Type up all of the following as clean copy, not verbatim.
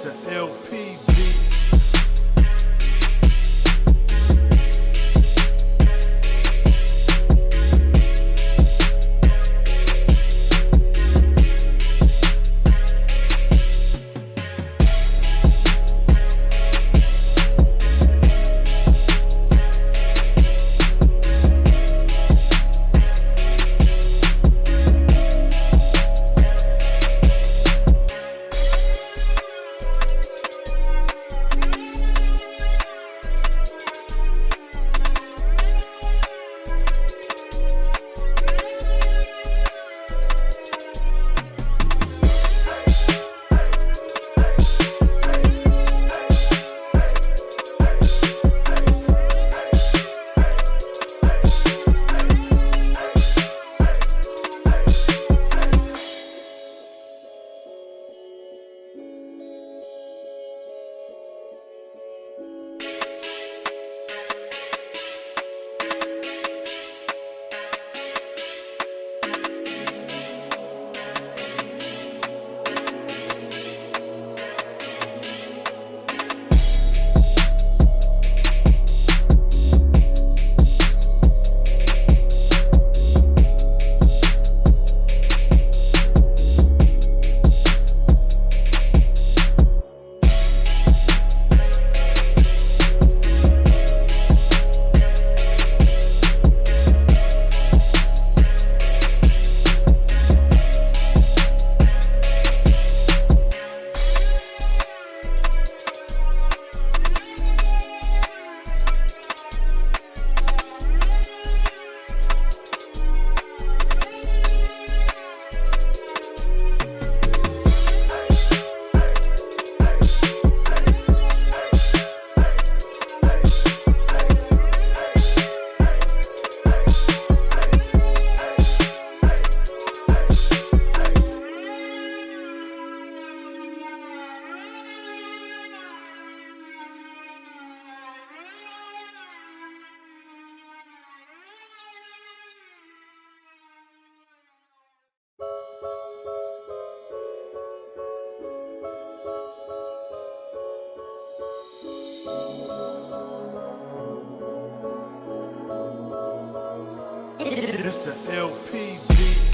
It's an LP beat. It's an LP beat.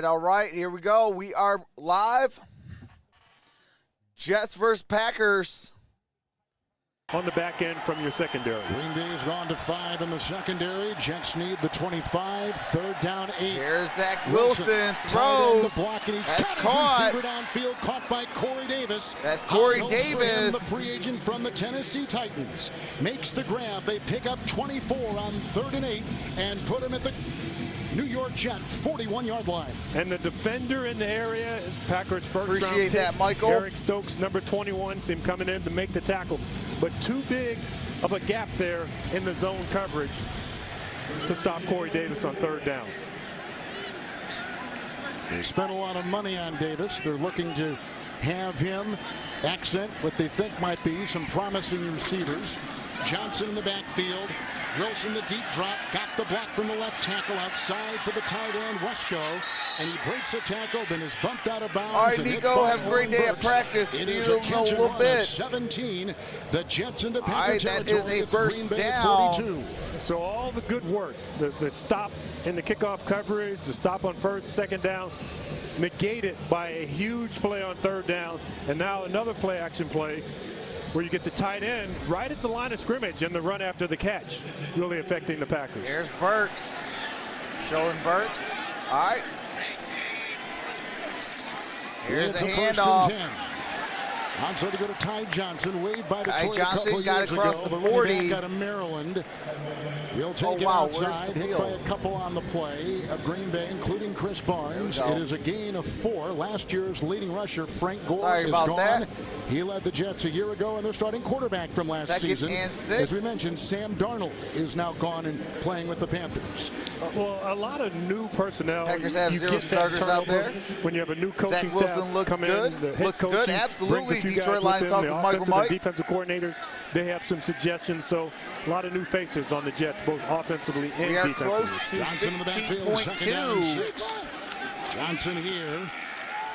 All right, here we go. We are live. Jets versus Packers. on the back end from your secondary. Green Bay has gone to 5 in the secondary. Jets need the 25. 3rd down 8. Here's Zach Wilson. Tight end Throws. to block, and he's That's got his caught. receiver downfield, caught by Corey Davis. That's Corey Davis. Davis. The free agent from the Tennessee Titans makes the grab. They pick up 24 on 3rd and 8 and put him at the New York Jet 41-yard line. And the defender in the area, Packers first round Appreciate pick, that, Michael. Eric Stokes, number 21, see him coming in to make the tackle. But too big of a gap there in the zone coverage to stop Corey Davis on 3rd down. They spent a lot of money on Davis. They're looking to have him accent what they think might be some promising receivers. Johnson in the backfield. Wilson the deep drop, got the block from the left tackle outside for the tight end Wesco, and he breaks a tackle, then is bumped out of bounds. All right, Nico, have a great day at practice. It See is you a in a catch and little run bit. of 17. The Jets into Packer All right, that territory is a at the first Green Bay down. 42. So all the good work, the stop in the kickoff coverage, the stop on 1st, 2nd down, negated by a huge play on 3rd down, and now another play action play where you get the tight end right at the line of scrimmage and the run after the catch, really affecting the Packers. Here's Burks. Showing Burks. All right. Here's It's a 1st handoff. and 10. Onside to go to Ty Johnson, waved by the Ty Detroit Johnson a couple got years across ago. the running 40. back out of Maryland. He'll take it wow, where's outside, the hit by a field? couple on the play of Green Bay, including Chris Barnes. There we go. It is a gain of 4. Last year's leading rusher, Frank Gore, Sorry is about gone. that. He led the Jets a year ago, and their starting quarterback from last 2nd season. and 6. As we mentioned, Sam Darnold is now gone and playing with the Panthers. Well, a lot of new personnel. Packers have you 0 get that starters out turnover there. when you have a new coaching Zach Wilson staff looks come good. in. The head Looks coach good, brings absolutely. a few Detroit guys Lions with talk him. with The offensive MicroMike. and defensive coordinators, they have some suggestions. So a lot of new faces on the Jets, both offensively and We are defensively. close to Johnson in the backfield, 2nd down and 16.2. 6. Johnson here.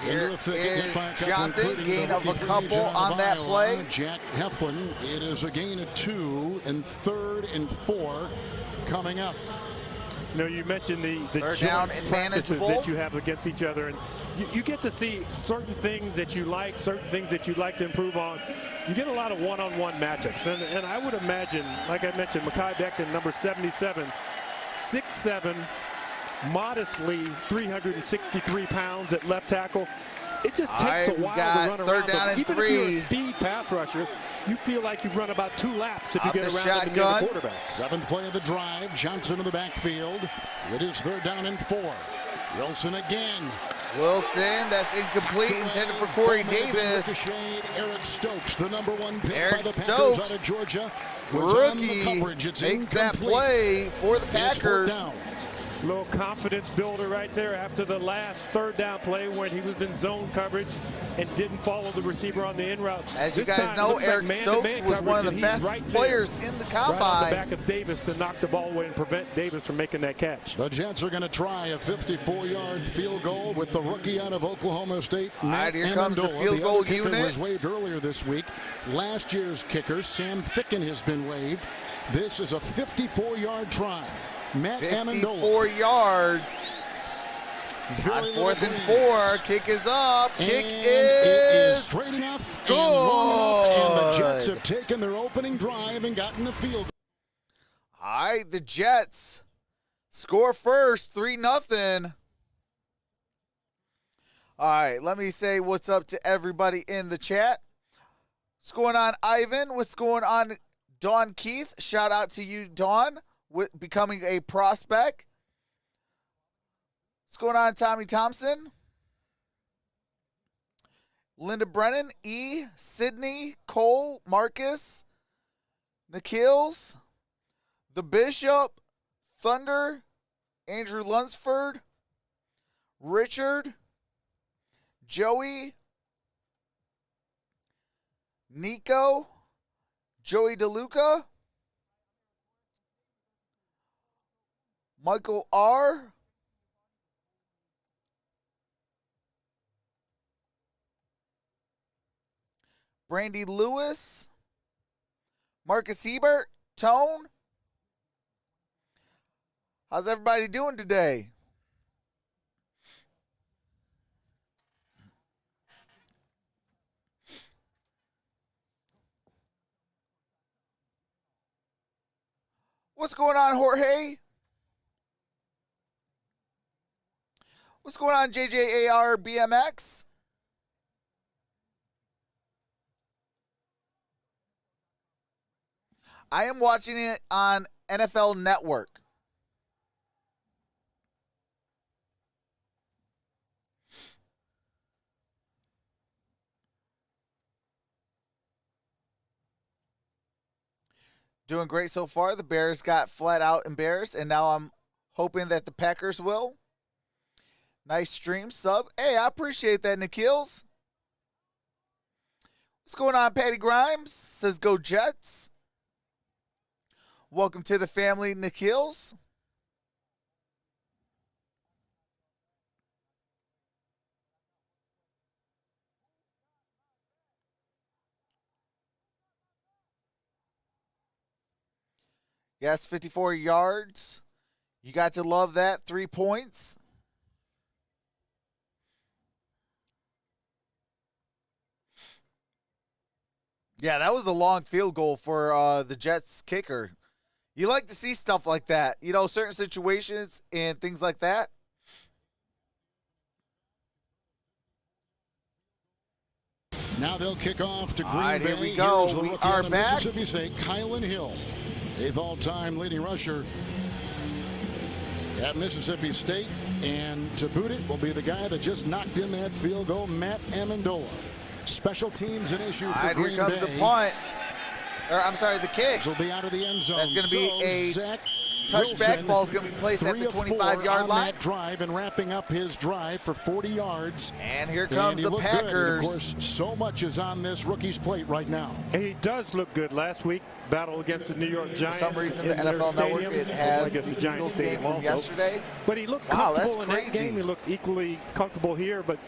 Here Into the thicket, is by a couple, Johnson, including gain the of a rookie free couple agent out on of that Iowa, play. Jack Heflin. It is a gain of 2 and 3rd and 4 coming up. You know, you mentioned the 3rd down joint and practices manageable. that you have against each other, and you get to see certain things that you like, certain things that you'd like to improve on. You get a lot of one-on-one matchups, and I would imagine, like I mentioned, Mekhi Becton, number 77, 6'7", modestly 363 pounds at left tackle. It just takes a while to run around. 3rd down and Even 3. if you're a speed pass rusher, you feel like you've run about 2 laps if you Out get the around him near shotgun. the quarterback. 7th play of the drive. Johnson in the backfield. It is 3rd down and 4. Wilson again. Wilson, that's incomplete, intended for Corey Davis. Ricocheted. Eric Stokes, the number 1 pick Eric by the Packers Stokes, out of Georgia, was on the Rookie coverage. It's makes that incomplete. play for the It's 4th Packers. down. Little confidence builder right there after the last 3rd down play when he was in zone coverage and didn't follow the receiver on the in route. As you This guys time, know, looks like Eric man-to-man Stokes was one of the coverage, and fastest he's right there, players in the right on the combine. back of Davis to knock the ball away and prevent Davis from making that catch. The Jets are going to try a 54-yard field goal with the rookie out of Oklahoma State, All right, Matt here comes the Amendola. field goal other kicker unit. was waived earlier this week. Last year's kicker, Sam Ficken, has been waived. This is a 54-yard try. Matt 54 Amendola. yards. On 4th and 4, kick is up. Kick And it is is straight enough good. and long enough, and the Jets have taken their opening drive and gotten the field goal. All right, the Jets score first, 3-0. All right, let me say what's up to everybody in the chat. What's going on, Ivan? What's going on, Dawn Keith? Shout out to you, Dawn, with becoming a prospect. What's going on, Tommy Thompson? Linda Brennan, E, Sydney, Cole, Marcus, Nikhils, The Bishop, Thunder, Andrew Lunsford, Richard, Joey, Nico, Joey DeLuca, Michael R., Brandy Lewis, Marcus Hebert, Tone. How's everybody doing today? what's going on, Jorge? What's going on, JJAR BMX? I am watching it on NFL Network. Doing great so far. The Bears got flat out embarrassed, and now I'm hoping that the Packers will. Nice stream sub. Hey, I appreciate that, Nikhil's. What's going on, Patty Grimes? Says go Jets. Welcome to the family, Nikhil's. Yes, 54 yards. You got to love that. 3 points. Yeah, that was a long field goal for the Jets kicker. You like to see stuff like that. You know, certain situations and things like that. Now they'll kick off to Green Bay. All right, here we go. We are back. Mississippi State, Kylan Hill, 8th all-time leading rusher at Mississippi State. And to boot it will be the guy that just knocked in that field goal, Matt Amendola. Special teams an issue for Green Bay. Here comes the punt. Or, I'm sorry, the kick. Will be out of the end zone. That's going to be a touchback. Ball's going to be placed at the 25-yard line. That drive and wrapping up his drive for 40 yards. And here comes the Packers. Of course, so much is on this rookie's plate right now. He does look good. Last week, battle against the New York Giants. For some reason, the NFL Network, it has the Giants stadium from yesterday. But he looked comfortable in that game. He looked equally comfortable here. But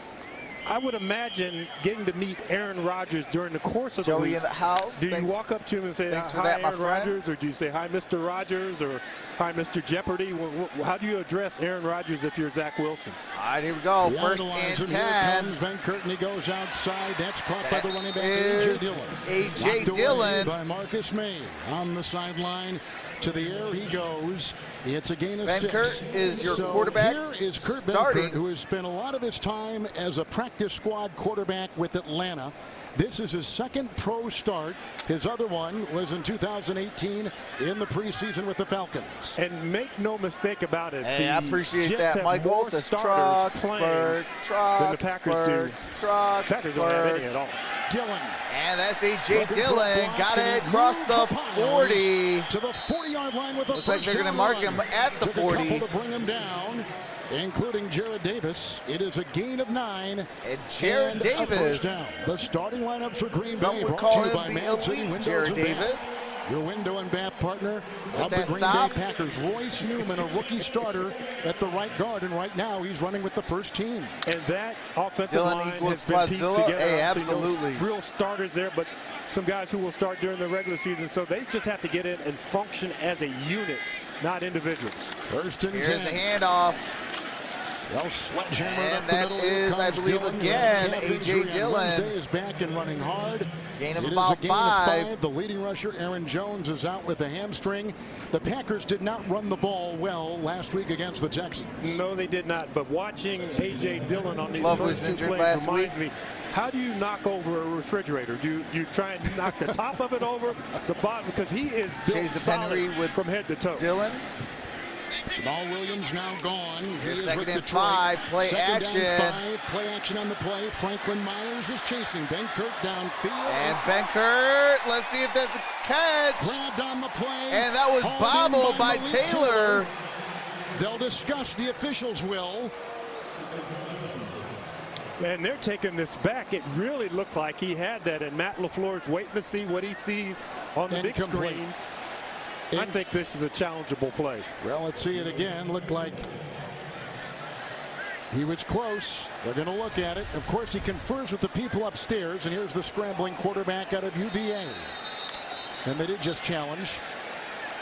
I would imagine getting to meet Aaron Rodgers during the course of the week. Joey in the house. Do you walk up to him and say, hi, Aaron Rodgers, or do you say, hi, Mr. Rodgers, or hi, Mr. Jeopardy? How do you address Aaron Rodgers if you're Zach Wilson? All right, here we go. First and 10. Ben Curtin, he goes outside. That's caught by the running back, A.J. Dillon. A.J. Dillon. By Marcus May on the sideline. To the air he goes. It's a gain of 6. Benkert is your quarterback. Here is Kurt starting. Benkert, who has spent a lot of his time as a practice squad quarterback with Atlanta. This is his second pro start. His other one was in 2018 in the preseason with the Falcons. And make no mistake about it. Hey, I appreciate Jets that, Michael. More says starters playing than the Packers do. Packers don't have any at all. Dillon. And that's A.J. Dillon. Got it across the 40. To the 40-yard line with a Looks like they're going to mark him at the 40. To bring him down, including Jared Davis. It is a gain of 9. And Jared Davis. The starting lineup for Green Bay. Some would call him the elite Jared Davis. Your window and bath partner of the Green Bay Packers. Royce Newman, a rookie starter at the right guard, and right now he's running with the first team. And that offensive Dillon line equals has been pieced together. Hey, absolutely. No real starters there, but some guys who will start during the regular season. So they just have to get in and function as a unit, not individuals. First and 10. Here's the handoff. And that is, I believe, again, A.J. Dillon. Wednesday is back and running hard. Gain of about 5. The leading rusher, Aaron Jones, is out with a hamstring. The Packers did not run the ball well last week against the Texans. No, they did not. But watching A.J. Dillon on these first 2 plays reminds me, how do you knock over a refrigerator? Do you try and knock the top of it over, the bottom? Because he is built solid from head to toe. Dillon. Jamal Williams now gone. Here's second and 5. Play action. Play action on the play. Franklin Myers is chasing Benkert downfield. And Benkert, let's see if that's a catch. Grabbed on the play. And that was bobbled by Taylor. They'll discuss, the officials will. And they're taking this back. It really looked like he had that, and Matt LaFleur's waiting to see what he sees on the big screen. I think this is a challengeable play. Well, let's see it again. Looked like he was close. They're going to look at it. Of course, he confers with the people upstairs, and here's the scrambling quarterback out of UVA. And they did just challenge.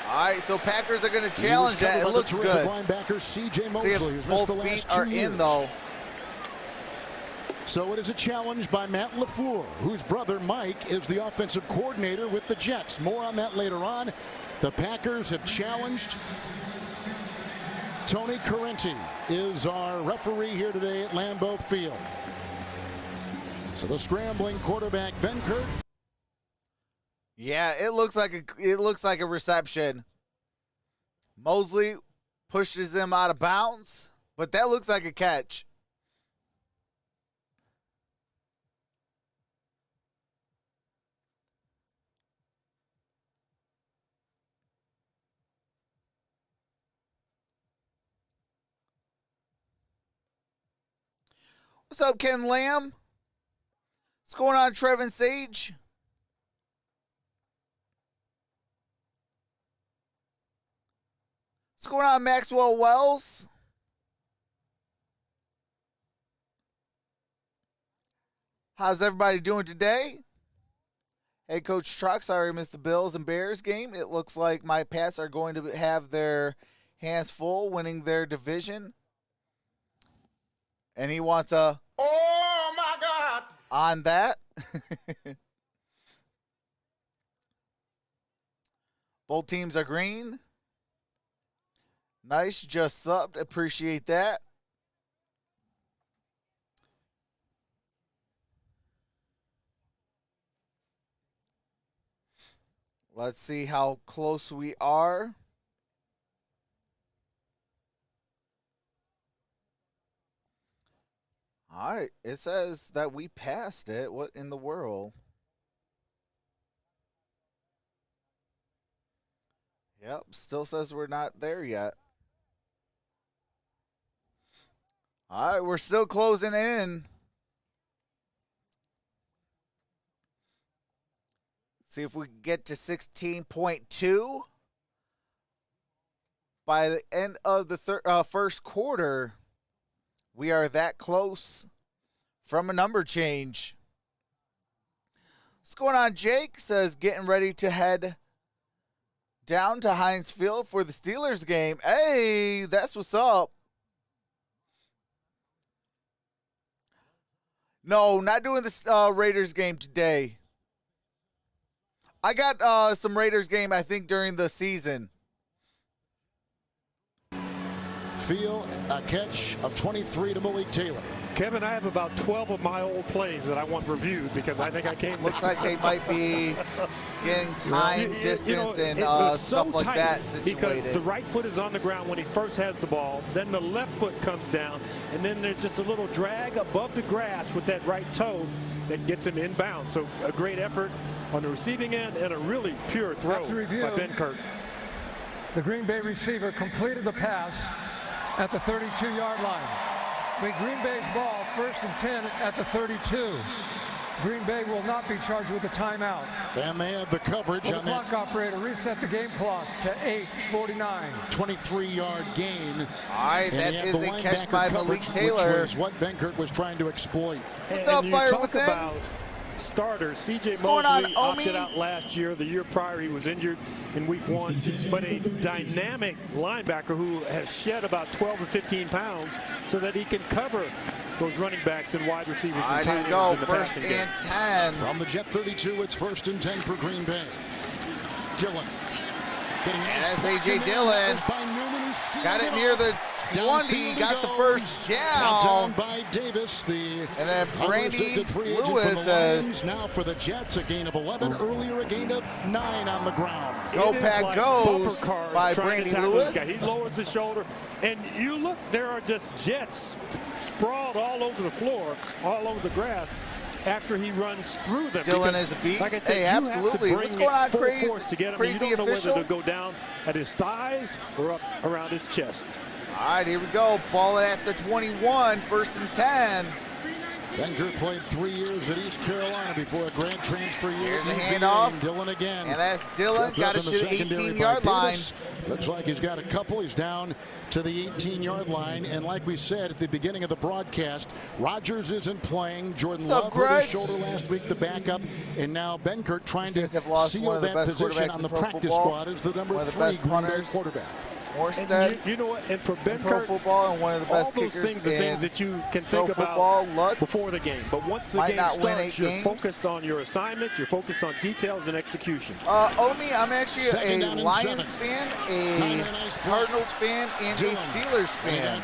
All right, so Packers are going to challenge that. It looks good. Linebacker C.J. See Mosley, if both feet are in, though. So it is a challenge by Matt LaFleur, whose brother Mike is the offensive coordinator with the Jets. More on that later on. The Packers have challenged. Tony Correnti is our referee here today at Lambeau Field. So the scrambling quarterback, Benkert. Yeah, it looks like a reception. Mosley pushes him out of bounds, but that looks like a catch. What's up, Ken Lamb? What's going on, Trevin Sage? What's going on, Maxwell Wells? How's everybody doing today? Hey, Coach Troxel, sorry I missed the Bills and Bears game. It looks like my Pats are going to have their hands full winning their division. And he wants a, oh my God, on that. Both teams are green. Nice, just subbed. Appreciate that. Let's see how close we are. All right, it says that we passed it. What in the world? Yep, still says we're not there yet. All right, we're still closing in. See if we can get to 16.2 by the end of the first quarter. We are that close from a number change. What's going on, Jake? Says getting ready to head down to Heinz Field for the Steelers game. Hey, that's what's up. No, not doing the Raiders game today. I got some Raiders game, I think, during the season. Field, a catch of 23 to Malik Taylor. Kevin, I have about 12 of my old plays that I want reviewed because I think I came. Looks like they might be getting time, distance, and stuff like that situated. Because the right foot is on the ground when he first has the ball. Then the left foot comes down, and then there's just a little drag above the grass with that right toe that gets him inbound. So a great effort on the receiving end and a really pure throw by Benkert. The Green Bay receiver completed the pass at the 32-yard line. With Green Bay's ball, 1st and 10 at the 32. Green Bay will not be charged with a timeout. And they have the coverage Will on the clock operator reset the game clock to 8:49. 23-yard gain. All right, that is a catch by Malik Taylor. Which was what Benkert was trying to exploit. What's up, Fire talk Within? About starters. C.J. going on, Mosley Omi? opted out last year. The year prior, he was injured in week 1. But a dynamic linebacker who has shed about 12 or 15 pounds so that he can cover those running backs and wide receivers. All right, here we go. 1st and 10. From the Jet 32, it's 1st and 10 for Green Bay. Dillon. And that's A.J. Dillon. Got it near the 20. Got the first down. By Davis, and then Brandy Lewis says, now for the Jets, a gain of 11. Earlier, a gain of 9 on the ground. Go Pack like goes by Brandy Lewis. He lowers his shoulder. And you look, there are just Jets sprawled all over the floor, all over the grass, after he runs through them. Dillon is a beast. Like I said, hey, you absolutely. Have to What's going on, Crazy? To get him. Crazy you don't official? know whether to go down at his thighs or up around his chest. All right, here we go. Ball at the 21, 1st and 10. Benkert played 3 years at East Carolina before a grad transfer year. Here's the handoff. Dillon again. And that's Dillon. Got it to the 18-yard line. Looks like he's got a couple. He's down to the 18-yard line. And like we said at the beginning of the broadcast, Rodgers isn't playing. Jordan Love hurt his shoulder last week, the backup. And now Benkert trying to seal that position on the practice squad as the number 3 Green Bay quarterback. Morstead. And you know what? And for Ben pro Kirk, football and one of the best all those kickers things are in things that you can pro think football, about Lutz before the game. But once the might game not win 8 starts, you're games. focused on your assignment. You're focused on details and execution. Omi, I'm actually Second a down and Lions 7. fan, a Cardinals fan, and a Steelers fan.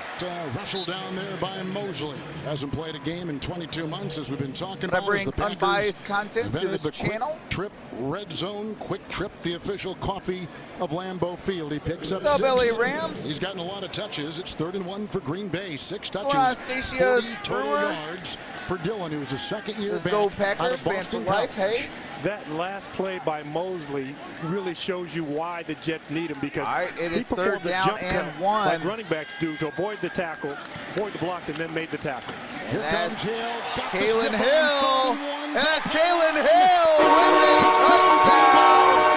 Rustled down there by Mosley. Hasn't played a game in 22 months, as we've been talking I about. bring unbiased content to this channel. Trip Red Zone Quick Trip, the official coffee of Lambeau Field. He picks up What's up, 6. LA Rams? He's gotten a lot of touches. It's 3rd and 1 for Green Bay. 6 touches, on, Stacey 40 total yards for Dylan, who's a second-year Says back go out Packers, of fan for Boston life. College. Hey. That last play by Mosley really shows you why the Jets need him, because All right, it he is performed 3rd the down jump and cut 1. like running backs do to avoid the tackle, avoid the block, and then made the tackle. Here That's comes Hill. Got the Kalen step Hill. on, And that's Kalen Hill with a touchdown.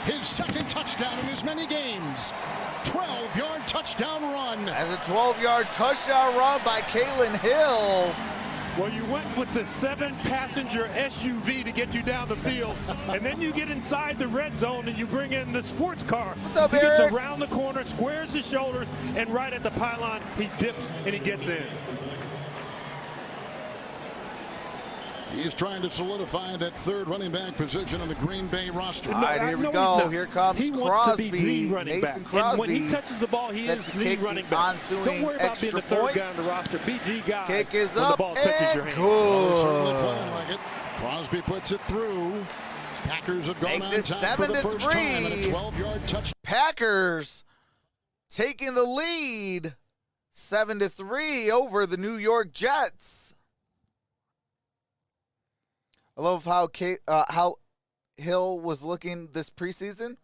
His second touchdown in as many games. 12-yard touchdown run. As a 12-yard touchdown run by Kalen Hill. Well, you went with the 7-passenger SUV to get you down the field, and then you get inside the red zone and you bring in the sports car. What's up, he gets Eric? around the corner, squares his shoulders, and right at the pylon, he dips and he gets in. He's trying to solidify that 3rd running back position on the Green Bay roster. All right, I here we know go. he's not. Here comes he Crosby. wants to be the running Mason back. Crosby. And when he touches the ball, he set is to the kick running the back. ensuing Don't worry about being the extra 3rd point. guy on the roster. Be the guy Kick is when up the ball touches your and hand. Certainly good. playing like it. Crosby puts it through. Packers have gone Makes on it top for the first time on a 7-3. 12-yard touchdown. Packers taking the lead 7-3 over the New York Jets. I love how Hill was looking this preseason.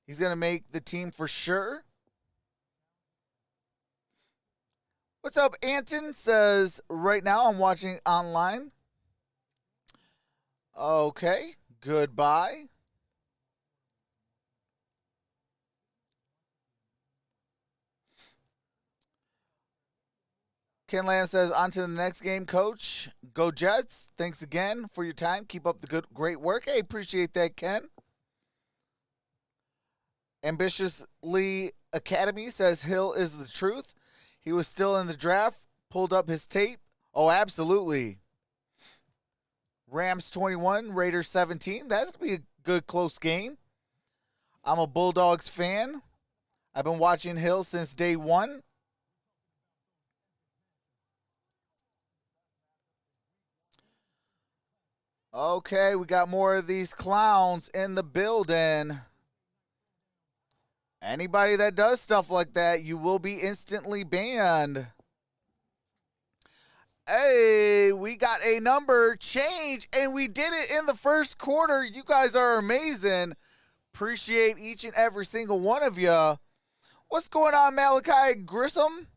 He's going to make the team for sure. What's up, Anton? Says, right now I'm watching online. Okay, goodbye. Ken Lamb says, on to the next game, Coach. Go Jets. Thanks again for your time. Keep up the great work. Hey, appreciate that, Ken. Ambitiously Academy says, Hill is the truth. He was still in the draft. Pulled up his tape. Oh, absolutely. Rams 21, Raiders 17. That'll be a good, close game. I'm a Bulldogs fan. I've been watching Hill since day one. Okay, we got more of these clowns in the building. Anybody that does stuff like that, you will be instantly banned. Hey, we got a number change, and we did it in the first quarter. You guys are amazing. Appreciate each and every single one of you. What's going on, Malachi Grissom?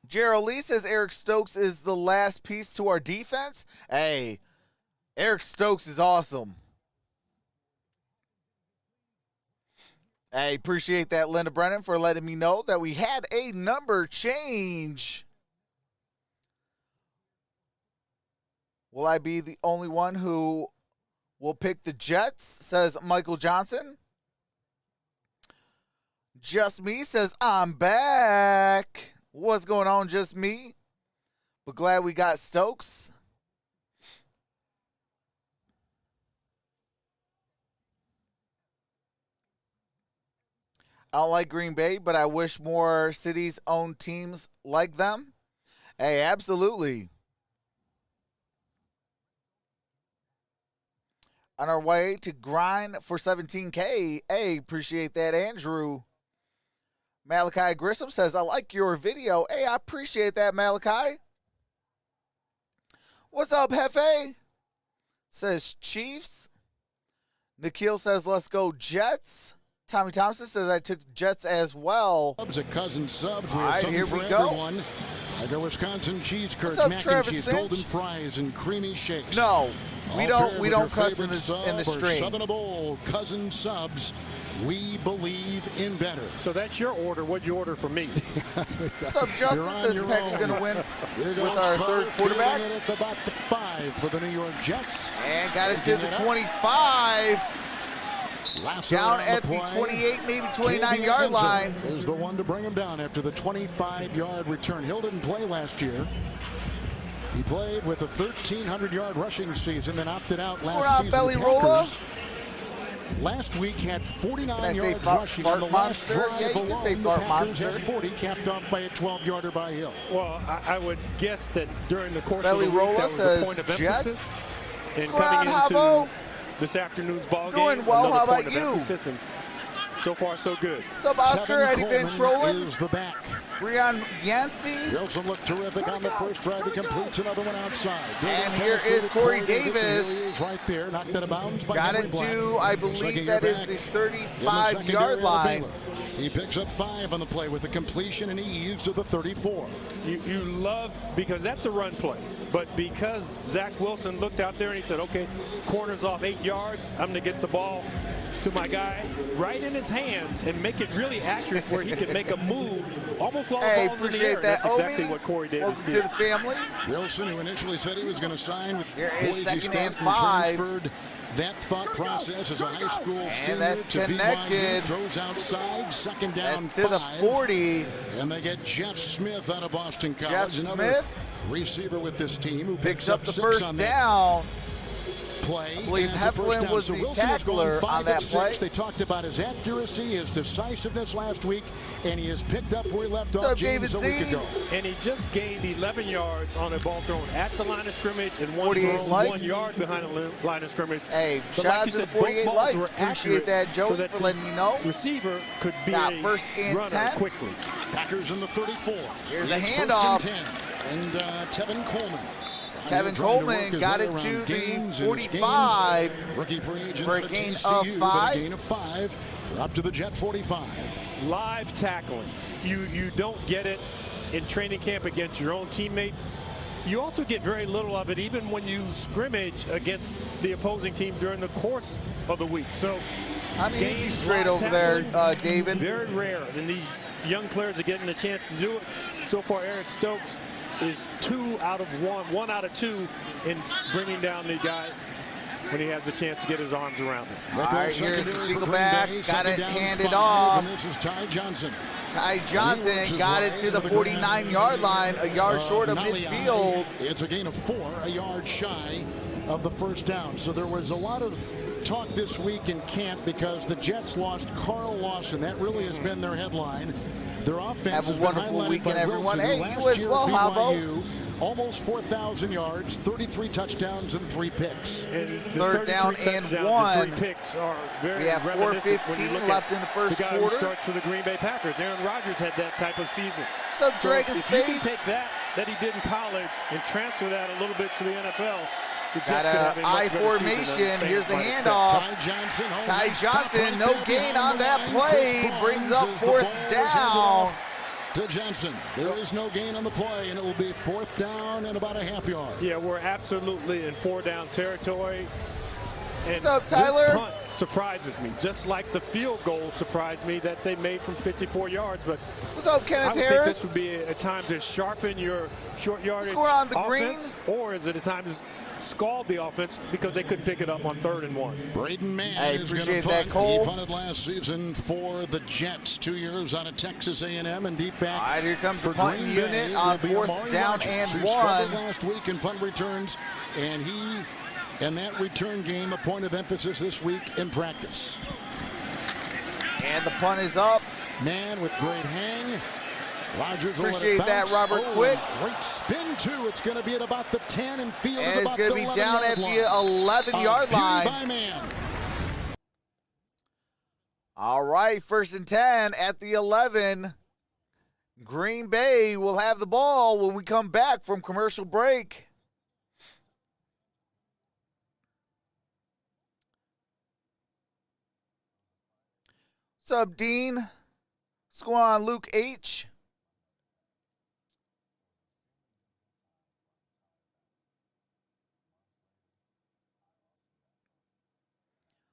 Gerald Lee says Eric Stokes is the last piece to our defense. Hey, Eric Stokes is awesome. Hey, appreciate that, Linda Brennan, for letting me know that we had a number change. Will I be the only one who will pick the Jets, says Michael Johnson. Just Me says, I'm back. What's going on, Just Me? But glad we got Stokes. I don't like Green Bay, but I wish more cities own teams like them. Hey, absolutely. On our way to grind for 17K. Hey, appreciate that, Andrew. Malachi Grissom says, I like your video. Hey, I appreciate that, Malachi. What's up, Hefe? Says Chiefs. Nikhil says, let's go Jets. Tommy Thompson says, I took Jets as well. Subs at Cousin Subs. We All have right, something here for we go. everyone. I got Wisconsin cheese curds, up, mac Travis and cheese, Finch? golden fries, and creamy shakes. No, we All don't paired we with don't your cuss in favorite the sub or stream. Sub in a bowl. Cousin Subs. We believe in better. So that's your order. What'd you order for me? What's up, Justin? You're on Says your Packers own. going to win Here with goes our Clark, third quarterback. fielding it at the 5 for the New York Jets. And got it to the 25. Lasso Down on at the the play. 28, maybe Candy 29-yard line. is the one to bring him down after the 25-yard return. Hill didn't play last year. He played with a 1,300-yard rushing season, then opted out last season. Belly The roller? Packers last week had 49 Can I say yards rushing on the last monster? drive Yeah, you can alone. say The fart Packers monster. had 40, capped off by a 12-yarder by Hill. Well, I would guess that during the course Belly of the week, roller that was says a point of Jets. emphasis. And What's going coming on, into Havo? this afternoon's ball Doing game, well. another How about point of you? emphasis, and so far, so good. What's up, Oscar? Tevin Eddie Van Coleman Trollen? is the back. Brian Yancey. Wilson looked terrific on the first drive. He completes another one outside. And here is Corey Davis. He is right there, knocked out of bounds by Got Henry it Black. to, I Looks like believe you're that is back the in the 35-yard secondary line. of the Baylor. He picks up 5 on the play with a completion and ease to the 34. You love, because that's a run play, but because Zach Wilson looked out there and he said, okay, corner's off 8 yards, I'm going to get the ball to my guy right in his hands and make it really accurate where he can make a move almost while Hey, the ball's in the appreciate air. that, That's exactly Omi. what Corey Davis Welcome to did. the family. Wilson, who initially said he was going to sign with Here is Boise second State and 5. transferred that thought process as a high school senior that's to connected. BYU. Throws outside, second down, That's to the 5. 40. And they get Jeff Smith out of Boston College. Jeff Another Smith receiver with this team who picks up the 6 first on that down. play. I believe as a first Heflin down. was So the Wilson has gone tackler 5 on that of 6. play. They talked about his accuracy, his decisiveness last week, and he has picked up where he left What's off up, James David a week Z? ago. And he just gained 11 yards on a ball thrown at the line of scrimmage and one 48 thrown likes. 1 yard behind the line of scrimmage. Hey, But shout like out you to the said, both 48 balls likes. were Appreciate accurate that, Joey, so that for letting me know. receiver could be Got a first and runner 10. quickly. Packers in the 34. Here's a It's handoff. first and 10. And Tevin Coleman. Tevin Trying to Coleman work his got way it around to the gains and 45. gains. Rookie free agent For a out of gain TCU, of but 5. a gain of 5. They're up to the Jet 45. Live tackling. You don't get it in training camp against your own teammates. You also get very little of it even when you scrimmage against the opposing team during the course of the week. So I mean, he'd be gains, straight live over there, tackling, David. very rare. And these young players are getting a chance to do it. So far, Eric Stokes is 2 out of 1, 1 out of 2 in bringing down the guy when he has the chance to get his arms around him. All right, here's the single back. Got it Second down, handed 5, off. And this is Ty Johnson. Ty Johnson got it to the 49-yard line, a yard short of Nali, midfield. It's a gain of 4, a yard shy of the first down. So there was a lot of talk this week in camp because the Jets lost Carl Lawson. That really has been their headline. Their offense Have a has been wonderful highlighted weekend, by everyone. Wilson, who Hey, you last as year well, at Havo. BYU, almost 4,000 yards, 33 touchdowns, and 3 picks. And the Third down 33 and touchdowns 1. and 3 picks are very We have reminiscent when you 4:15 look at left in the first the guy quarter. who starts for the Green Bay Packers. Aaron Rodgers had that type of season. What's up, So Dragon if you can Space? take that he did in college and transfer that a little bit to the NFL, the Jets Got could have a much I better formation. season than Here's the fans might expect. handoff. Ty Johnson, Ty Johnson, no top gain right on there that behind the line. play. Chris Brings Barnes up as the fourth ball is handed down. off to Johnson. There is no gain on the play, and it will be 4th down and about a half yard. Yeah, we're absolutely in 4-down territory. And What's up, Tyler? This punt surprises me, just like the field goal surprised me that they made from 54 yards. But What's up, I Kenneth would think Harris? this would be a time to sharpen your short yardage Score on the offense, green. or is it a time to scald the offense because they couldn't pick it up on 3rd and 1? Braden Mann I is going to appreciate punt. that, Cole. He punted last season for the Jets, 2 years out of Texas A&M, and deep back. All right, here comes the for punting Green unit Bay on will be 4th Amari down Rodgers, and who struggled 1. last week in punt returns, and he, in that return game, a point of emphasis this week in practice. And the punt is up. Man with great hang. Rodgers will let it Appreciate that, bounce. Robert Quick. Great spin, too. It's going to be at about the 10 and field And at it's about going the to be down 11-yard at line. the 11-yard Beauty line. by Man. All right, 1st and 10 at the 11. Green Bay will have the ball when we come back from commercial break. What's up, Dean? What's going on, Luke H?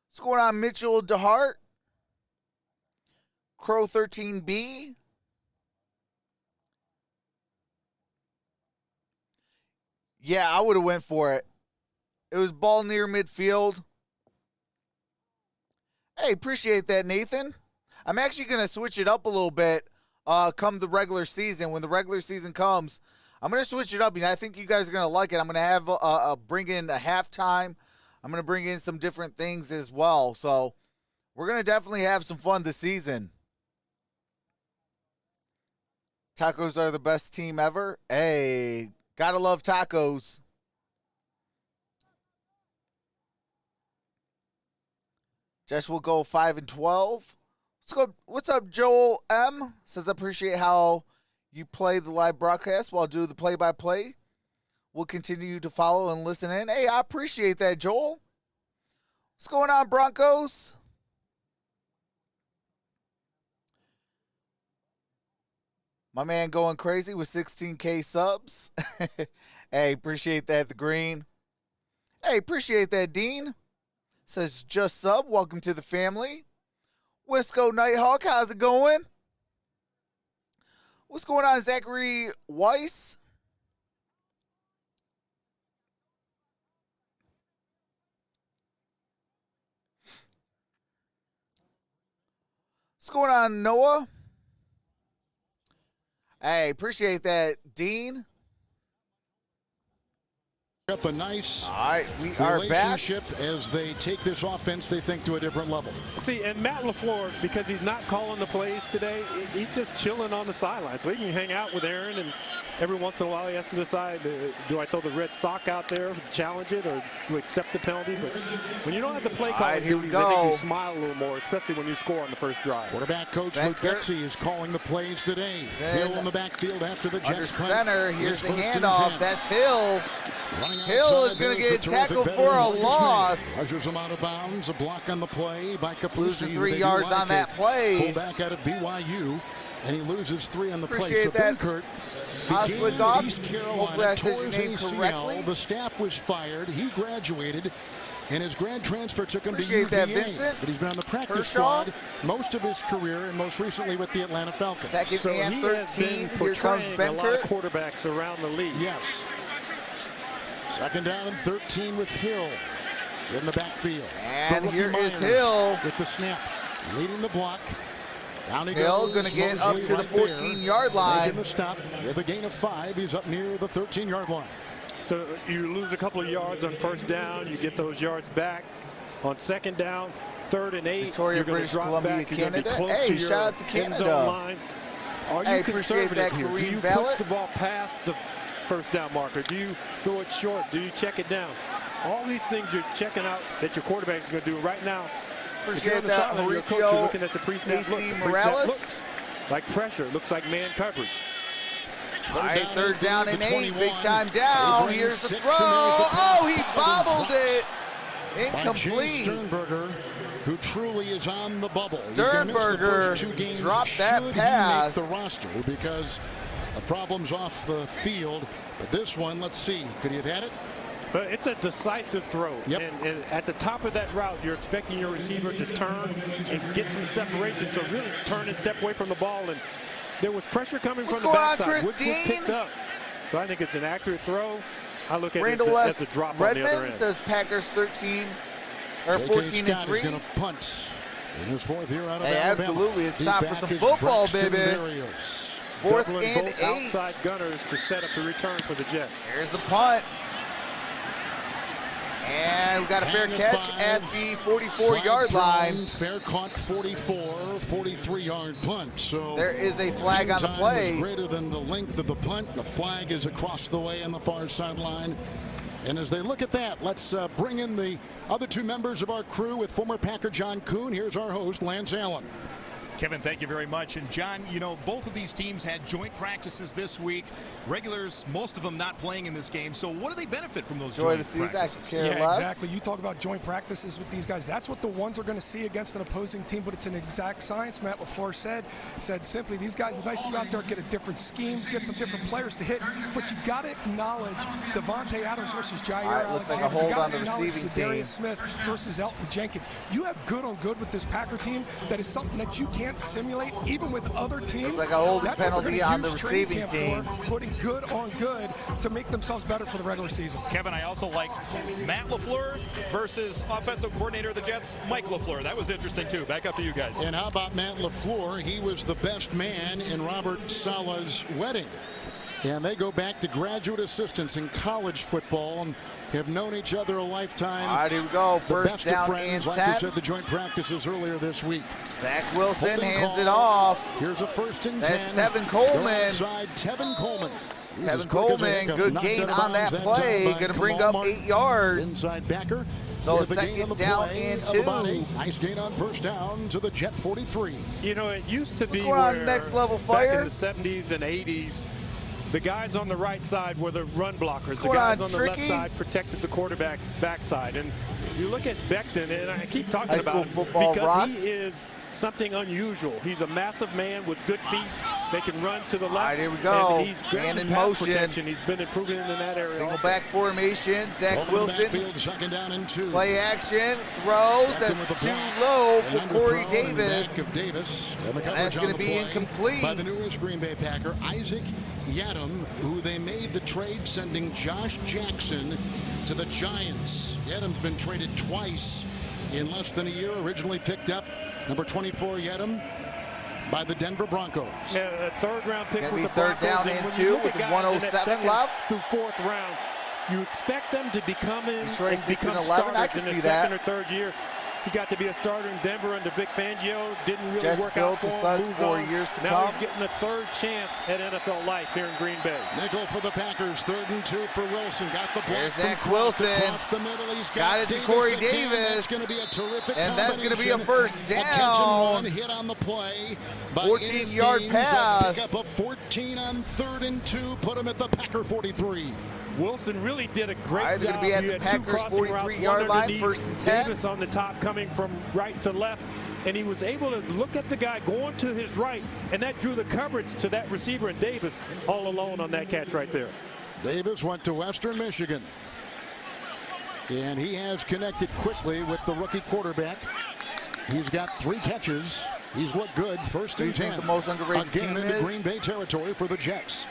What's going on, Mitchell DeHart? Crow 13B. Yeah, I would have went for it. It was ball near midfield. Hey, appreciate that, Nathan. I'm actually going to switch it up a little bit come the regular season. When the regular season comes, I'm going to switch it up. I think you guys are going to like it. I'm going to have bring in a halftime. I'm going to bring in some different things as well. So we're going to definitely have some fun this season. Tacos are the best team ever. Hey, gotta love tacos. Jess will go 5-12. Let's go. What's up, Joel M? Says, I appreciate how you play the live broadcast while I do the play-by-play. We'll continue to follow and listen in. Hey, I appreciate that, Joel. What's going on, Broncos? My man going crazy with 16K subs. Hey, appreciate that, the green. Hey, appreciate that, Dean. Says, just sub. Welcome to the family. Wisco Nighthawk, how's it going? What's going on, Zachary Weiss? What's going on, Noah? Hey, appreciate that, Dean. Up a nice we are back. relationship as they take this offense, they think, to a different level. See, and Matt LaFleur, because he's not calling the plays today, he's just chilling on the sideline. So he can hang out with Aaron, and every once in a while he has to decide, do I throw the red sock out there, challenge it, or do I accept the penalty? But when you don't have the play calling duties, I think you smile a little more, especially when you score on the first drive. Quarterback coach Luke Betsy is calling the plays today. Hill in the backfield after the Jets punt. Center, here's the handoff. That's Hill. Hill is going to get tackled for a loss. Ushers him out of bounds. A block on the play by Kafusi. Losing 3 yards on that play. Fullback out of BYU, and he loses 3 on the play. Appreciate that. Kurt Oswego. East Carolina, Hopefully I said tore your his name ACL. correctly. The staff was fired. He graduated, and his grad transfer took him Appreciate to UVA. that, Vincent. But he's been on the practice Kershaw. squad most of his career, and most recently with the Atlanta Falcons. Second So and he 13. has been Here comes portraying a lot of Benkert. quarterbacks around the league. Yes. Second down and 13 with Hill in the backfield. And The here rookie is Myers Hill. with the snap, leading the block. Down he Hill goes. going to get up Mosley to the right there, 14-yard line. making the stop with a gain of 5. He's up near the 13-yard line. So you lose a couple of yards on first down. You get those yards back on second down. 3rd and 8. Victoria, you're going British to drop Columbia, back. You're going to be Canada. close Hey, to your shout out to end Canada. zone line. Are you Hey, appreciate conservative that, here? Do Kareem you Vallet. push the ball past the first down marker? Do you throw it short? Do you check it down? All these things you're checking out that your quarterback is going to do right now. If you're Appreciate on the that, sideline, your coach, you're Mauricio looking at the pre-snap AC look. The pre-snap Morales. looks like pressure. Looks like man coverage. All right, 3rd down and 8. 21. Big time down. They bring Here's the 6, throw. and there's the pass. Oh, he bobbled it. By Jay Incomplete. Sternberger, who truly is on the bubble. He's gonna miss the Sternberger first 2 games. dropped that Should pass. He make the roster because of problems off the field. But this one, let's see. Could he have had it? But it's a decisive throw. Yep. And at the top of that route, you're expecting your receiver to turn and get some separation. So really turn and step away from the ball. And there was pressure coming What's from the going on, backside, which was Christine? picked up. So I think it's an accurate throw. I look at Randall it S. as a drop on the other Redmond end. says Packers 13 or J.K. 14 and Scott 3. is going to punt in his 4th year out of Hey, Alabama. absolutely. It's Deep time for back some is football, Braxton baby. Berrios. 4th Doubling and both 8. outside gunners to set up the return for the Jets. Here's the punt. And we got a fair Hang catch five. at the 44-yard line. Fair caught 44, 43-yard punt. So There is a flag on the time play. is greater than the length of the punt. The flag is across the way on the far sideline. And as they look at that, let's bring in the other 2 members of our crew with former Packer John Kuhn. Here's our host, Lance Allen. Kevin, thank you very much. And John, you know, both of these teams had joint practices this week. Regulars, most of them not playing in this game. So what do they benefit from those Enjoy joint the season. practices? Yeah, exactly. You talk about joint practices with these guys. That's what the ones are going to see against an opposing team, but it's an exact science. Matt LaFleur said simply, these guys, it's nice to go out there, get a different scheme, get some different players to hit, but you got to acknowledge Devontae Adams versus Jair All right, looks like a Alexander. hold You gotta on the acknowledge receiving team. Za'Darius Smith versus Elton Jenkins. You have good on good with this Packer team. That is something that you can't can't simulate, even with other teams. Looks like a holding that's what they're penalty gonna on the use training receiving camp team. for, putting good on good to make themselves better for the regular season. Kevin, I also like Matt LaFleur versus offensive coordinator of the Jets, Mike LaFleur. That was interesting, too. Back up to you guys. And how about Matt LaFleur? He was the best man in Robert Sala's wedding. And they go back to graduate assistants in college football and have known each other a lifetime. All right, here we go. The First best of down friends, and like 10. we said, the joint practices earlier this week. Zach Wilson Holding hands call. it off. Here's a first and 10. That's Tevin Coleman. Go outside, Tevin Coleman. He's as Tevin quick as a Coleman, hiccup. good Knocked gain out of on that bounds play. time by Going to bring Kamal up Martin. 8 yards. Inside backer. So Here's the second gain on the down play and of the 2. body. Nice gain on first down to the Jet 43. You know, it used to be going on, where next level back fire? in the 70s and 80s, the guys on the right side were the run blockers. The going guys on, on the Tricky? left side protected the quarterback's backside. And you look at Becton, and I keep talking High about school him football because rocks. he is something unusual. He's a massive man with good feet. They can run to the left. All right, here we go. And he's great Man in pass motion. protection. He's been improving in that area. Single also. back formation. Zach Over the Wilson. backfield, second down and 2. Play action. Throws. Becton That's with the too block. low And for Corey underthrown in Davis. back of Davis. And the That's coverage on gonna the be play incomplete. by the newest Green Bay Packer, Isaac Yadam, who they made the trade sending Josh Jackson to the Giants. Yadam's been traded twice in less than a year. Originally picked up number 24 Yadam by the Denver Broncos. Yeah, a third-round pick Gonna with be the third Broncos. down And and when 2 you look with at guys in that 107 second left. through fourth round, you expect them to become Detroit 6 and become 11. I starters can in see the that. second or third year. He got to be a starter in Denver under Vic Fangio. Didn't really Just work built out for to him. suck Moves for on. years to now come. he's getting a third chance at NFL life here in Green Bay. Nickel for the Packers, 3rd and 2 for Wilson. Got the block There's from Zach Croft Wilson. across the middle. He's Got it to Davis Corey again. Davis. That's going to be a terrific And that's going to be a combination. first A catch and down. run hit on the play by 14-yard Instein. pass. Pick up a 14 on 3rd and 2. Put him at the Packer 43. Wilson really did a great All right, they're job. gonna be at He the had Packers' two crossing routes, 43-yard one line, underneath, 1st and 10. Davis on the top coming from right to left, and he was able to look at the guy going to his right, and that drew the coverage to that receiver, and Davis all alone on that catch right there. Davis went to Western Michigan. And he has connected quickly with the rookie quarterback. He's got 3 catches. He's looked good. 1st Who do and you 10. think the most underrated Again team into is? Green Bay territory for the Jets.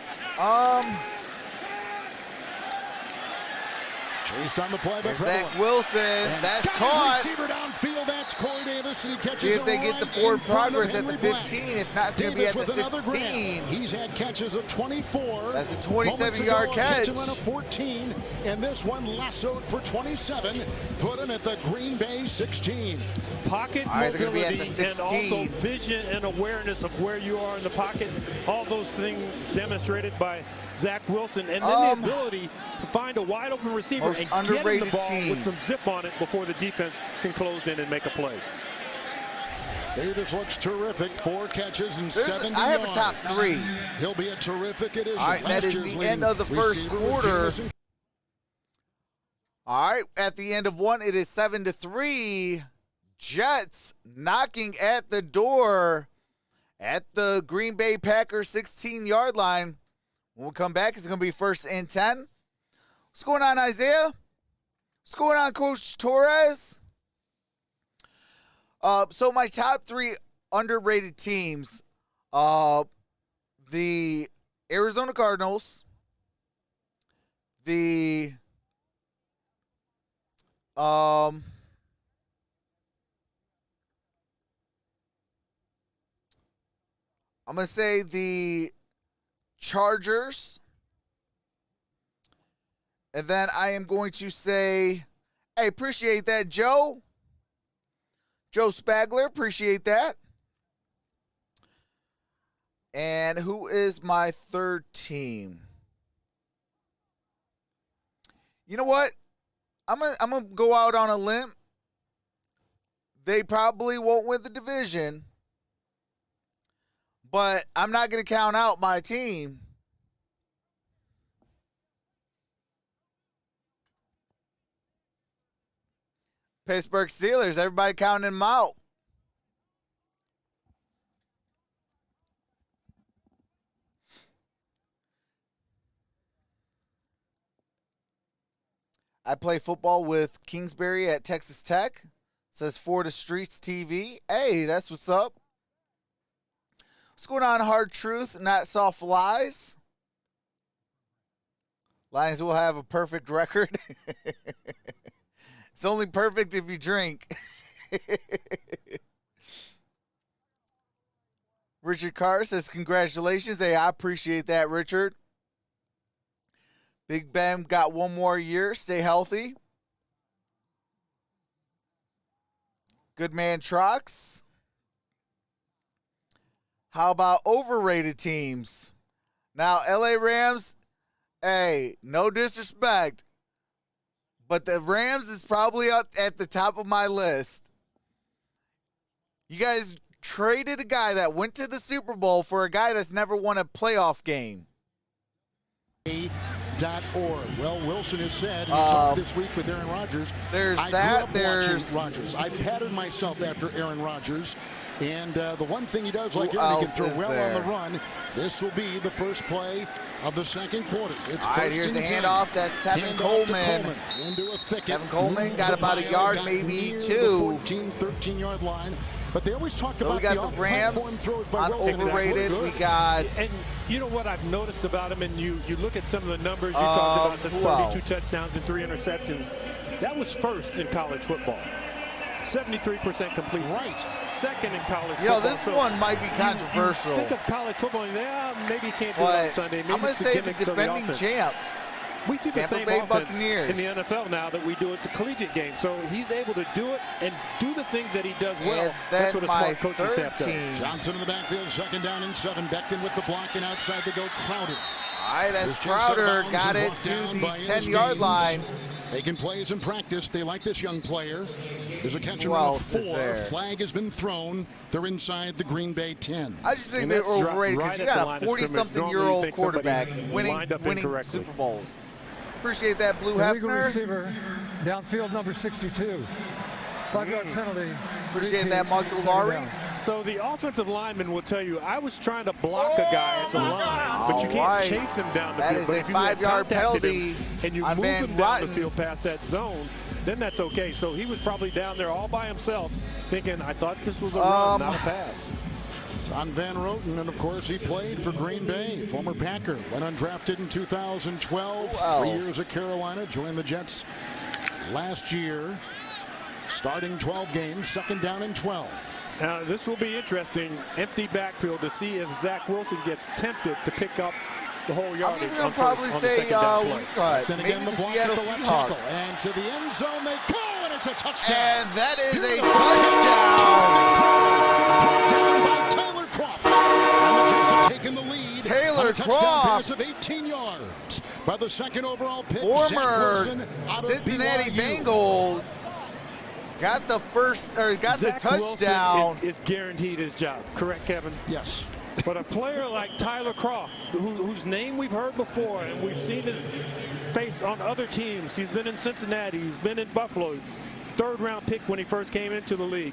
Chased on the play by There's Trevor. Zach Wilson. And That's got his caught. receiver downfield. That's Corey Davis, and he catches See if they it get the right forward in front of progress at the Henry Black. 15. If not, it's going to be Davis at the with another grab. 16. He's had catches of 24. That's a Moments 27-yard ago, catch. A of 14, and this one lassoed for 27. Put him at the Green Bay 16. Pocket All right, they're gonna be at mobility the and also 16. vision and awareness of where you are in the pocket. All those things demonstrated by Zach Wilson, and then the ability to find a wide open receiver Most and get him the underrated ball team. with some zip on it before the defense can close in and make a play. Davis looks terrific. 4 catches and There's- 70 I have a yards. top 3. He'll be a terrific addition. All right, that Last is year's the leading end of the first receiver was quarter. Jamison. All right, at the end of 1, it is 7-3. Jets knocking at the door at the Green Bay Packers 16-yard line. When we come back, it's going to be 1st and 10. What's going on, Isaiah? What's going on, Coach Torres? So my top 3 underrated teams, the Arizona Cardinals, the I'm going to say the Chargers. And then I am going to say, hey, appreciate that, Joe. Joe Spagler, appreciate that. And who is my 3rd team? You know what? I'm gonna go out on a limb. They probably won't win the division, but I'm not going to count out my team. Pittsburgh Steelers, everybody counting them out. I play football with Kingsbury at Texas Tech. Says Florida Streets TV. Hey, that's what's up. What's going on, Hard Truth, Not Soft Lies? Lions will have a perfect record. It's only perfect if you drink. Richard Carr says, congratulations. Hey, I appreciate that, Richard. Big Ben got one more year. Stay healthy. Good man, Trox. How about overrated teams? Now, LA Rams, hey, no disrespect, but the Rams is probably up at the top of my list. You guys traded a guy that went to the Super Bowl for a guy that's never won a playoff game. Well, Wilson has said he talked this week with Aaron Rodgers. There's I that. grew up There's watching Rodgers. I patterned myself after Aaron Rodgers. And the one thing he does like Who Aaron, he can else throw is well there? on the run. This will be the first play of the second quarter. It's all right, first here's and the 10. handoff. That's Tevin Coleman. Into a thicket. Kevin Coleman got about a Ohio yard, got maybe near two. The 14, 13-yard line. But they always talk So about we got the platform Rams throws by on Wilson. overrated. We got And you know what I've noticed about him, and you look at some of the numbers, you talked about the who 32 else? touchdowns and 3 interceptions. That was first in college football. 73% complete. Right. Second in college You know, football. this So one might be controversial. You think of college football, and maybe you can't do it on But Sunday. Maybe I'm going it's to the say the gimmicks of the defending offense. champs. We see the Tampa same Bay offense Buccaneers. in the NFL now that we do at the collegiate game. So he's able to do it and do the things that he does well. And That's then what a my smart coaching third staff does. team. Johnson in the backfield, 2nd down and 7. Becton with the block, and outside they go Crowder. All right, that's This kid's Crowder. out of bounds Got and it brought to down the by his 10-yard knees. line. Making plays in practice. They like this young player. There's a catch and Who run of else is 4. there? Flag has been thrown. They're inside the Green Bay 10. I just think And they're that's overrated because right you at the got line a of scrimmage. 40-something-year-old Normally you think somebody quarterback lined up winning incorrectly. Super Bowls. Appreciate that, Blue The legal Hefner. receiver, downfield number 62. 5-yard penalty. Appreciate Repeat, that, Michael second Laurie. down. So the offensive lineman will tell you, I was trying to block a guy at the line, but you All can't right. chase him down the That field. is But a if you had 5-yard contacted penalty him and you on move Van him down the Rotten. field past that zone, then that's okay. So he was probably down there all by himself thinking, I thought this was a run, not a pass. It's on Van Roten, and of course he played for Green Bay. Former Packer. Went undrafted in 2012. Who 3 else? years at Carolina. Joined the Jets last year. Starting 12 games. 2nd down and 12. Now, this will be interesting, empty backfield, to see if Zach Wilson gets tempted to pick up the whole I'm yardage even going on to probably first- on the say second down play. we got Then maybe again, the the block Seattle at the left tackle. Seahawks. And to the end zone they go, and it's a touchdown. And that is a Beautiful. touchdown. Brought down by Taylor Croft. And the Jets have taken the lead. Taylor on a touchdown Croft. pass of 18 yards by the 2nd overall pick, Zach Former Wilson out of Cincinnati BYU. Bengal got the first, or got Zach the touchdown. Wilson is guaranteed his job. Correct, Kevin? Yes. But a player like Tyler Croft, whose name we've heard before, and we've seen his face on other teams. He's been in Cincinnati. He's been in Buffalo. 3rd-round pick when he first came into the league.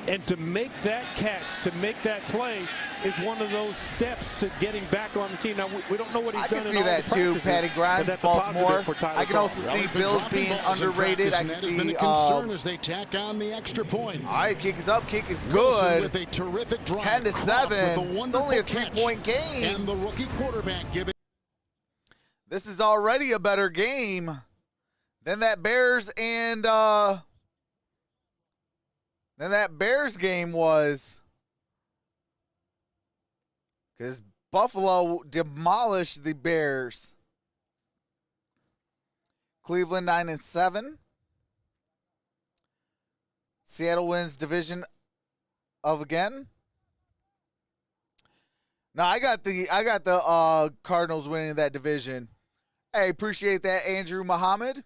And to make that catch, to make that play, is one of those steps to getting back on the team. Now, we don't know what he's I done can in see all that the too, practices, Patty but Grimes, that's a positive Baltimore. for Tyler I can Croft. also Well, see he's been Bills dropping being balls in underrated. practice, I and can that has been see. a concern as they tack on the extra point. All right, kick is up, kick is Wilson good. with a terrific drive. 10 to Croft 7. with a It's wonderful only a catch. 3-point game. And the rookie quarterback giving. This is already a better game than that Bears and than that Bears game was, because Buffalo demolished the Bears. Cleveland 9-7. Seattle wins division of again. No, I got the Cardinals winning that division. Hey, appreciate that, Andrew Muhammad.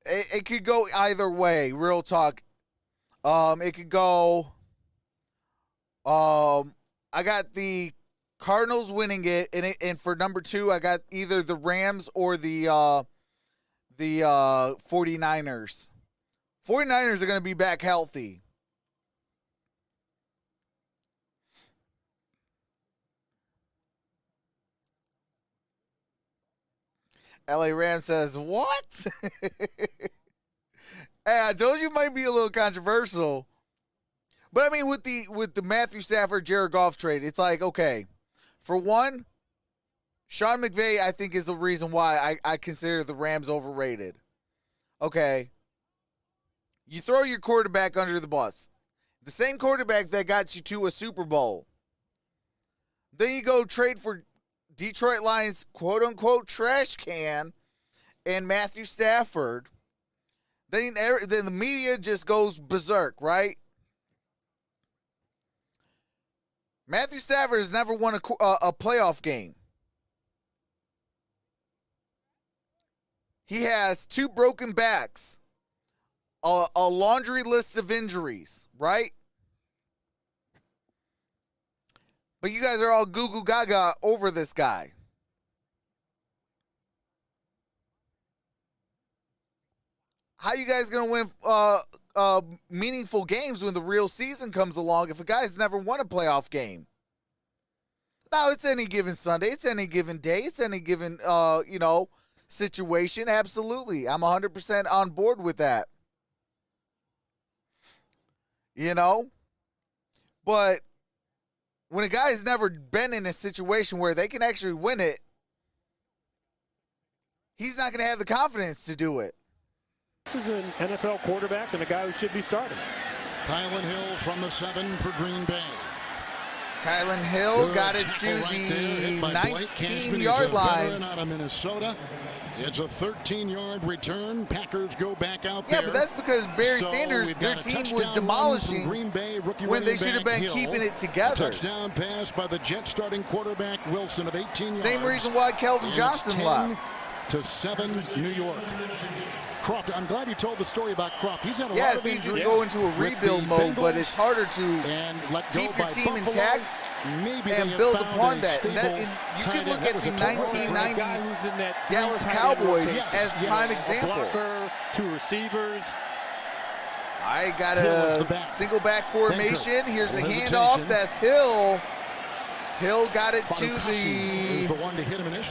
It could go either way, real talk. It could go. I got the Cardinals winning it, and for number 2, I got either the Rams or the 49ers. 49ers are going to be back healthy. LA Rams says, what? Hey, I told you it might be a little controversial. But I mean, with the Matthew Stafford, Jared Goff trade, it's like, okay, for one, Sean McVay, I think, is the reason why I consider the Rams overrated. Okay. You throw your quarterback under the bus. The same quarterback that got you to a Super Bowl. Then you go trade for Detroit Lions, quote-unquote, trash can and Matthew Stafford. Then the media just goes berserk, right? Matthew Stafford has never won a playoff game. He has 2 broken backs, a laundry list of injuries, right? But you guys are all goo-goo gaga over this guy. How you guys going to win meaningful games when the real season comes along if a guy's never won a playoff game? No, it's any given Sunday. It's any given day. It's any given, situation. Absolutely. I'm 100% on board with that. But when a guy has never been in a situation where they can actually win it, he's not going to have the confidence to do it. This is an NFL quarterback and a guy who should be starting. Kylan Hill from the 7 for Green Bay. Kylan Hill got it to the 19-yard line. Out of Minnesota. It's a 13-yard return. Packers go back out there. Yeah, but that's because Barry Sanders, their team was demolishing Green Bay, when they should have been keeping it together. Touchdown pass by the Jets starting quarterback Wilson of 18 yards. Same reason why Kelvin Johnson left. To 7, New York. Croft, I'm glad you told the story about Croft. He's had a lot Yes, of he's injuries going to a rebuild mode, but it's harder to keep your team intact and build upon that. You could look at the 1990s Dallas Cowboys as prime example. Blocker, 2 receivers. I got a single back formation. Here's the handoff. That's Hill. Hill got it to the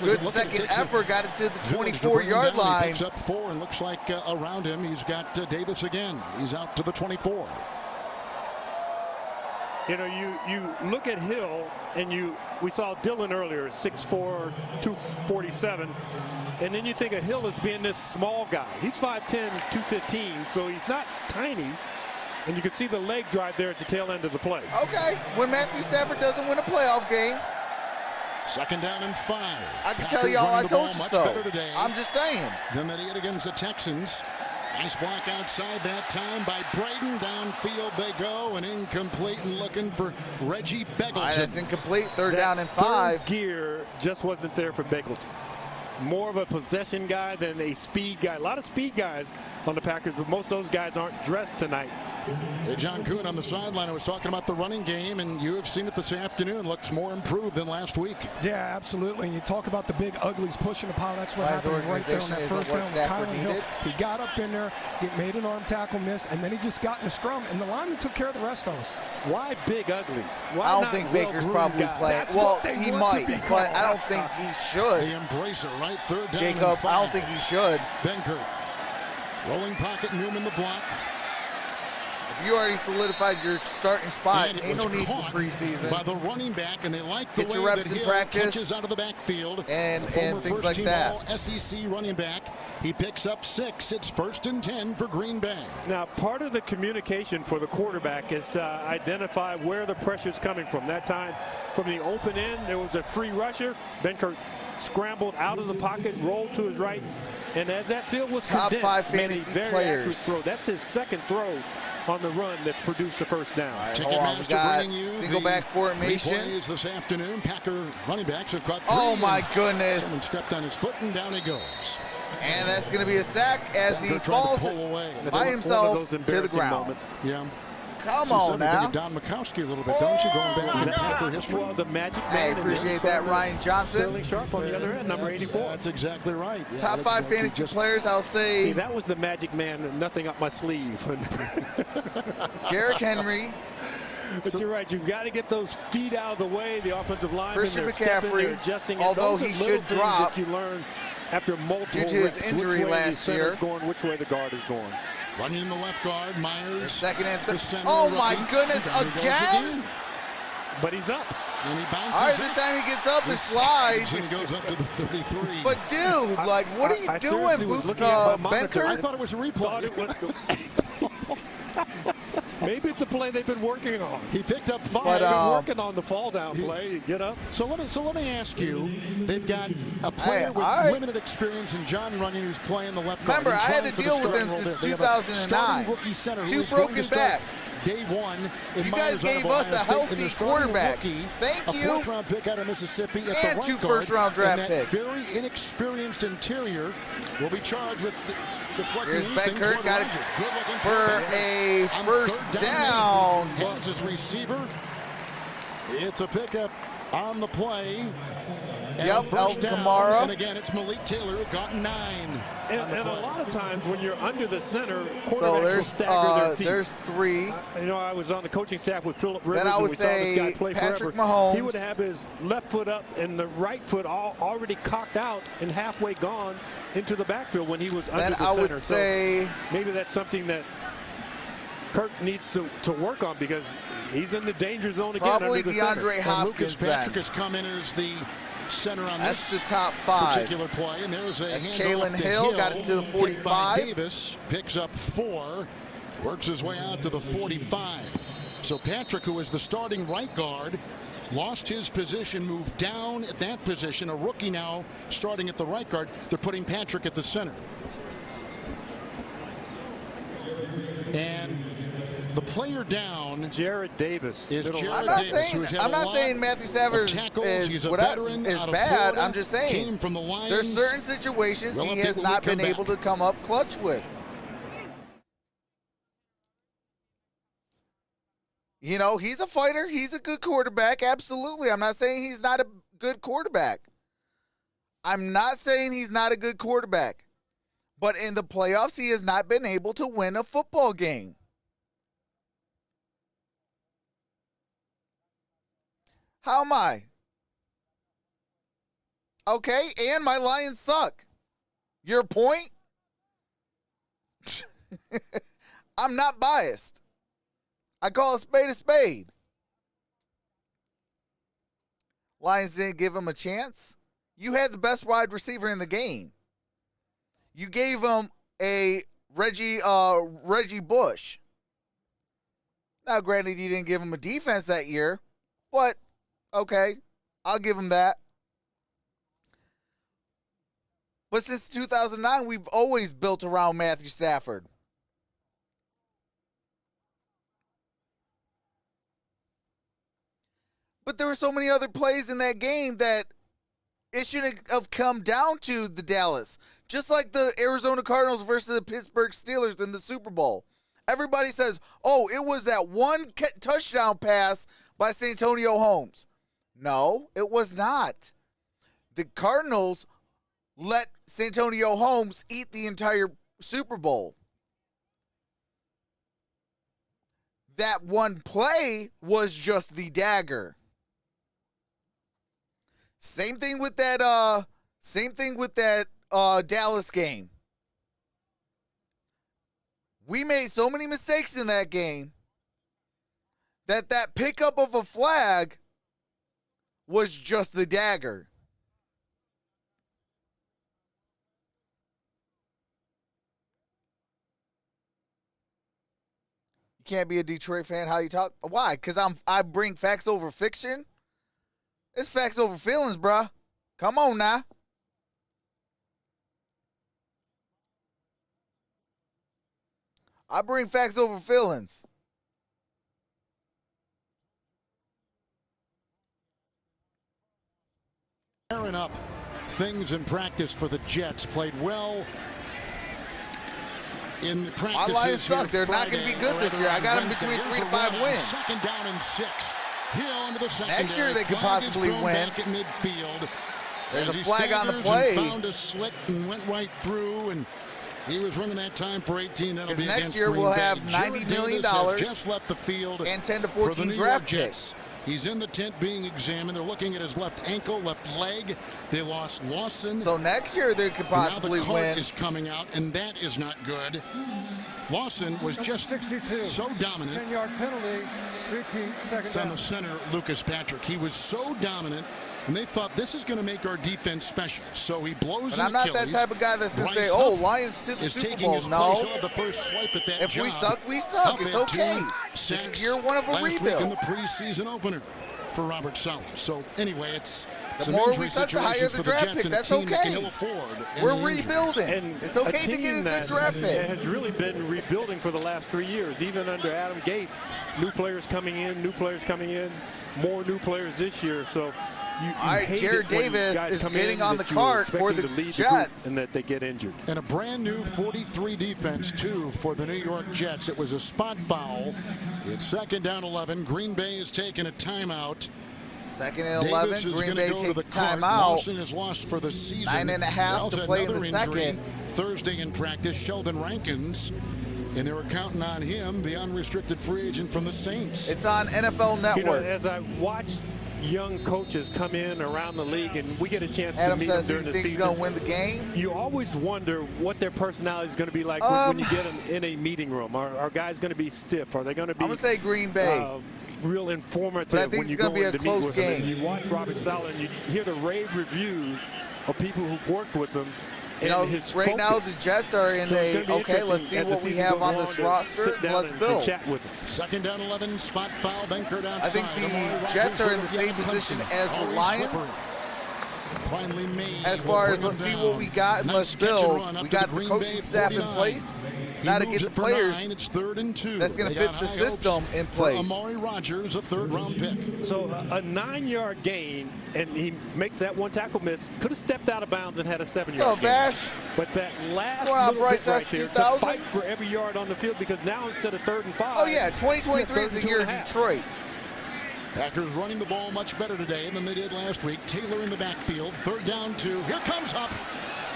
good second effort, got it to the 24-yard line. He picks up 4 and looks like around him he's got Davis again. He's out to the 24. You look at Hill, and we saw Dillon earlier, 6'4", 247, and then you think of Hill as being this small guy. He's 5'10", 215, so he's not tiny. And you can see the leg drive there at the tail end of the play. Okay, when Matthew Stafford doesn't win a playoff game. 2nd down and 5. I can tell y'all I told you so. I'm just saying. Than they did against the Texans. Nice block outside that time by Braden. Downfield they go and incomplete and looking for Reggie Beggleton. That's incomplete. 3rd down and 5. Third gear just wasn't there for Beggleton. More of a possession guy than a speed guy. A lot of speed guys on the Packers, but most of those guys aren't dressed tonight. Hey, John Kuhn on the sideline was talking about the running game, and you have seen it this afternoon. Looks more improved than last week. Yeah, absolutely. And you talk about the big uglies pushing the pile. That's what happened right there on that first down with Kylan Hill. He got up in there, he made an arm tackle miss, and then he just got in a scrum, and the lineman took care of the rest, fellas. Why big uglies? Why I don't think Baker's probably playing. Well, he might, but I don't think he should. They embrace it, right? 3rd down Jacob, and 5. I don't think he should. Benkert. Rolling pocket, Newman the block. If you already solidified your starting spot, ain't no need for preseason. By the running back, and they like the Get way your reps that in Hill practice catches out of the backfield. and things like that. All SEC running back. He picks up 6. It's 1st and 10 for Green Bay. Now, part of the communication for the quarterback is to identify where the pressure is coming from. That time, from the open end, there was a free rusher. Benkert scrambled out of the pocket, rolled to his right, and as that field was Top condensed, 5 made a fantasy very players. accurate throw. That's his 2nd throw on the run that produced the 1st down. All right, hold on, we got single back formation. Replays this afternoon. Packer running backs have got 3. Oh my goodness! Someone stepped on his foot and down he goes. And that's going to be a sack as he falls by himself to the ground. Moments. Yeah. Come on now. Don Mikowski a little bit, don't you? Going back in Packer history. Well, the magic I man. appreciate that, Ryan Johnson. Sterling Sharp on the other end, number 84. That's exactly right. Yeah, Top 5 fantasy players, I'll say. See, that was the magic man, nothing up my sleeve. Derrick Henry. But you're right. You've got to get those feet out of the way. The offensive line. Christian McCaffrey, adjusting. although he should drop that you learn after multiple due to his injury last year. Going, which way the guard is going. Running in the left guard, Myers. Second and the third. center Oh, my rookie. goodness, Here he goes again? But he's up. And he bounces. All right, this time he gets up and slides. And goes up to the 33. But, dude, like, what are you I doing, seriously was looking at my monitor. I Benker? thought it was a replay. Thought it was. Maybe it's a play they've been working on. He picked up 5. But, They've been working on the fall down play. You get up. So let me ask you. They've got a player with I- limited experience in John Runyon who's playing the left guard. Remember, I He's had trying to for the deal with starting him role since there. They have a 2009. starting rookie center who 2 is going broken to start backs. Day 1 in You Myers guys gave out of us Ohio a State, healthy and their starting quarterback. rookie, Thank a you. 4th-round pick out of Mississippi at And the 2 right guard, first-round draft and that picks. very inexperienced interior will be charged with deflecting Here's anything Benkert, toward got it Rodgers. Good-looking for quarterback. a On first 3rd down. Hands his receiver. It's a pickup on the play. And Yep, first Alvin down. Kamara. And again, it's Malik Taylor who got 9. And a lot of times when you're under the center, quarterbacks So will stagger their feet. there's 3. You know, I was on the coaching staff with Philip Rivers, Then I and would we saw this guy say play Patrick forever. Mahomes. He would have his left foot up and the right foot already cocked out and halfway gone into the backfield when he was under Then the I center. would say So maybe that's something that Kirk needs to work on because he's in the danger zone again probably under the center. DeAndre And Hopkins Lucas Patrick then. has come in as the center on That's the this top 5. particular play. And there's a That's handoff Kalen to Hill, got it to the Hit by 45. Davis picks up 4, works his way out to the 45. So Patrick, who is the starting right guard, lost his position, moved down at that position. A rookie now starting at the right guard. They're putting Patrick at the center. And the player down Jared Davis. is middle Jared I'm not Davis, saying who's had I'm a not lot saying Matthew Stafford of tackles. is He's a whatever veteran is out of bad. Florida, I'm just saying came from the Lions. there's certain situations he has Relatively not been come able to back. come up clutch with. You know, he's a fighter. He's a good quarterback. Absolutely. I'm not saying he's not a good quarterback. I'm not saying he's not a good quarterback. But in the playoffs, he has not been able to win a football game. How am I? Okay, and my Lions suck. Your point? I'm not biased. I call a spade a spade. Lions didn't give him a chance. You had the best wide receiver in the game. You gave him a Reggie Bush. Now, granted, you didn't give him a defense that year, but okay, I'll give him that. But since 2009, we've always built around Matthew Stafford. But there were so many other plays in that game that it shouldn't have come down to the Dallas. Just like the Arizona Cardinals versus the Pittsburgh Steelers in the Super Bowl. Everybody says, oh, it was that one touchdown pass by Santonio Holmes. No, it was not. The Cardinals let Santonio Holmes eat the entire Super Bowl. That one play was just the dagger. Same thing with that Dallas game. We made so many mistakes in that game that pickup of a flag was just the dagger. You can't be a Detroit fan. How you talk? Why? Because I bring facts over fiction. It's facts over feelings, bruh. Come on now. I bring facts over feelings. Tearing up things in practice for the Jets. Played well in the My practices. Lions suck. here They're not going to be good this year. I got them between 3 to 5 wins. Second down and 6. Hill into the secondary. Next year they could Flag is possibly thrown win. Back at midfield. There's As a he flag on the staggers play. and found a slit and went right through, and he was running that time for 18. That'll be Next against year Green we'll Bay. have $90 Jared million Davis has just left the field and 10 to for the 14 New draft York Jets. picks. He's in the tent being examined. They're looking at his left ankle, left leg. They lost Lawson. So next year they could possibly now the cart win. is coming out, and that is not good. Lawson was just 62. so dominant. 10-yard penalty. Repeat, second It's on down. the center, Lucas Patrick. He was so dominant, and they thought this is going to make our defense special. So he blows But I'm not that type of guy that's going to say, "Oh, Lions to the Super Bowl." No. The first swipe at that If we job. suck, we suck. Up It's at okay. 2 This is year one of a last week rebuild. in the preseason opener for Robert Saleh. So anyway, it's The more we suck, the higher the draft pick. That's okay. We're rebuilding. And it's okay to team get a that good draft pick. has really been rebuilding for the last 3 years, even under Adam Gase. New players coming in, more new players this year. So you All right, hate Jared it when Davis guys is come getting in on the that you're cart for expecting the to lead the group Jets. and that they get injured. And a brand new 43 defense, too, for the New York Jets. It was a spot foul. It's second down 11. Green Bay is taking a timeout. Second and Davis 11. is Green gonna Bay go to takes the cart. timeout. Lawson is lost for the season. 9.5 to play in the second. Thursday in practice, Sheldon Rankins. And they were counting on him, the unrestricted free agent from the Saints. It's on NFL Network. You know, as I watch young coaches come in around the league and we get a chance to Adam meet them says during he the thinks he's season, going to win the game. you always wonder what their personality is going to be like when you get them in a meeting room. Are guys going to be stiff? Are they going to be? I'm going to say Green Bay. Real informative But I think when you it's gonna go be in a to meet close with them. game. And you watch Robert Saleh and you hear the rave reviews of people who've worked with them. You know, his right now focus. the Jets are in So it's a, gonna be okay, let's interesting see as the what we season have goes on along this to roster. sit down Let's and build. chat with them. Second down 11, spot foul, Benkert outside. I think the Jets are in the same position as the Lions. Finally made. As far as let's see what we got and let's build. We got the coaching staff in place. Now to get the players It's 3rd and 2. that's going to fit the system in place. Amari Rodgers, a 3rd-round pick. So a 9-yard gain, and he makes that one tackle miss. Could have stepped out of bounds and had a 7-yard So gain. Vash, But that last going on, little Bryce? bit right That's there 2000? to fight for every yard on the field, because now instead of 3rd and 5. oh yeah, 2023 is the year of 2.5. Detroit. Packers running the ball much better today than they did last week. Taylor in the backfield. 3rd down 2. Here comes Hupp.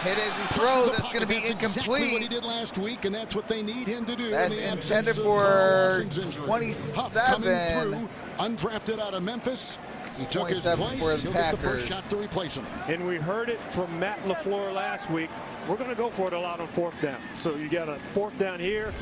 Hit as he throws. That's going to be That's exactly what he incomplete. did last week, and that's what they need him to do. That's in the intended absence of for Lawson's injury. 27. Huff coming through, undrafted out of Memphis. He took his 27 place. for the He'll get the Packers. first shot to replace him. And we heard it from Matt LaFleur last week. We're going to go for it a lot on 4th down. So you got a 4th down here.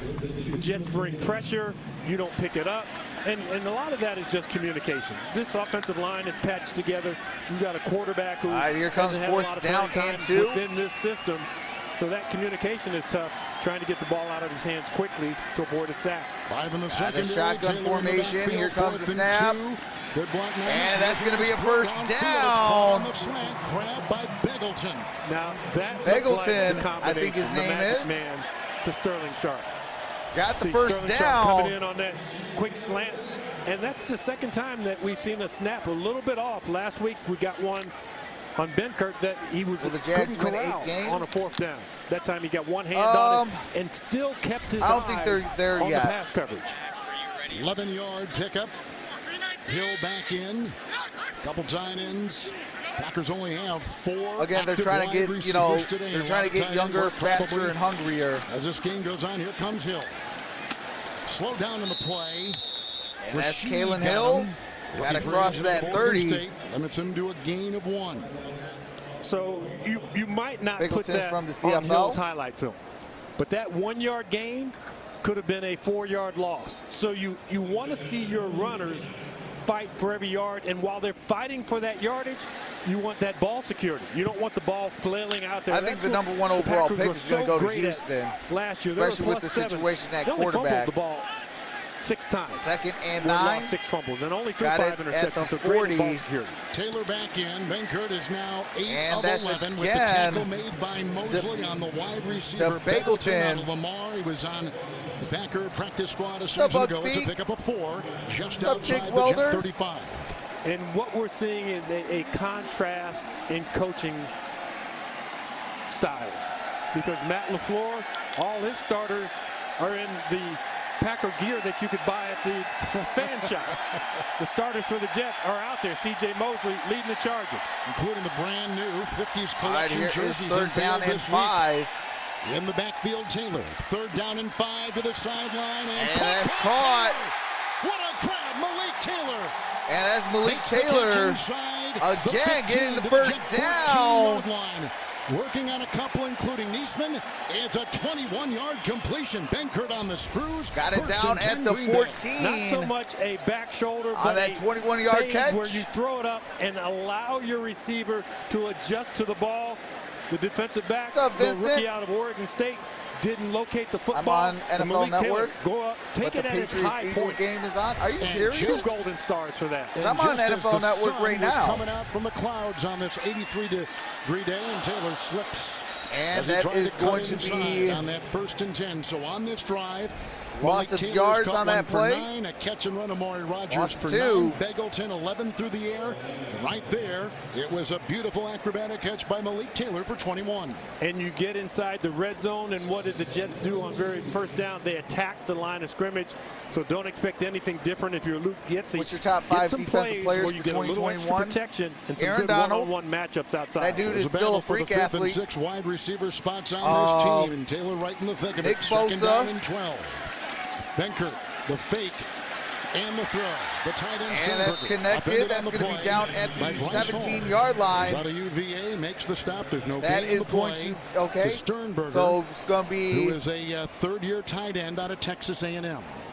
The Jets bring pressure. You don't pick it up. And a lot of that is just communication. This offensive line is patched together. You've got a quarterback who All right, here comes hasn't had a 4th lot of down playing and time 2. within this system. So that communication is tough, trying to get the ball out of his hands quickly to avoid a sack. 5 in the Out second. of shotgun formation. Here comes the snap. Good block now. And that's going to be a first On down. the slant, grabbed by Beggleton. Now that Beggleton, looked like the I think his combination, name the magic is. man to Sterling Sharp. Got the See first Sterling Sharp down. coming in on that quick slant. And that's the second time that we've seen the snap a little bit off. Last week we got one on Benkert that he was Will the Jags couldn't win 8 corral games? on a 4th down. That time he got one hand on it and still kept his I don't think eyes they're there on yet. the pass coverage. 11-yard pickup. Hill back in. Couple tight ends. Packers only have 4. Again, they're active trying to wide get, you know, receivers today. they're A trying lot to of get tight younger, ends faster, probably- and hungrier. As this game goes on, here comes Hill. Slow down in the play. And that's Rasheed Kalen got Hill. him. Got Looking to for cross his that Oregon 30. State. Limits him to a gain of 1. So you might not put Bigleton's that from the on CFL. Hill's highlight film. But that 1-yard gain could have been a 4-yard loss. So you want to see your runners fight for every yard, and while they're fighting for that yardage, you want that ball security. You don't want the ball flailing out there. I think That's the what number 1 the overall Packers pick were is going to so go to great at Houston. last year. Especially They were with the +7. situation at They only fumbled quarterback. the ball 6 times. 2nd and They 9. lost 6 fumbles and only threw Got 5 it interceptions. at the So great 40. ball security. Taylor back in. Benkert is now 8 And of that's 11 with the again tackle made by Mosley on the wide receiver. Beggleton. Out of Lamar. He was on the Packer practice squad a What's up, season ago. It's a Buckbeak? pickup of 4 just What's up, outside Jake the Welder? Jet 35. And what we're seeing is a contrast in coaching styles. Because Matt LaFleur, all his starters are in the Packer gear that you could buy at the fan shop. The starters for the Jets are out there. C.J. Mosley leading the charges. Including the brand new 50s All right, collection here is jerseys 3rd down and 5. In the backfield, Taylor. 3rd down and 5 to the sideline. And that's caught. What a grab. Malik Taylor And that's Malik Takes the Taylor catch inside again 15 getting the to first Jet down. 14-yard line. Working on a couple, including Niesman. It's a 21-yard completion. Benkert on the screws. Got it First down and 10 at the Green Bay. 14. Not so much a back shoulder, On but that a 21-yard fade catch. where you throw it up and allow your receiver to adjust to the ball. The defensive back, What's up, the Vincent? rookie out of Oregon State, didn't locate the football. I'm on And NFL Malik Taylor, Network. go up, But take the it at its Patriots high Eagle point. game is on. Are you And serious? 2 golden stars for that. I'm on Just as NFL the Network sun right was now. coming out from the clouds on this 83-degree day, and Taylor slips. And as he that tried is cut going to inside be on that 1st and 10. So on this drive, loss Malik of Taylor's yards caught on that one for play. 9, a catch and run. Amari Rogers Loss for 2. 9. Begelton 11 through the air. And right there, it was a beautiful acrobatic catch by Malik Taylor for 21. And you get inside the red zone, and what did the Jets do on very first down? They attacked the line of scrimmage, so don't expect anything different if you're Luke Getsy. What's your top Get 5 some defensive plays players where you for get a little extra 2021? protection and some Aaron good Donald. one-on-one matchups outside. That dude It was is a still battle a for the freak 5th athlete. and 6th wide receiver spots on this team, and Taylor right in the thick of Nick it. Second Bosa. down and 12. Benkert, the fake, and the throw. The tight end. And that's connected. That's going to be down at the 17-yard line. Out of UVA makes the stop. There's no That gain on is the going play. to, okay. Sternberger, So it's going to be, who is a third-year tight end out of Texas A&M.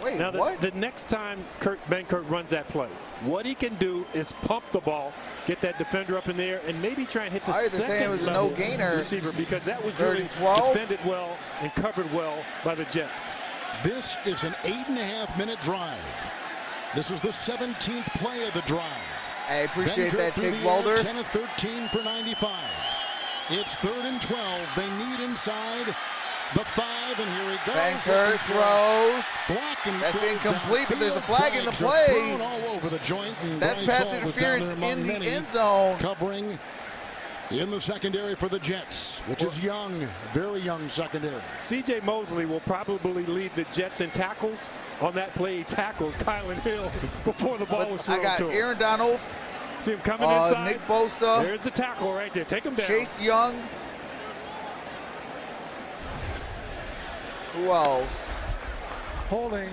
wait, Now, what? the next time Benkert runs that play, what he can do is pump the ball, get that defender up in the air, and maybe try and hit the All right, they're saying it was a second-level no-gainer. receiver, because that was 3rd really and 12. defended well and covered well by the Jets. This is an 8.5-minute drive. This is the 17th play of the drive. I appreciate Benkert that, through Tick the air, Walder. 10 of 13 for 95. It's 3rd and 12. They need inside the 5, and here he goes. Benkert throws. Blocking. That's throws incomplete, but there's a downfield. flag in the Flags are play. thrown all over the joint, and That's Bryce pass Hall was down interference there among in the many, end zone. covering in the secondary for the Jets, which is young, very young secondary. C.J. Mosley will probably lead the Jets in tackles. On that play, he tackled Kylan Hill before the ball was thrown I got to him. Aaron Donald, See him coming inside. Nick Bosa, There's the tackle right there. Take him down. Chase Young. Who else? Holding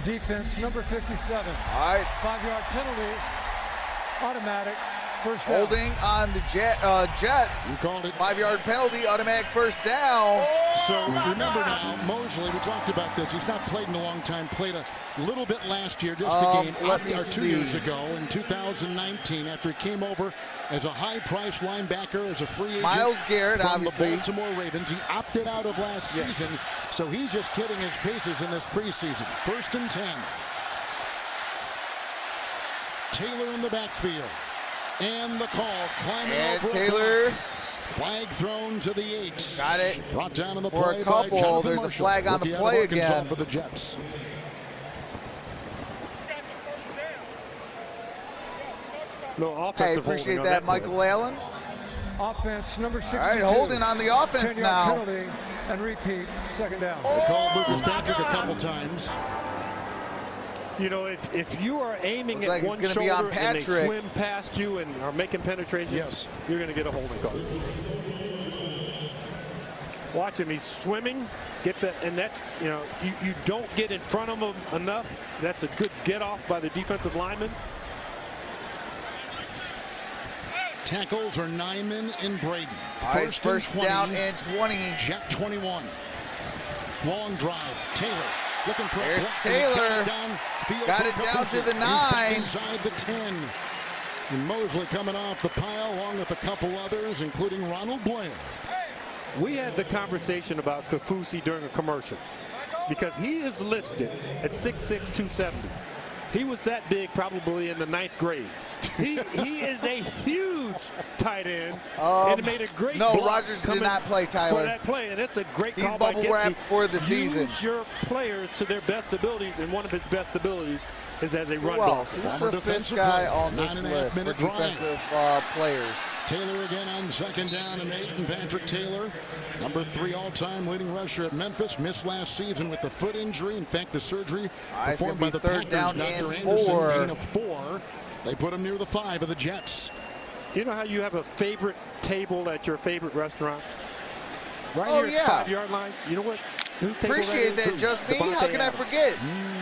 defense number 57. All right, 5-yard penalty. Automatic. First down. holding on the Jets. You called it. 5-yard penalty, automatic first down. So remember now, Mosley, we talked about this. He's not played in a long time. Played a little bit last year, just a game let me 2 see. years ago in 2019 after he came over as a high-priced linebacker, as a free agent. Myles Garrett, from obviously. the Baltimore Ravens. He opted out of last season, so he's just kidding his paces in this preseason. 1st and 10. Taylor in the backfield. And the call, climbing And over. Taylor Flag thrown to the 8. got it. Brought down in the For a play couple. by Jonathan There's a Marshall, flag on the rookie out of play Arkansas again. for the Jets. No I offensive appreciate holding on that, play. Michael Allen. Offense number 62. All right, holding on the offense 10-yard now. penalty and repeat. Second down. They called Lucas Patrick a couple times. You know, if you are aiming Looks at like it's one gonna shoulder be on and they Patrick. swim past you and are making penetration, Yes. you're going to get a holding call. Watch him. He's swimming, gets that, and that's, you know, you don't get in front of him enough. That's a good get off by the defensive lineman. Tackles are Nyman and Braden. All right, first and down 20. and 20. Jet 21. Long drive. Taylor looking for There's a block, Taylor. downfield Got for it down to Gustafson. the He's back 9. inside the 10. And Mosley coming off the pile along with a couple others, including Ronald Blair. We had the conversation about Kafusi during a commercial because he is listed at 6'6", 270. He was that big probably in the 9th grade. He is a huge tight end and made a great No, block Rodgers did coming not play, for Tyler. that play, and it's a great He's call by bubble wrapped Getsy. for the season. Use your players to their best abilities, and one of his best abilities is as a run Who blocker. else? Who's Former the fifth defensive guy player. on this 9.5 list for minute drive. defensive players? Taylor again on second down and 8, and Patrick Taylor, number 3 all-time leading rusher at Memphis, missed last season with the foot injury. In fact, the surgery It's performed gonna by be the 3rd Packers. down Dr. and Anderson 4. gain of 4. They put him near the 5 of the Jets. You know how you have a favorite table at your favorite restaurant? Right Oh, here at yeah. the 5-yard line. You know what? Whose table Appreciate that, is? just me. Devontae How can I Adams. forget?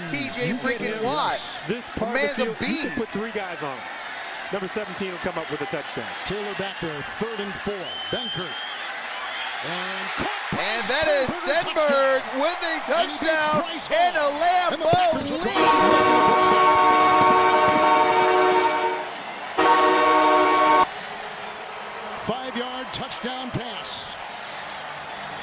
TJ freaking Watt. This The part man's of the a field, you can beast. put 3 guys on him. Number 17 will come up with a touchdown. Taylor back there, 3rd and 4. Benkert. And that is Stenberg with a touchdown and a Lambeau lead. 5-yard touchdown pass.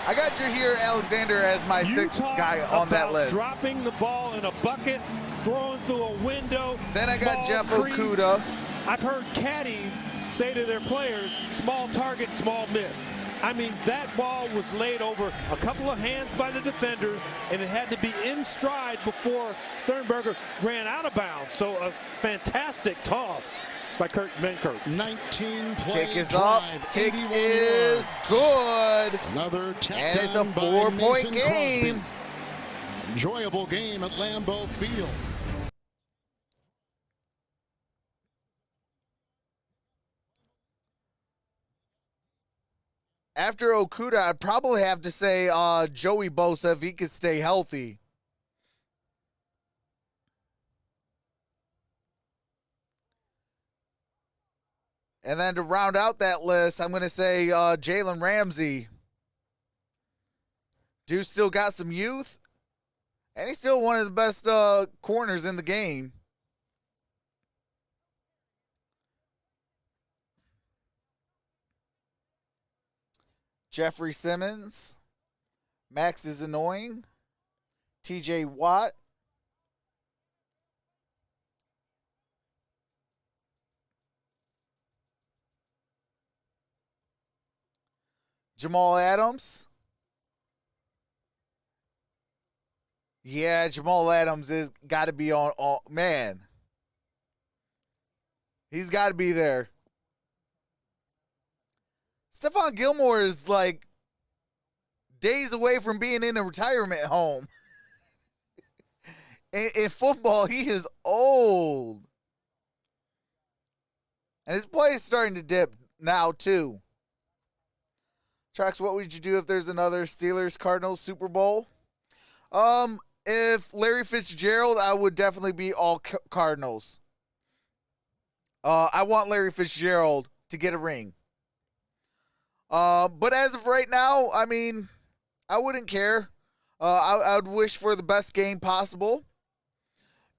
I got Jaheir Alexander as my 6th guy on that list. Dropping the ball in a bucket, throwing through a window. Then I got Jeff crease. Okudah. I've heard caddies say to their players, small target, small miss. I mean, that ball was laid over a couple of hands by the defenders, and it had to be in stride before Sternberger ran out of bounds. So a fantastic toss by Kurt Benkert. 19 play Kick is up. Kick is good. Another tap and it's a down by 4-point Mason game. Crosby. Enjoyable game at Lambeau Field. After Okudah, I'd probably have to say Joey Bosa if he could stay healthy. And then to round out that list, I'm going to say Jalen Ramsey. Dude still got some youth, and he's still one of the best corners in the game. Jeffrey Simmons. Max is annoying. TJ Watt. Jamal Adams. Yeah, Jamal Adams is got to be on. Man, he's got to be there. Stephon Gilmore is like days away from being in a retirement home. in football, he is old. And his play is starting to dip now, too. Trox, what would you do if there's another Steelers-Cardinals Super Bowl? If Larry Fitzgerald, I would definitely be all Cardinals. I want Larry Fitzgerald to get a ring. But as of right now, I mean, I wouldn't care. I would wish for the best game possible.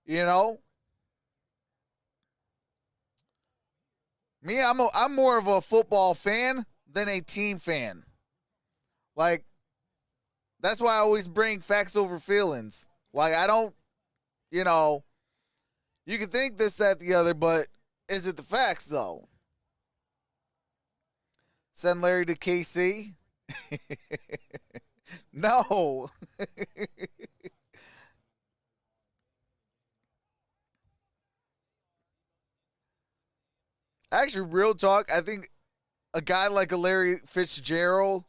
You know? Me, I'm more of a football fan than a team fan. Like, that's why I always bring facts over feelings. Like, I don't, you know, you can think this, that, the other, but is it the facts, though? Send Larry to KC? No. Actually, real talk, I think a guy like a Larry Fitzgerald,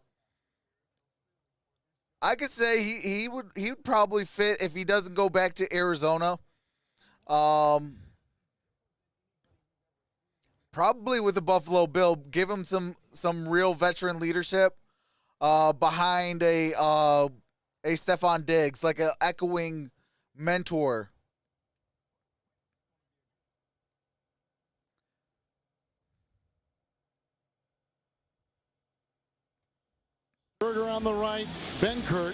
I could say he would probably fit if he doesn't go back to Arizona. Probably with the Buffalo Bill, give him some real veteran leadership behind a Stephon Diggs, like an echoing mentor. Berger on the right, Benkert.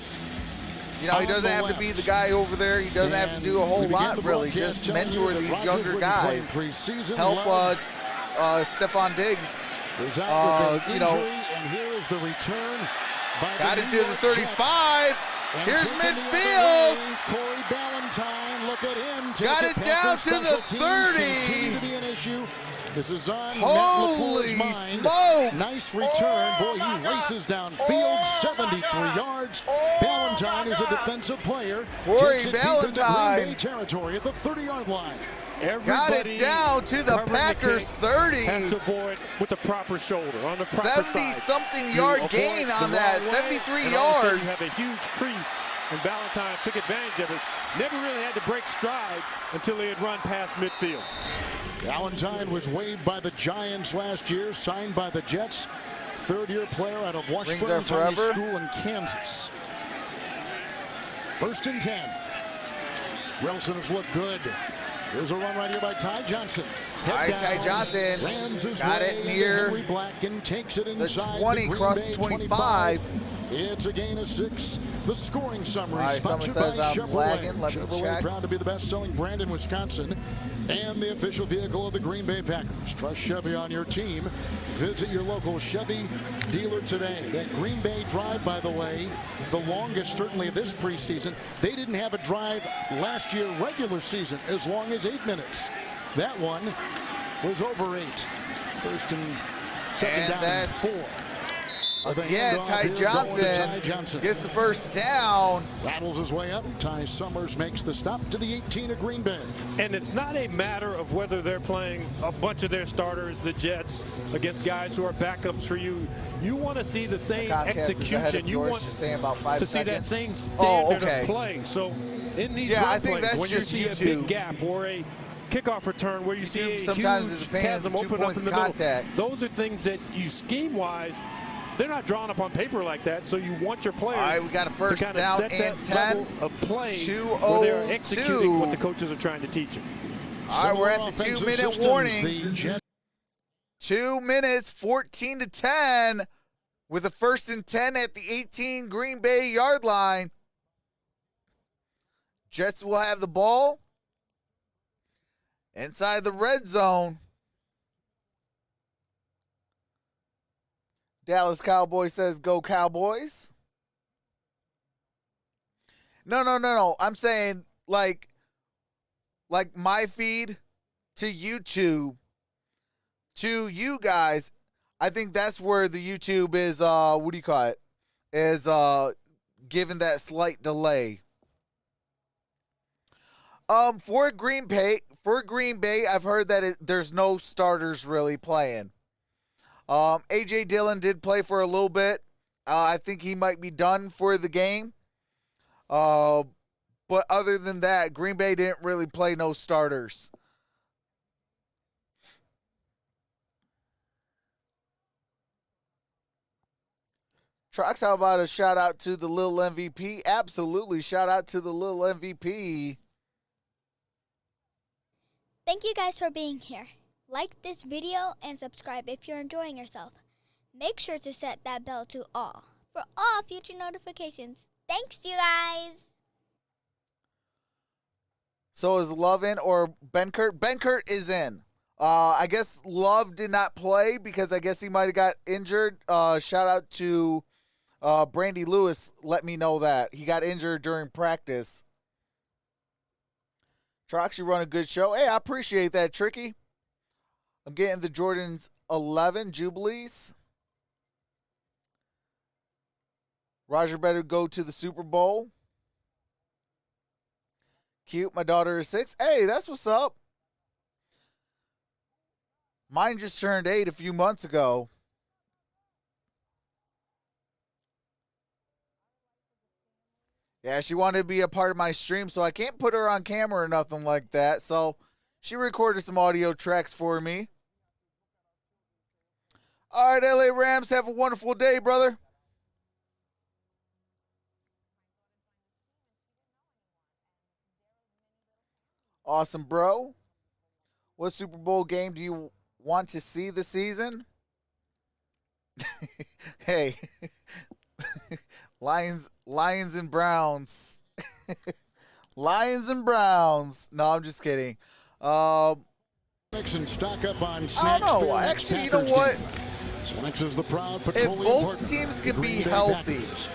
You know, he doesn't have to be the guy over there. He doesn't have to do a whole lot, really. Just mentor these younger guys. Help Stephon Diggs. You know, and here is the return. Got it to the 35. Here's midfield. Corey Ballantyne, look at him. Got it down to the 30. This is on Holy Matt LaFleur's mind. smokes. Nice return. Boy, he races downfield, 73 yards. Ballantyne is a defensive player. Corey Takes it deep into Green Ballantyne. Bay territory at the 30-yard line. Got it down to the Packers 30. Has to avoid with the proper shoulder on the proper side. 70-something yard gain on that. 73 yards. You have a huge crease, and Ballantyne took advantage of it. Never really had to break stride until he had run past midfield. Ballantyne was waived by the Giants last year, signed by the Jets. Third-year player out of Washburn School in Kansas. 1st and 10. Wilson has looked good. Here's a run right here by Ty Johnson. All right, Ty Johnson got it near Henry Blacken takes it inside the 20, cross the 25. It's a gain of 6. The scoring summary All right, someone sponsored says by I'm Chevrolet. lagging. Let me Chevrolet check. proud to be the best-selling brand in Wisconsin and the official vehicle of the Green Bay Packers. Trust Chevy on your team. Visit your local Chevy dealer today. That Green Bay drive, by the way, the longest certainly of this preseason. They didn't have a drive last year regular season as long as 8 minutes. That one was over 8. First and second And down that's- and 4. Again, Ty Johnson gets the first down. Rattles his way up. Ty Summers makes the stop to the 18 of Green Bay. And it's not a matter of whether they're playing a bunch of their starters, the Jets, against guys who are backups for you. You want to see the same execution. You want just saying about 5 to see seconds. that same standard okay. of play. So in these Yeah, I run think plays, that's when you just see a YouTube. big gap or a kickoff return where you see a sometimes is a huge pain in chasm the 2 open up points in the of contact. middle, those are things that you scheme-wise, they're not drawn up on paper like that, so you want your players All right, we got a first to kind down of set and that 10. level of play 2:02. where they're executing what the coaches are trying to teach them. All right, we're at the 2-minute warning. The 2 minutes, 14 to 10, with a 1st and 10 at the 18 Green Bay yard line. Jets will have the ball inside the red zone. Dallas Cowboy says, "Go Cowboys." No. I'm saying like my feed to YouTube to you guys. I think that's where the YouTube is. What do you call it? Is given that slight delay. For Green Bay, I've heard that there's no starters really playing. A.J. Dillon did play for a little bit. I think he might be done for the game. But other than that, Green Bay didn't really play no starters. Trox, how about a shout out to the little MVP? Absolutely, shout out to the little MVP. Thank you guys for being here. Like this video and subscribe if you're enjoying yourself. Make sure to set that bell to all for all future notifications. Thanks, you guys. So is Love in or Benkert? Benkert is in. I guess Love did not play because I guess he might have got injured. Shout out to Brandy Lewis. Let me know that. He got injured during practice. Trox, you run a good show. Hey, I appreciate that, Tricky. I'm getting the Jordan's 11 Jubilees. Roger better go to the Super Bowl. Cute. My daughter is 6. Hey, that's what's up. Mine just turned 8 a few months ago. Yeah, she wanted to be a part of my stream, so I can't put her on camera or nothing like that. So she recorded some audio tracks for me. All right, LA Rams, have a wonderful day, brother. Awesome, bro. What Super Bowl game do you want to see this season? Hey, Lions and Browns. Lions and Browns. No, I'm just kidding. And stock up on I don't know. Actually, you know what? Sonics is the proud If petroleum both partner teams of the can be Green Bay healthy, Packers.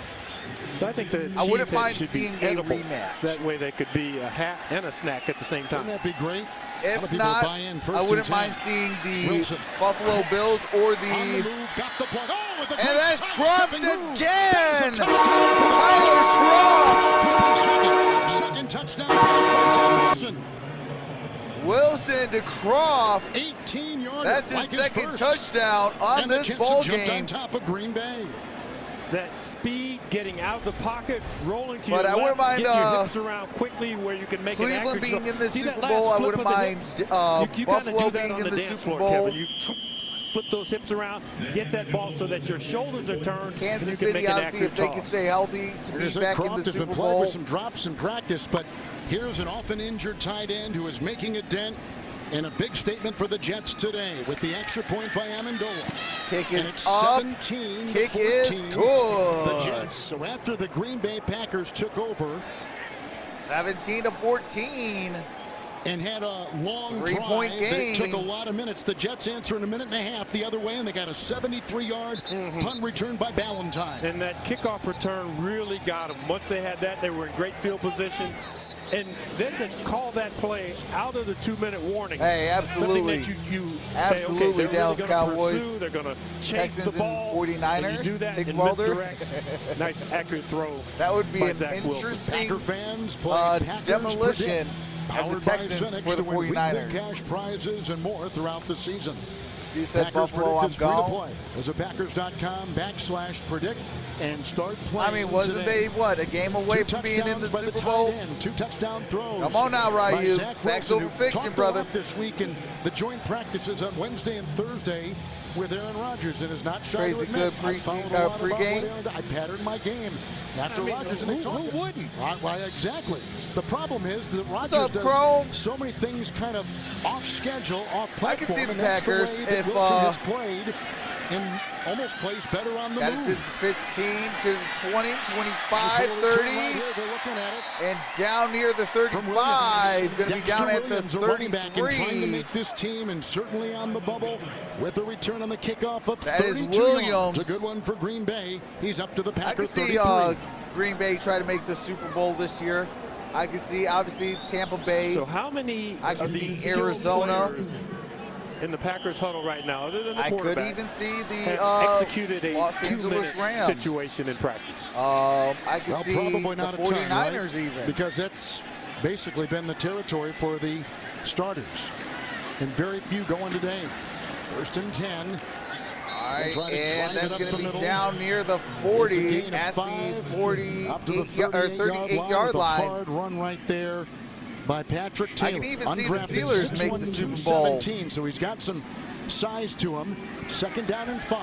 So I think the I wouldn't cheesehead mind should seeing be a edible. rematch. That way they could be a hat and a snack at the same time. Wouldn't that be great? A lot of if people not, buy in first I and wouldn't 10. mind seeing the Wilson. Buffalo Bills or On the the. move, got the plug. Oh, with a And great that's Croft sidestepping move. again! There's a touchdown. Tyler Croft! Second touchdown pass by Wilson. Wilson to Croft. 18-yard. That's his second touchdown on and the this Jets ball have jumped game. on top of Green Bay. That speed, getting out of the pocket, rolling to But your I wouldn't left, mind, getting your hips around quickly where you can make an Cleveland accurate being throw. in the See that Super last Bowl, I flip wouldn't of the mind hips? You kinda Buffalo do that being on in the dance Super floor, Bowl. Kevin. flip those hips around, get that ball so that your shoulders are turned. Kansas and you City, can make an I'll see if they can toss. stay healthy to be back in the Super Been played Bowl. with some drops in practice, but here's an often injured tight end who is making a dent. And a big statement for the Jets today with the extra point by Amendola. Kick And is it's up. 17-14. Kick is The good. Jets. So after the Green Bay Packers took over 17-14. and had a long Three-point drive that game. took a lot of minutes, the Jets answer in a minute and a half the other way, and they got a 73-yard punt return by Ballantyne. And that kickoff return really got them. Once they had that, they were in great field position. And then to call that play out of the 2-minute warning. Hey, absolutely. Something that you Absolutely, say, okay, they're Dallas really gonna Cowboys. pursue, they're going to chase Texans the ball. and 49ers. And you do that Tick and welder. misdirect. Nice, accurate throw. That would be by an Zach Wilson. interesting Packer fans play Packers demolition Predict, of the powered by Texans Zenix for the to win weekly 49ers. cash prizes and more throughout the season. You said Packers Buffalo, Predict I'm is free to gone. play. Visit Packers.com/predict and start playing. I mean, wasn't today. they, what, a game away from being in the By Super tight Bowl? end, 2 touchdown throws. Come on now, by Ryu. Zach Facts Wilson, over who fiction, talked a brother. lot this week in the joint practices on Wednesday and Thursday with Aaron Rodgers, and is not shy Crazy to admit, good I followed a lot about pregame. what Aaron- I patterned my game after I mean, Rodgers, and they talked. who wouldn't? Why, exactly. The problem is that Rodgers up, does Chrome? so many things kind of off schedule, off platform. I can see the and that's Packers the way that if, Wilson has played and almost plays better on the Got it move. to the 15, to the 20, 25, They're 30, right here, they're looking at it. and down near the From 35. Going to be Dexter down at the Williams, a running back, and trying to 33. make this team, and certainly on the bubble, with a return on the kickoff of That is 32 Williams. yards. A good one for Green Bay. He's up to the I Packer can see 33. Green Bay try to make the Super Bowl this year. I can see, obviously, Tampa Bay. So how many I can of see these skilled Arizona. players in the Packers huddle right now, other than the I could quarterback, even see the have executed a Los Angeles 2-minute Rams situation in practice? I can Well, see probably the not a 49ers ton, right? even. Because that's basically been the territory for the starters. And very few going today. 1st and 10. All right, Try to and drive it that's up going to the be middle. down near the It's a 40 gain of at the 5, 48 up to the or 38-yard with a line. hard run right there by Patrick Taylor. I can even see the Undrafted, Steelers make the 6'1", Super Bowl. 217, so he's got some size to him. 2nd down and 5.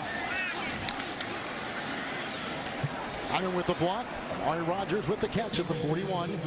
Iron with the block. Amari Rodgers with the catch at the 41.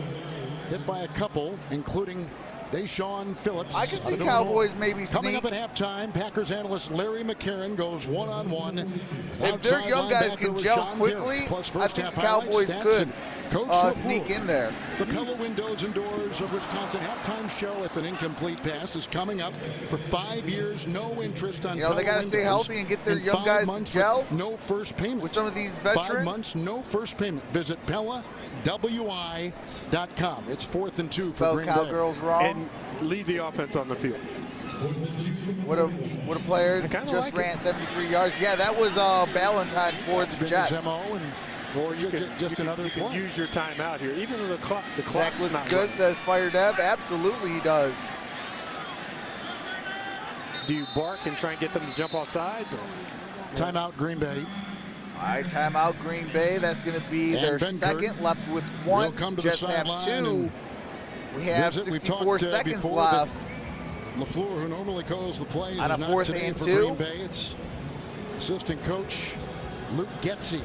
Hit by a couple, including Deshaun Phillips. I can see Out of Cowboys Illinois. maybe Coming sneak. up at halftime, Packers analyst Larry McCarron goes one-on-one. If their Outside young guys linebacker can gel Rashawn quickly, Garrett, plus I first think half the highlights, Cowboys stats, could and Coach sneak LaFleur. in there. The Pella Windows and Doors of Wisconsin halftime show with an incomplete pass is coming up. For 5 years, no interest on You know, they Pella gotta stay Windows. healthy and get their And young 5 guys to months gel with no first payment. with some of these 5 veterans. months, no first payment. Visit PellaWI.com. It's 4th and 2 for Spell Green Bay. Cowgirls wrong. And lead the offense on the field. What a player I kinda just like ran it. 73 yards. Yeah, that was Ballantyne for the Been Jets. his MO, and Or you just can, another you can play. use your timeout here. Even though the clock Zach not looks good, running. says Fire Dev. Absolutely he does. Do you bark and try and get them to jump off sides? Or? Timeout Green Bay. All right, timeout Green Bay. That's going to be And their Ben second, Kirk left with one. will come to the Jets have sideline 2. and We have visit. We've 64 talked, seconds before left. LaFleur, who normally calls the plays, On a is not 4th today and for 2. Green Bay. It's assistant coach Luke Getzey.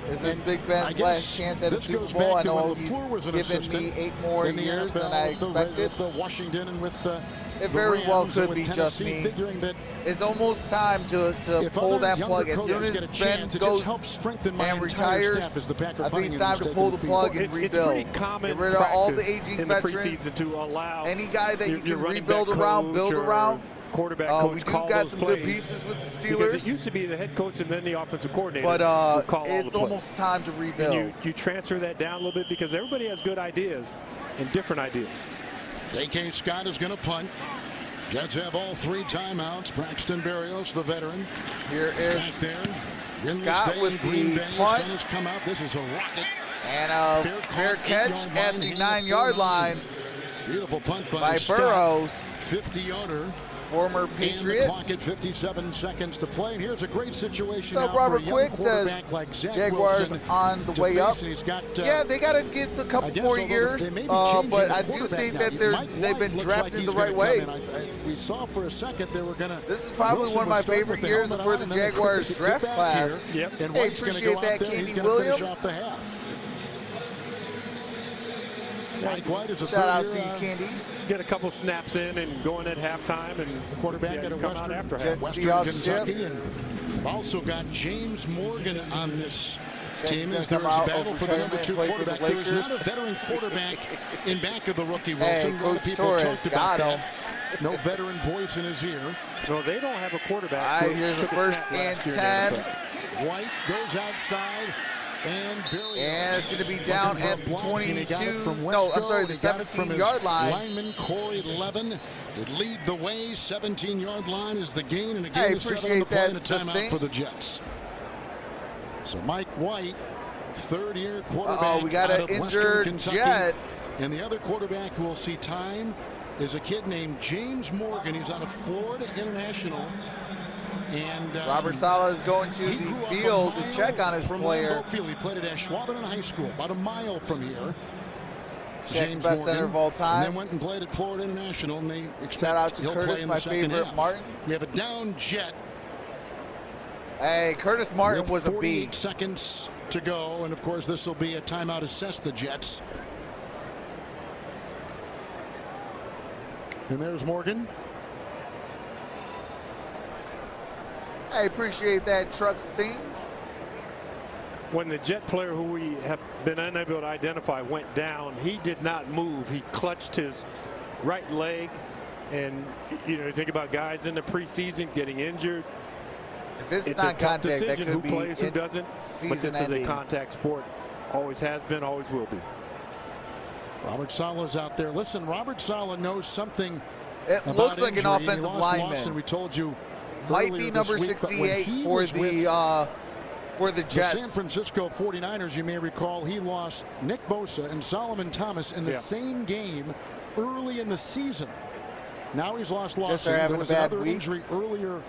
Is this And Big I Ben's guess last chance at a this Super goes Bowl? I back to know when he's LaFleur was an given me assistant 8 more in the years NFL than I with the- expected. with Washington and with It the very well Rams could and be with just Tennessee, me. figuring that It's almost time to if pull other that younger plug. As soon coaches as get a Ben chance, it goes just helps strengthen my and entire retires, staff as the Packer I think it's punting time and to pull the stepping plug field. and It's rebuild. pretty common Get rid of all the practice aging in the veterans. preseason to allow Any guy that you your can running rebuild back around, coach build or around. quarterback We coach do call got those some plays. good pieces with the Because Steelers, it used to be the head coach and then the offensive coordinator but would call all the it's plays. almost time to rebuild. And you transfer that down a little bit because everybody has good ideas and different ideas. J.K. Scott is going to punt. Jets have all 3 timeouts. Braxton Berrios, the veteran, Here back is there. In Scott this day with in Green the Bay, punt. sun has come out. This is a rocket. and a fair catch at the 9-yard line Beautiful punt by by Scott. Burrows. 50-yarder. former And Patriot. the clock at 57 seconds to play. And here's a great situation So now Robert for a young Quick says quarterback like Zach Jaguars Wilson on the to way face, up. and he's got, Yeah, they got to get a couple more years, but I do think that they've been drafted the right way. We saw for a second they were going to. This is probably one of my favorite years for the Jaguars draft class. Yep. And hey, White's appreciate that, Candy Williams. Off the half. Mike White is a shout out to you, Candy. Get a couple snaps in and going at halftime, and quarterback at a come Western, out after half. Western Kentucky, and also got James Morgan on this team as there is a battle for the number 2 quarterback. There is not a veteran quarterback in back of the rookie Wilson. Hey, Coach Torres got him. No veteran voice in his ear. No, they don't have a quarterback. All right, here's the first and 10. White goes outside. And it's going to be down at the 22. No, I'm sorry, the 17-yard line. Lineman Corey Levin would lead the way. 17-yard line is the gain, and again, is 7 on the play and a timeout for the Jets. So Mike White, third-year quarterback. We got an injured Jet. And the other quarterback who will see time is a kid named James Morgan. He's out of Florida International. And Robert Saleh is going to the field to check on his player. Field. He played at Ashwaubenon High School, about a mile from here. James best center of all time. And then went and played at Florida International, and they expect shout out to he'll Curtis, play in my the second favorite half. Martin. We have a down Jet. Hey, Curtis Martin was a beast. 48 seconds to go, and of course this will be a timeout. Assess the Jets. And there's Morgan. I appreciate that, Trucks Things. When the Jet player who we have been unable to identify went down, he did not move. He clutched his right leg. And, you know, you think about guys in the preseason getting injured. If it's It's not a tough contact, that decision could who be plays, who doesn't. But this is a contact sport. Always has been, always will be. Robert Saleh's out there. Listen, Robert Saleh knows something. It looks like an offensive lineman. And we told you might be number 68 for the Jets. The San Francisco 49ers, you may recall, he lost Nick Bosa and Solomon Thomas in the same game early in the season. Now he's lost Lawson. There was another injury earlier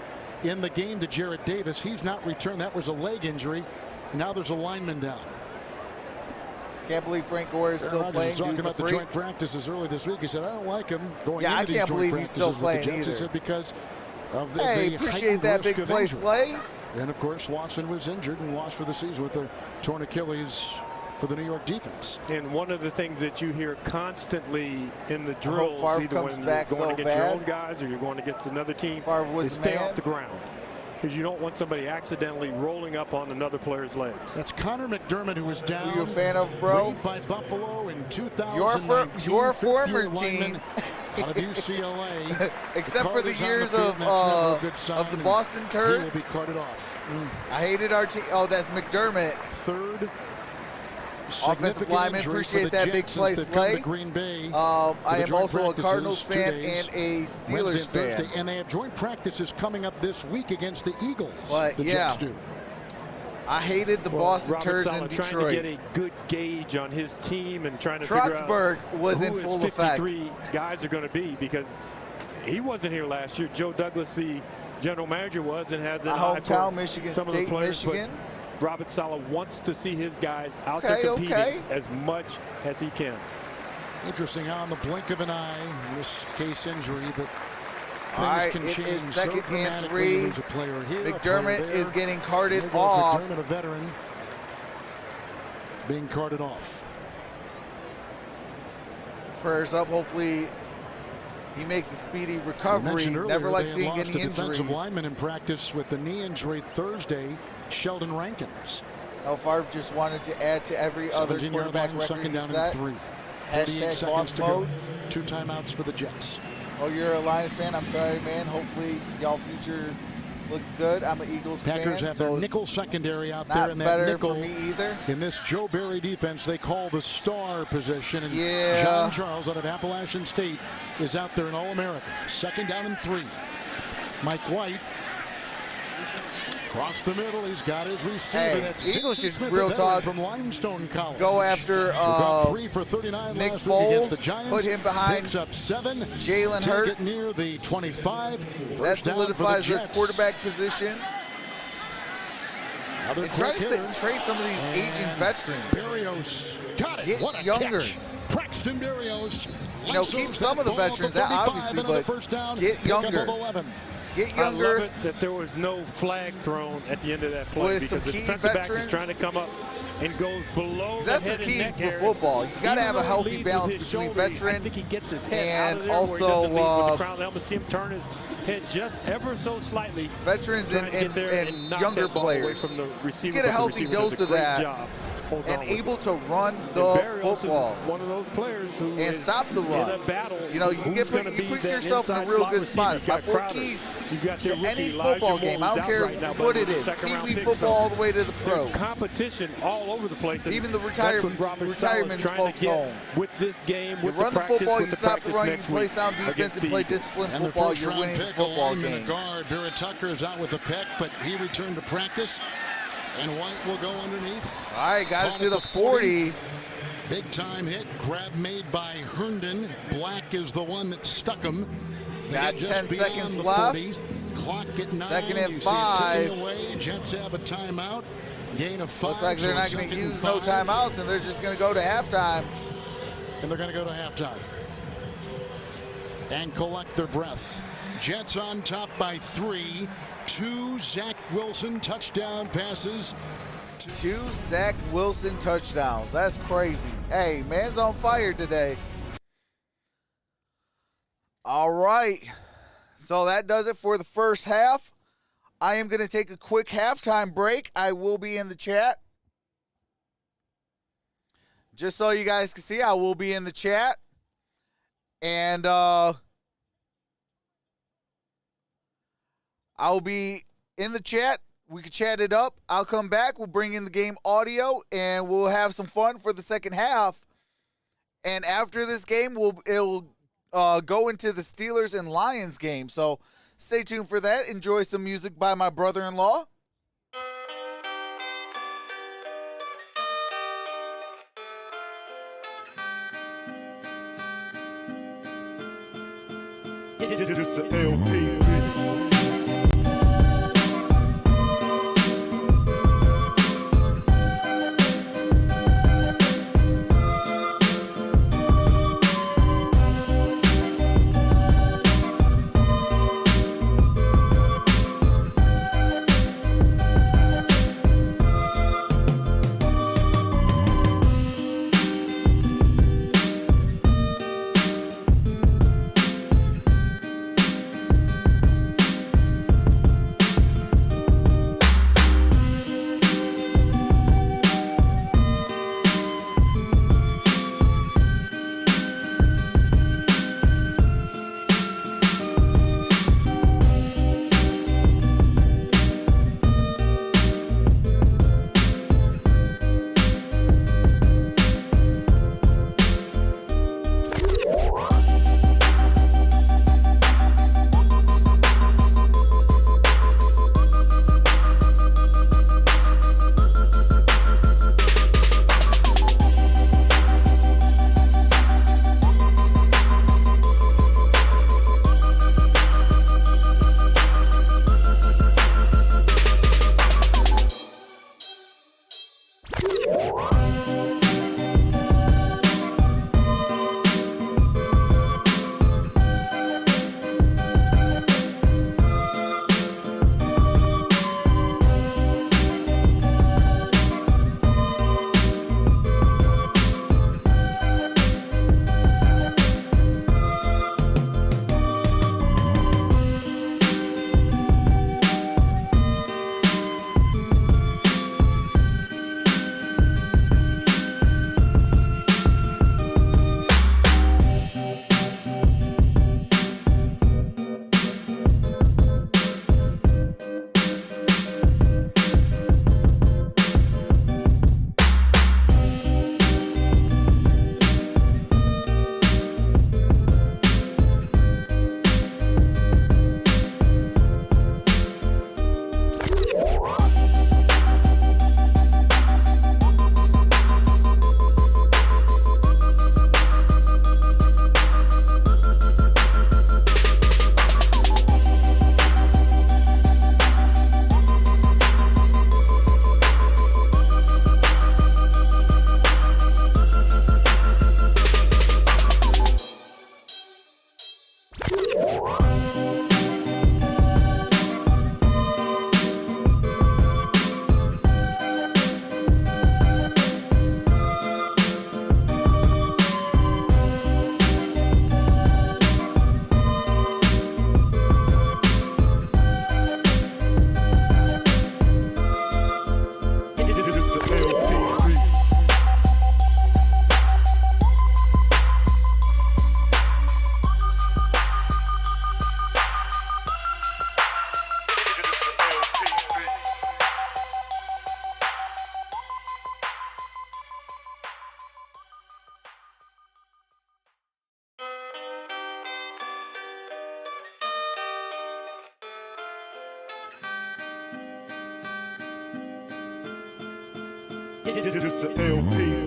in the game to Jarrett Davis. He's not returned. That was a leg injury. Now there's a lineman down. Can't believe Frank Gore is still playing. Talking about the joint practices early this week. He said, I don't like him going into these joint practices. Yeah, I can't believe he's still playing either. He said because of the appreciate that big play, Slay. And of course, Lawson was injured and lost for the season with a torn Achilles for the New York defense. And one of the things that you hear constantly in the drills, either when you're back going against your own guys or you're going against another team, is stay off the ground. Because you don't want somebody accidentally rolling up on another player's legs. That's Connor McDermott, who was down. Who you a fan of, bro? By Buffalo in 2019. Your former team. Out of UCLA. Except for the years of the Boston Terps. He will be carted off. I hated our team. Oh, that's McDermott. Third offensive lineman. Appreciate that big play, Slay. Green Bay. I am also a Cardinals fan and a Steelers fan. And they have joint practices coming up this week against the Eagles. But the Jets do. I hated the Boston Terps in Detroit. Trying to get a good gauge on his team and trying to Troxel figure out was in full who his 53 effect. guys are going to be, because he wasn't here last year. Joe Douglas, the general manager, was and has an eye hometown for Michigan some State, of the players, Michigan. Robert Saleh wants to see his guys out there competing as much as he can. Interesting how on the blink of an eye, in this case injury, that all right, can it change is second so and 3. A player here, McDermott is getting carted off. McDermott, a veteran, being carted off. Prayers up. Hopefully he makes a speedy recovery. Never like seeing any injuries. Defensive lineman in practice with the knee injury Thursday, Sheldon Rankins. Favre just wanted to add to every other quarterback record he set. Hashtag boss mode. 2 timeouts for the Jets. Oh, you're a Lions fan? I'm sorry, man. Hopefully y'all future looks good. I'm an Eagles Packers fan. have their nickel secondary out there, and that better nickel for me either. In this Joe Barry defense they call the star position. And John Charles out of Appalachian State is out there in All-America. 2nd down and 3. Mike White Across the middle, he's got his receiver. Hey, That's Eagles Vincent should Smith, real the veteran talk. from Limestone College. Go after Who got 3 for 39 Nick last week against the Foles, Giants. put him behind Picks up 7. Jalen Take Hurts. it near the 25. That First down for the solidifies their Jets. quarterback position. Another And try quick to hitter. trace some of these aging veterans. Berrios got it. Get What a younger. catch. Braxton Berrios. You know, keep some of the veterans, that obviously, but first down, get younger. 11. Get I younger. love it that there was no flag thrown at the end of that play With because some the key defensive back is veterans. trying to come up and goes below the That's the head and key neck for area. football. You got to Even have a though he healthy leads with balance his between shoulder, I veteran think he gets his head and out of there where he also, doesn't lead with the crown helmet. See him turn his head just ever so slightly. veterans trying to get there and knock younger that ball away players. from the receiver. You get a but the healthy receiver does dose a of great that job holding and on with able it. to run And the Berrios football. is one of those players who And is stop the run. in a battle. You know, you Who's put gonna be that yourself in a inside real slot good receiver? spot. You've My got 4 Crowder. keys You've got to your rookie, any Elijah football Moore, game. I who's don't out care right now, but what he's it a is. second-round Pee-wee pick, football so all the way to the pros. There's competition all over the place. And Even the that's retirement what Robert Saleh is trying folks to get home. with this game, You with run the practice, football, with you the stop the practice run, you next play week sound defense against and the play Eagles. disciplined And the football. first You're round winning the pick football along the game. guard. Vera Tucker is out with the peck, but he returned to practice. And White will go underneath. All right, got Caught it to at the 40. Big time hit. Grab made by Herndon. Black is the one that stuck him. They Got get just 10 beyond seconds the left. 40. Clock at 9. Second and You see it 5. ticking away. Jets have a timeout. Gain of 5. Looks like they're so not going to second use and no 5. timeouts, and they're just going to go to halftime. And they're going to go to halftime. And collect their breath. Jets on top by 3. 2 Zach Wilson touchdown passes. 2 Zach Wilson touchdowns. That's crazy. Hey, man's on fire today. All right. So that does it for the first half. I am going to take a quick halftime break. I will be in the chat. Just so you guys can see, I will be in the chat. And I'll be in the chat. We can chat it up. I'll come back. We'll bring in the game audio, and we'll have some fun for the second half. And after this game, it'll go into the Steelers and Lions game. So stay tuned for that. Enjoy some music by my brother-in-law. This a LP. This the LP.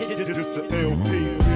This the LP.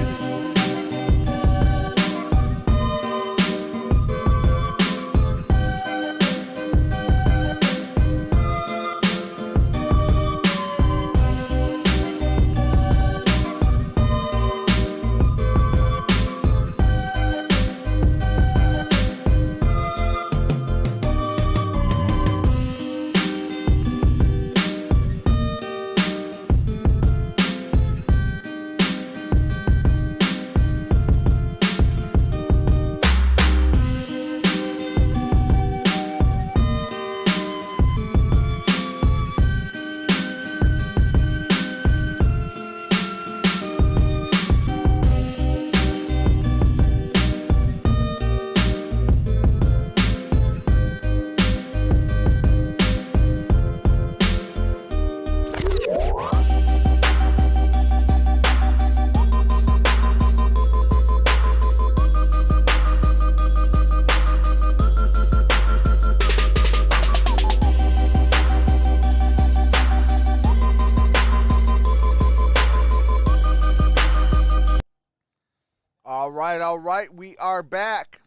All right, we are back.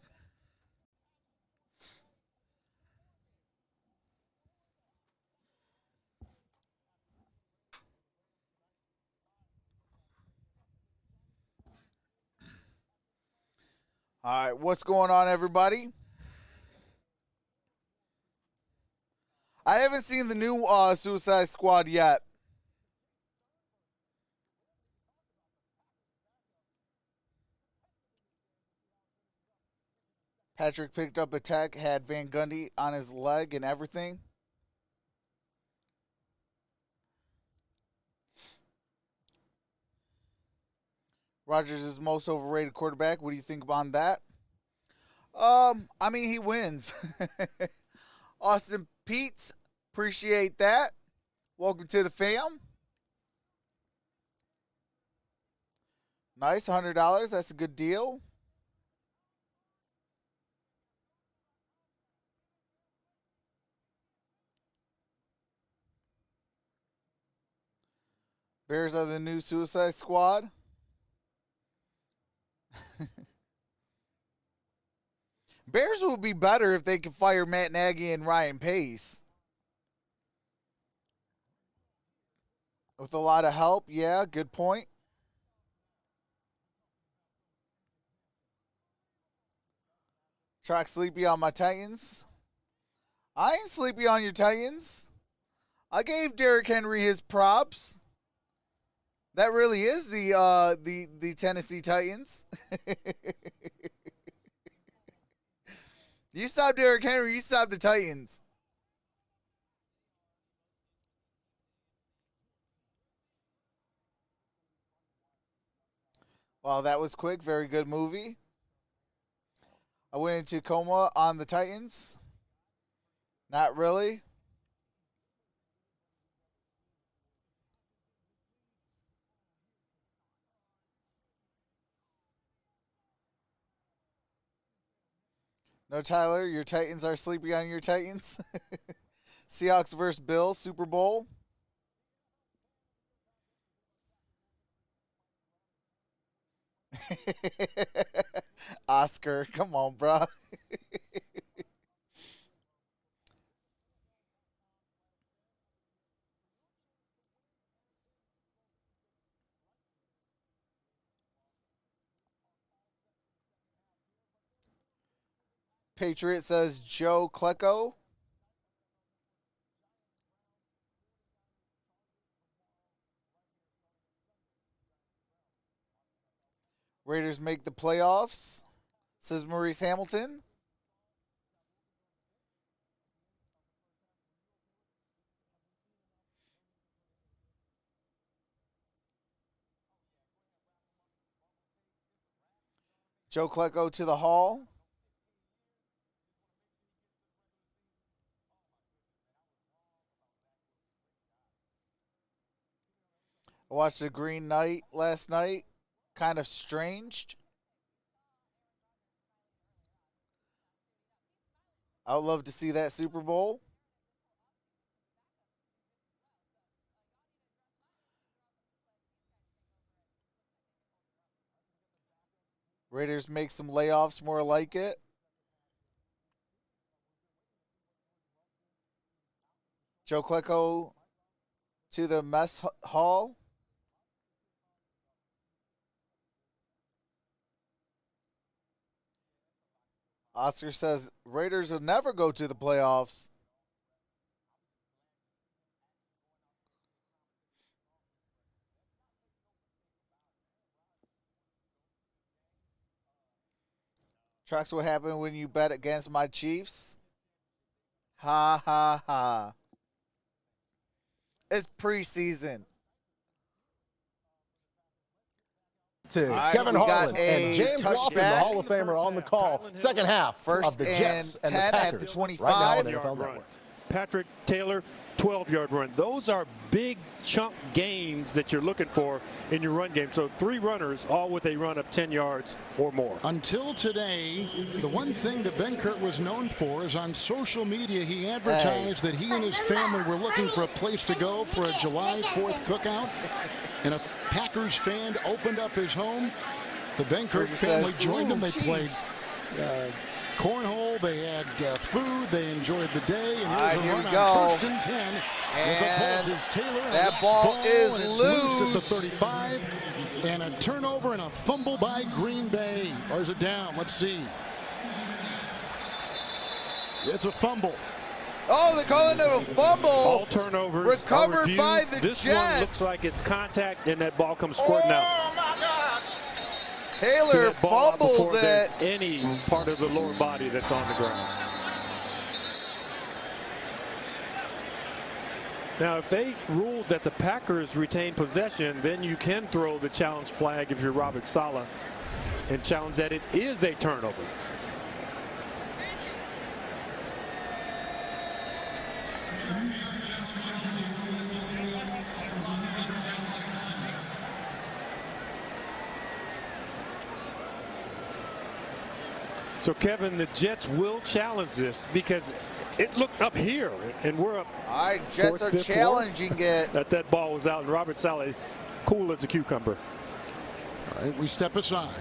All right, what's going on, everybody? I haven't seen the new Suicide Squad yet. Patrick picked up a tech, had Van Gundy on his leg and everything. Rodgers is most overrated quarterback. What do you think about that? I mean, he wins. Austin Peets, appreciate that. Welcome to the fam. Nice, $100. That's a good deal. Bears are the new Suicide Squad. Bears would be better if they could fire Matt Nagy and Ryan Pace. With a lot of help, yeah, good point. Trox sleepy on my Titans. I ain't sleepy on your Titans. I gave Derrick Henry his props. That really is the Tennessee Titans. You stop Derrick Henry, you stop the Titans. Well, that was quick. Very good movie. I went into coma on the Titans. Not really. No, Tyler, your Titans are sleepy on your Titans. Seahawks versus Bills, Super Bowl. Oscar, come on, bro. Patriot says Joe Klecko. Raiders make the playoffs, says Maurice Hamilton. Joe Klecko to the Hall. I watched The Green Knight last night. Kind of strange. I would love to see that Super Bowl. Raiders make some layoffs, more like it. Joe Klecko to the mess hall. Oscar says Raiders will never go to the playoffs. Tracks what happened when you bet against my Chiefs. Ha ha ha. It's preseason. To Kevin Harlan and James Lofton, the Hall of Famer, on the call. Second half of the Jets and the Packers. At the 25. Right now on Yard NFL run. Network. Patrick Taylor, 12-yard run. Those are big chunk gains that you're looking for in your run game. So 3 runners, all with a run of 10 yards or more. Until today, the one thing that Benkert was known for is on social media he advertised that he and his family were looking for a place to go for a July 4th cookout. And a Packers fan opened up his home. The Benkert family joined him. They played cornhole. They had food. They enjoyed the day. And here's a run on 1st and 10. And Taylor, that ball is and it's loose at the 35. And a turnover and a fumble by Green Bay. Or is it down? Let's see. It's a fumble. Oh, they call it a fumble. All turnovers recovered by the This Jets. one looks like it's contact, and that ball comes squirting out. Oh, my God. Taylor fumbles it. Any part of the lower body that's on the ground. Now, if they ruled that the Packers retain possession, then you can throw the challenge flag if you're Robert Saleh and challenge that it is a turnover. So, Kevin, the Jets will challenge this because it looked up here, and we're up. All right, Jets are challenging it. That ball was out, and Robert Saleh, cool as a cucumber. All right, we step aside.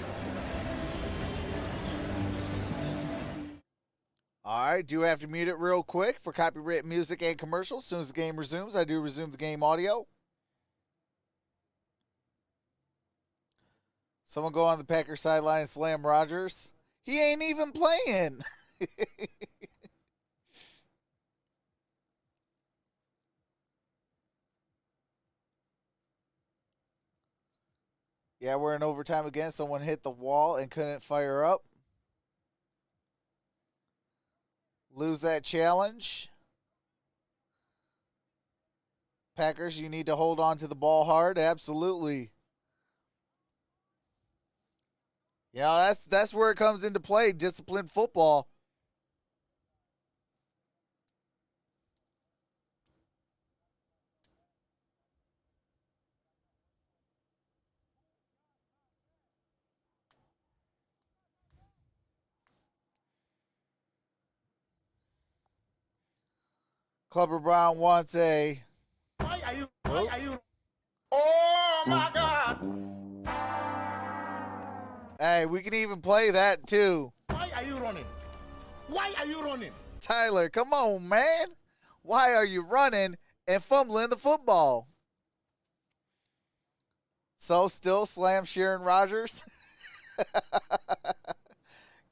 All right, do have to mute it real quick for copyright music and commercials. As soon as the game resumes, I do resume the game audio. Someone go on the Packers sideline and slam Rodgers. He ain't even playing. Yeah, we're in overtime again. Someone hit the wall and couldn't fire up. Lose that challenge. Packers, you need to hold on to the ball hard. Absolutely. You know, that's where it comes into play, disciplined football. Clubber Brown wants a... Why are you? Oh, my God. Hey, we can even play that, too. Why are you running? Why are you running? Tyler, come on, man. Why are you running and fumbling the football? So, still slam Sharon Rodgers.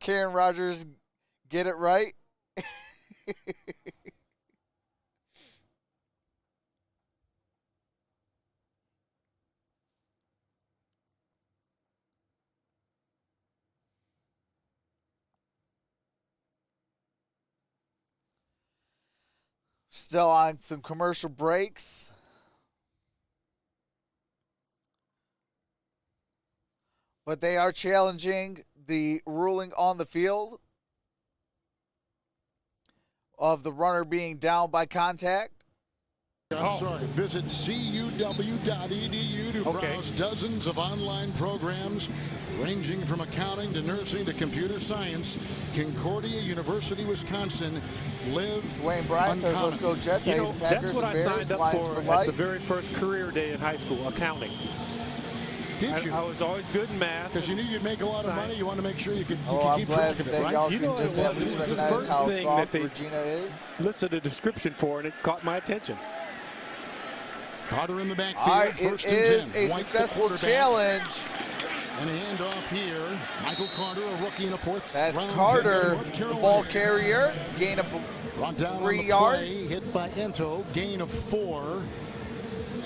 Karen Rodgers, get it right. Still on some commercial breaks. But they are challenging the ruling on the field of the runner being down by contact. I'm sorry. Visit cuw.edu to browse dozens of online programs ranging from accounting to nursing to computer science. Concordia University, Wisconsin. Live Wayne Bryan says, let's go Jets. You know, Packers that's what I Bears, signed up for at the very first career day in high school, accounting. Did you? I was always good in math. Because you knew you'd make a lot of money. You want to make sure you could keep I'm glad track of it, that right? y'all can just at least recognize how soft that Regina is. Listed a description for, and it caught my attention. Carter in the backfield. All right, first it and is 10. a successful challenge. And a handoff here. Michael Carter, a rookie in a fourth That's round Carter, the ball carrier. Gain of 3 yards. Hit by Ento. Gain of 4.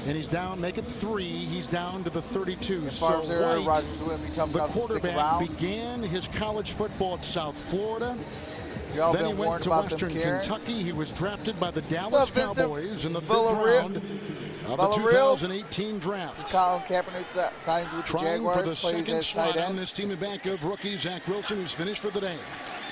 And he's down, make it 3. He's down to the 32. So White, Rodgers will be tough the enough to stick quarterback, around. began his college football at South Florida. Y'all Then been he went to warned Western about them Kentucky. He was drafted by the Dallas Vincent? Cowboys in the 5th round of the 2018 draft. Colin Kaepernick signs with the Jaguars, for the plays second as tight slot on end. this team, back of rookie Zach Wilson, who's finished for the day.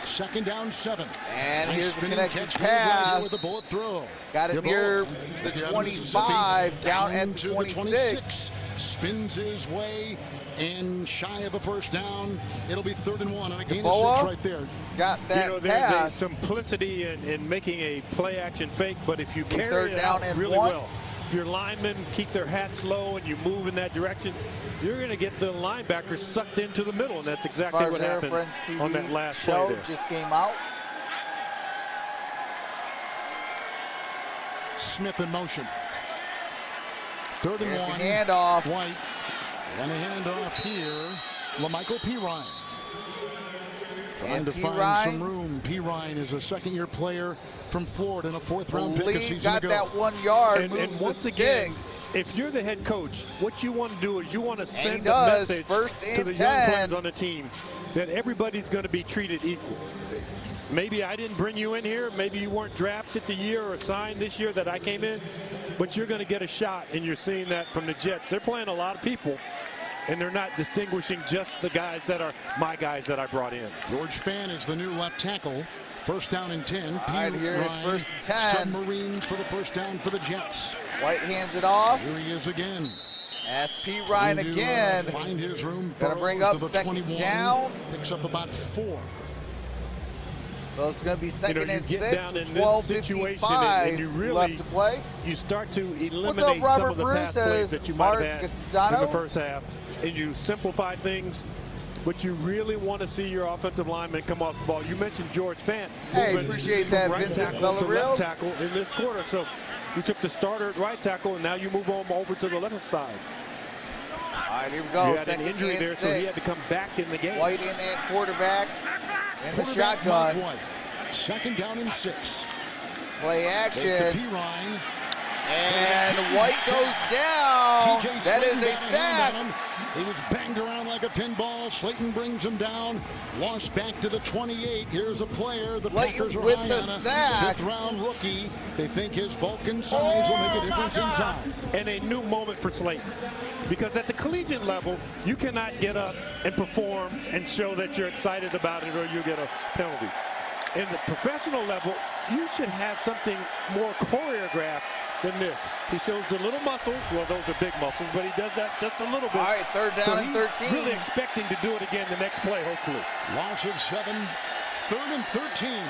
Second down, 7. And here's the spinning connected catch pass. with a bullet throw. Got it near the 25, down at the 26. Spins his way and shy of a first down. It'll be 3rd and 1 on a gain of 6 right there. Got that there's pass. a simplicity in making a play action fake, but if you carry third it down out and really 1. well, if your linemen keep their hats low and you move in that direction, you're going to get the linebackers sucked into the middle, and that's exactly what happened on that last play there. Just came out. Smith in motion. 3rd and Here's 1. the handoff. White. And a handoff here. LaMichael Pirine. Trying to find Pirine, some room. Pirine is a second-year player from Florida and a fourth-round pick a season got ago. that 1 yard. And once again, if you're the head coach, what you want to do is you want to send a message to the young players on the team that everybody's going to be treated equal. Maybe I didn't bring you in here. Maybe you weren't drafted the year or signed this year that I came in, but you're going to get a shot, and you're seeing that from the Jets. They're playing a lot of people, and they're not distinguishing just the guys that are my guys that I brought in. George Fan is the new left tackle. First down and 10. All right, here's first and 10. Submarines for the first down for the Jets. White hands it off. Here he is again. As Pirine again. Find his room. Gonna bring up second down. Picks up about 4. So it's going to be second and 6, down in 12:55 left to play. You start to eliminate some of the pass plays that you might have had in the first half, and you simplify things, but you really want to see your offensive linemen come off the ball. You mentioned George Fant. Hey, appreciate that, right Vincent tackle to Villarreal. left tackle in this quarter. So you took the starter at right tackle, and now you move on over to the left side. All right, here we go. You had an injury there, so he had to come back in the game. White in at quarterback. In the shotgun. Second down and 6. Play action. Pirine. And White goes down. That is a sack. He was banged around like a pinball. Slayton brings him down. Lost back to the 28. Here's a player. The Packers are with high the on sack. 5th-round rookie. They think his bulk and size will make a difference inside. And a new moment for Slayton. Because at the collegiate level, you cannot get up and perform and show that you're excited about it or you get a penalty. In the professional level, you should have something more choreographed than this. He shows the little muscles. Well, those are big muscles, but he does that just a little bit. All right, third down and 13. Really expecting to do it again the next play, hopefully. Loss of 7. 3rd and 13.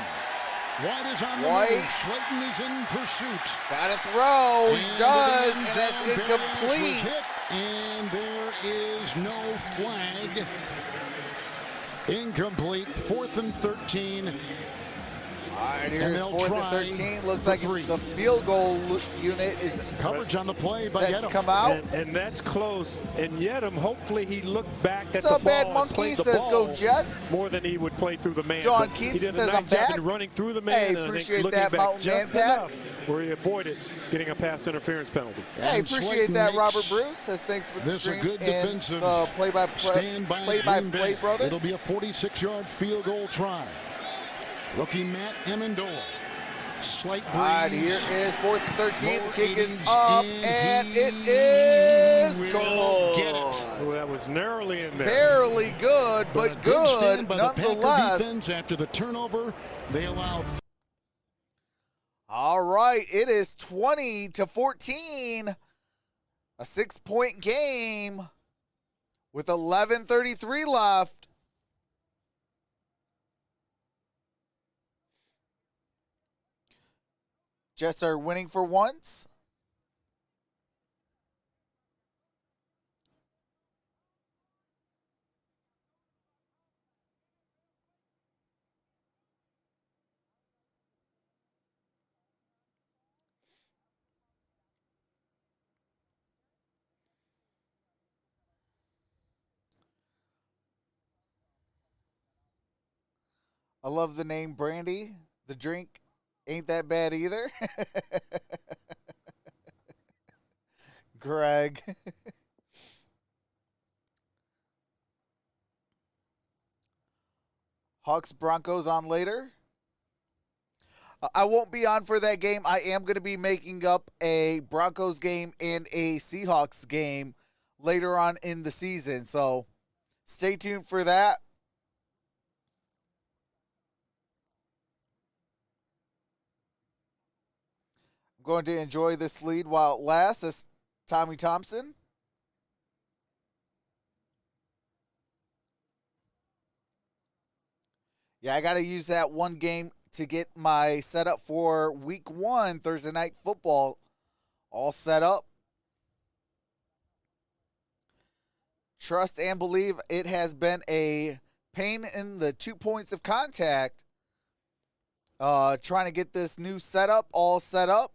White is on the move. Slayton is in pursuit. Got to throw. He does, and it's incomplete. And there is no flag. Incomplete. 4th and 13. All right, here's 4th and 13. Looks like the field goal unit is coverage on the play by set to come out. And that's close. And Yedem, hopefully he looked back at the ball. Bad Monkey says go Jets. More than he would play through the man. John Keith he did says a nice I'm job back. in running through the man. Hey, and appreciate I think looking that, back Mountain just Man Pat. enough where he avoided getting a pass interference penalty. Hey, appreciate that, Robert Bruce. Says thanks for the stream. A good defensive play-by-play brother. It'll be a 46-yard field goal try. Rookie Matt Amendola. Slight breeze. All right, here is 4th and 13. The kick is up, and it is goal. Get it. Well, that was narrowly in there. Barely good, but good nonetheless. Defense after the turnover, they allow. All right, it is 20-14. A 6-point game with 11:33 left. Jets are winning for once. I love the name Brandy. The drink ain't that bad either. Greg. Hawks Broncos on later. I won't be on for that game. I am going to be making up a Broncos game and a Seahawks game later on in the season. So stay tuned for that. I'm going to enjoy this lead while it lasts. That's Tommy Thompson. Yeah, I got to use that one game to get my setup for week 1, Thursday Night Football, all set up. Trust and believe it has been a pain in the 2 points of contact trying to get this new setup all set up.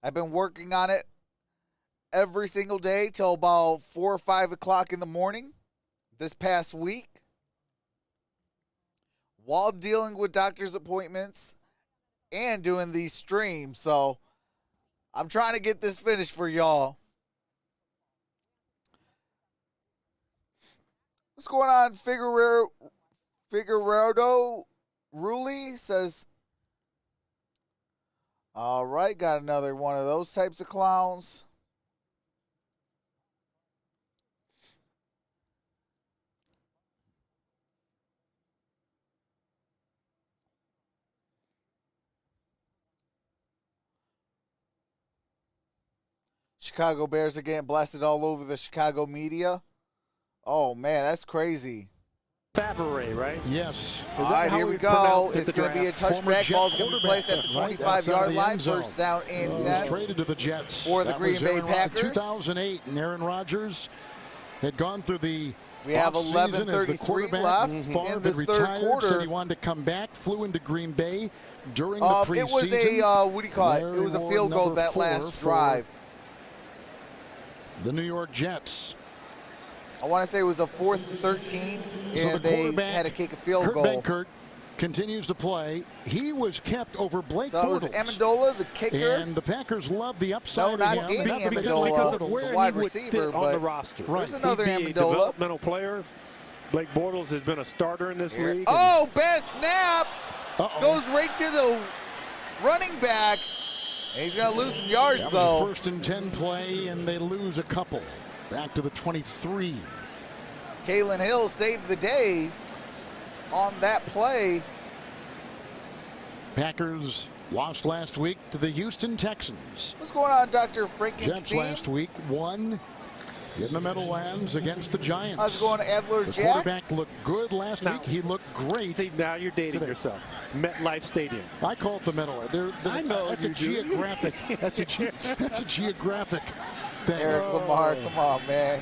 I've been working on it every single day till about 4 or 5 o'clock in the morning this past week while dealing with doctor's appointments and doing these streams. So I'm trying to get this finished for y'all. What's going on? Figueroa Ruli says, all right, got another one of those types of clowns. Chicago Bears are getting blasted all over the Chicago media. Oh, man, that's crazy. Favre, right? Yes. All right, here we go. It's going to be a touchback. Ball's going to be placed at the 25-yard line. First down and 10. Traded to the Jets. For the Green Bay Packers. 2008, and Aaron Rodgers had gone through the We have 11:33 left in this third quarter. Said he wanted to come back, flew into Green Bay during the preseason. It was a, what do you call it? It was a field goal that last drive. The New York Jets. I want to say it was a 4th and 13, and they had to kick a field goal. Benkert continues to play. He was kept over Blake Bortles. So it was Amendola, the kicker. And the Packers love the upside. No, not Danny Amendola, the wide receiver, but on the roster. Right. There's another He'd be Amendola. A developmental player. Blake Bortles has been a starter in this league. Oh, bad snap. Goes right to the running back. And he's going to lose some yards, though. First and 10 play, and they lose a couple. Back to the 23. Kalen Hill saved the day on that play. Packers lost last week to the Houston Texans. What's going on, Dr. Frankenstein? Jets last week won in the Meadowlands against the Giants. How's it going, Adler The Jack? quarterback looked good last week. He looked great. See, now you're dating yourself. MetLife Stadium. I call it the Meadowlands. I know that's a geographic. That's a geographic thing. Eric Lamar, come on, man.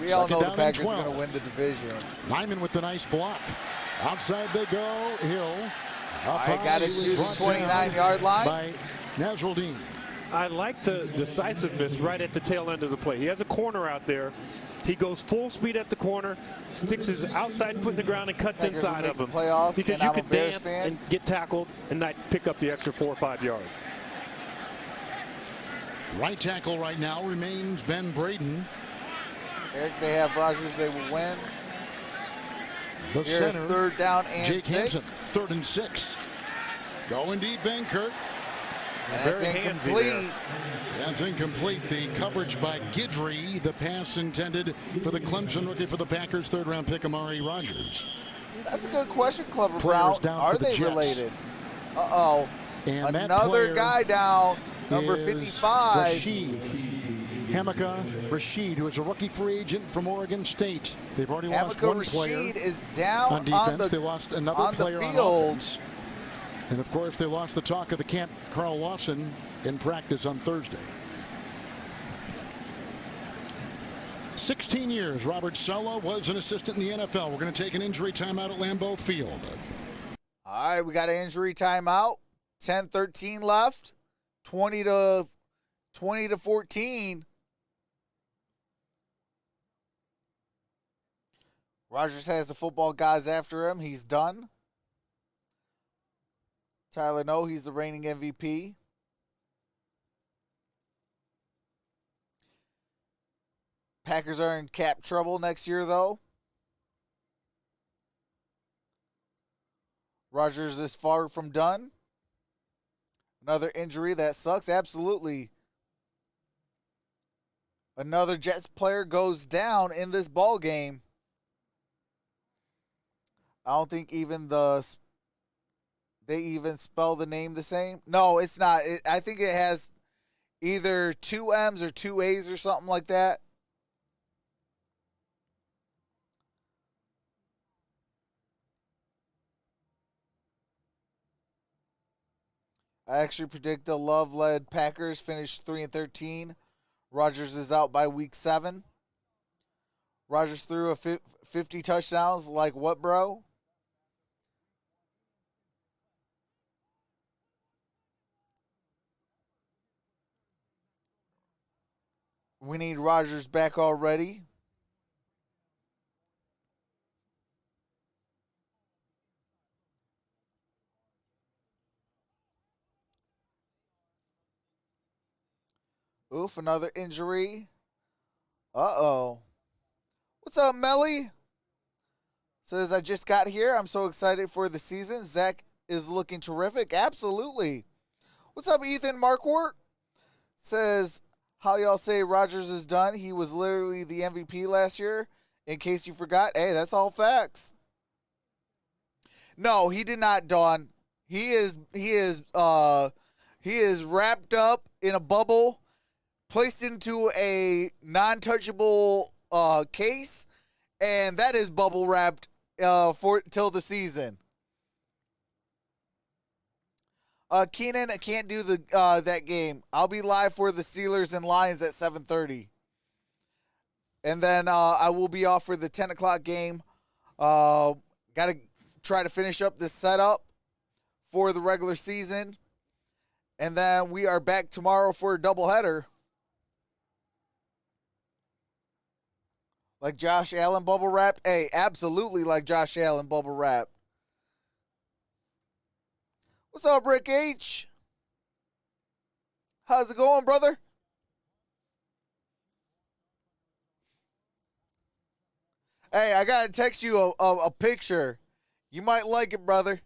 We all know the Packers are going to win the division. Lyman with the nice block. Outside they go. Hill. I got it to the 29-yard line. By Nasruddin. I like the decisiveness right at the tail end of the play. He has a corner out there. He goes full speed at the corner, sticks his outside foot in the ground and cuts Packers inside of him. Because you could dance and get tackled and not pick up the extra 4 or 5 yards. Right tackle right now remains Ben Braden. Eric, they have Rodgers. They will win. The Here's center, third down and Jake 6. Hansen, 3rd and 6. Going deep, Benkert. That's incomplete. That's incomplete. The coverage by Guidry. The pass intended for the Clemson rookie for the Packers, 3rd-round pick, Amari Rodgers. That's a good question, Clever Brown. Are they related? Uh-oh. And another guy down, number 55. Rashid. Hamaka Rashid, who is a rookie free agent from Oregon State. They've already lost one player. Rashid is down on defense. They lost another player on offense. And, of course, they lost the talk of the camp, Carl Lawson, in practice on Thursday. 16 years, Robert Saleh was an assistant in the NFL. We're going to take an injury timeout at Lambeau Field. All right, we got an injury timeout. 10-13 left. 20 to 14. Rodgers has the football guys after him. He's done. Tyler No, he's the reigning MVP. Packers are in cap trouble next year, though. Rodgers is far from done. Another injury that sucks, absolutely. Another Jets player goes down in this ball game. I don't think even they even spell the name the same. No, it's not. I think it has either 2 M's or 2 A's or something like that. I actually predict the Love-led Packers finish 3-13. Rodgers is out by week 7. Rodgers threw a 50 touchdowns. Like what, bro? We need Rodgers back already. Oof, another injury. Uh-oh. What's up, Melly? Says, I just got here. I'm so excited for the season. Zach is looking terrific. Absolutely. What's up, Ethan Marquardt? Says, how y'all say Rodgers is done? He was literally the MVP last year. In case you forgot. Hey, that's all facts. No, he did not, Dawn. He is wrapped up in a bubble, placed into a non-touchable case, and that is bubble wrapped for till the season. Keenan, I can't do the that game. I'll be live for the Steelers and Lions at 7:30, and then I will be off for the 10 o'clock game. Got to try to finish up this setup for the regular season, and then we are back tomorrow for a doubleheader. Like Josh Allen bubble wrapped? Hey, absolutely like Josh Allen bubble wrapped. What's up, Rick H? How's it going, brother? Hey, I got to text you a picture. You might like it, brother.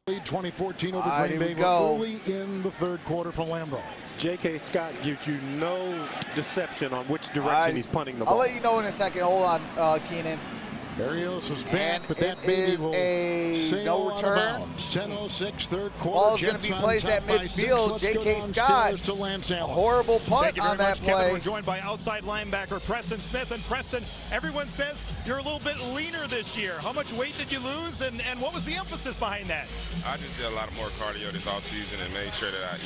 2014 over Green Bay early in the third quarter for Lambeau. J.K. Scott gives you no deception on which direction he's punting the ball. I'll let you know in a second. Hold on, Keenan. Berrios is back, but that baby will sail no return. 10:06, third quarter. Ball's going to be placed at midfield. J.K. Scott, a horrible punt on that play. Kevin, we're joined by outside linebacker Preston Smith. And Preston, everyone says you're a little bit leaner this year. How much weight did you lose, and what was the emphasis behind that? I just did a lot more cardio this offseason and made sure that I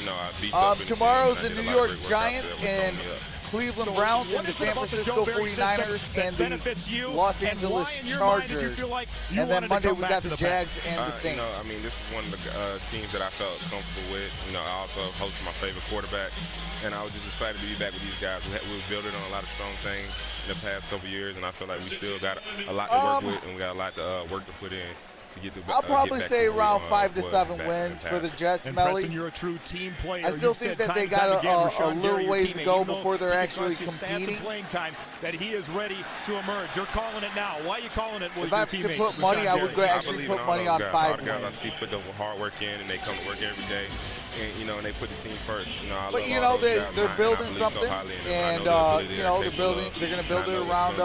beat up. Tomorrow's the New York Giants and Cleveland Browns and the San Francisco 49ers and the Los Angeles Chargers. And then Monday we got the Jags and the Saints. I mean, this is one of the teams that I felt comfortable with. I also hosted my favorite quarterback, and I was just excited to be back with these guys. We were building on a lot of strong things in the past couple years, and I feel like we still got a lot to work with, and we got a lot to work to put in. I'll probably say around 5 to 7 wins for the Jets, Melly. You're a true team player. I still think that they got a little ways to go before they're actually competing. Playing time that he is ready to emerge. You're calling it now. Why are you calling it? If I have to put money, I would actually put money on 5 wins. I see put the hard work in, and they come to work every day. And, and they put the team first. But they're building something, and they're going to build it around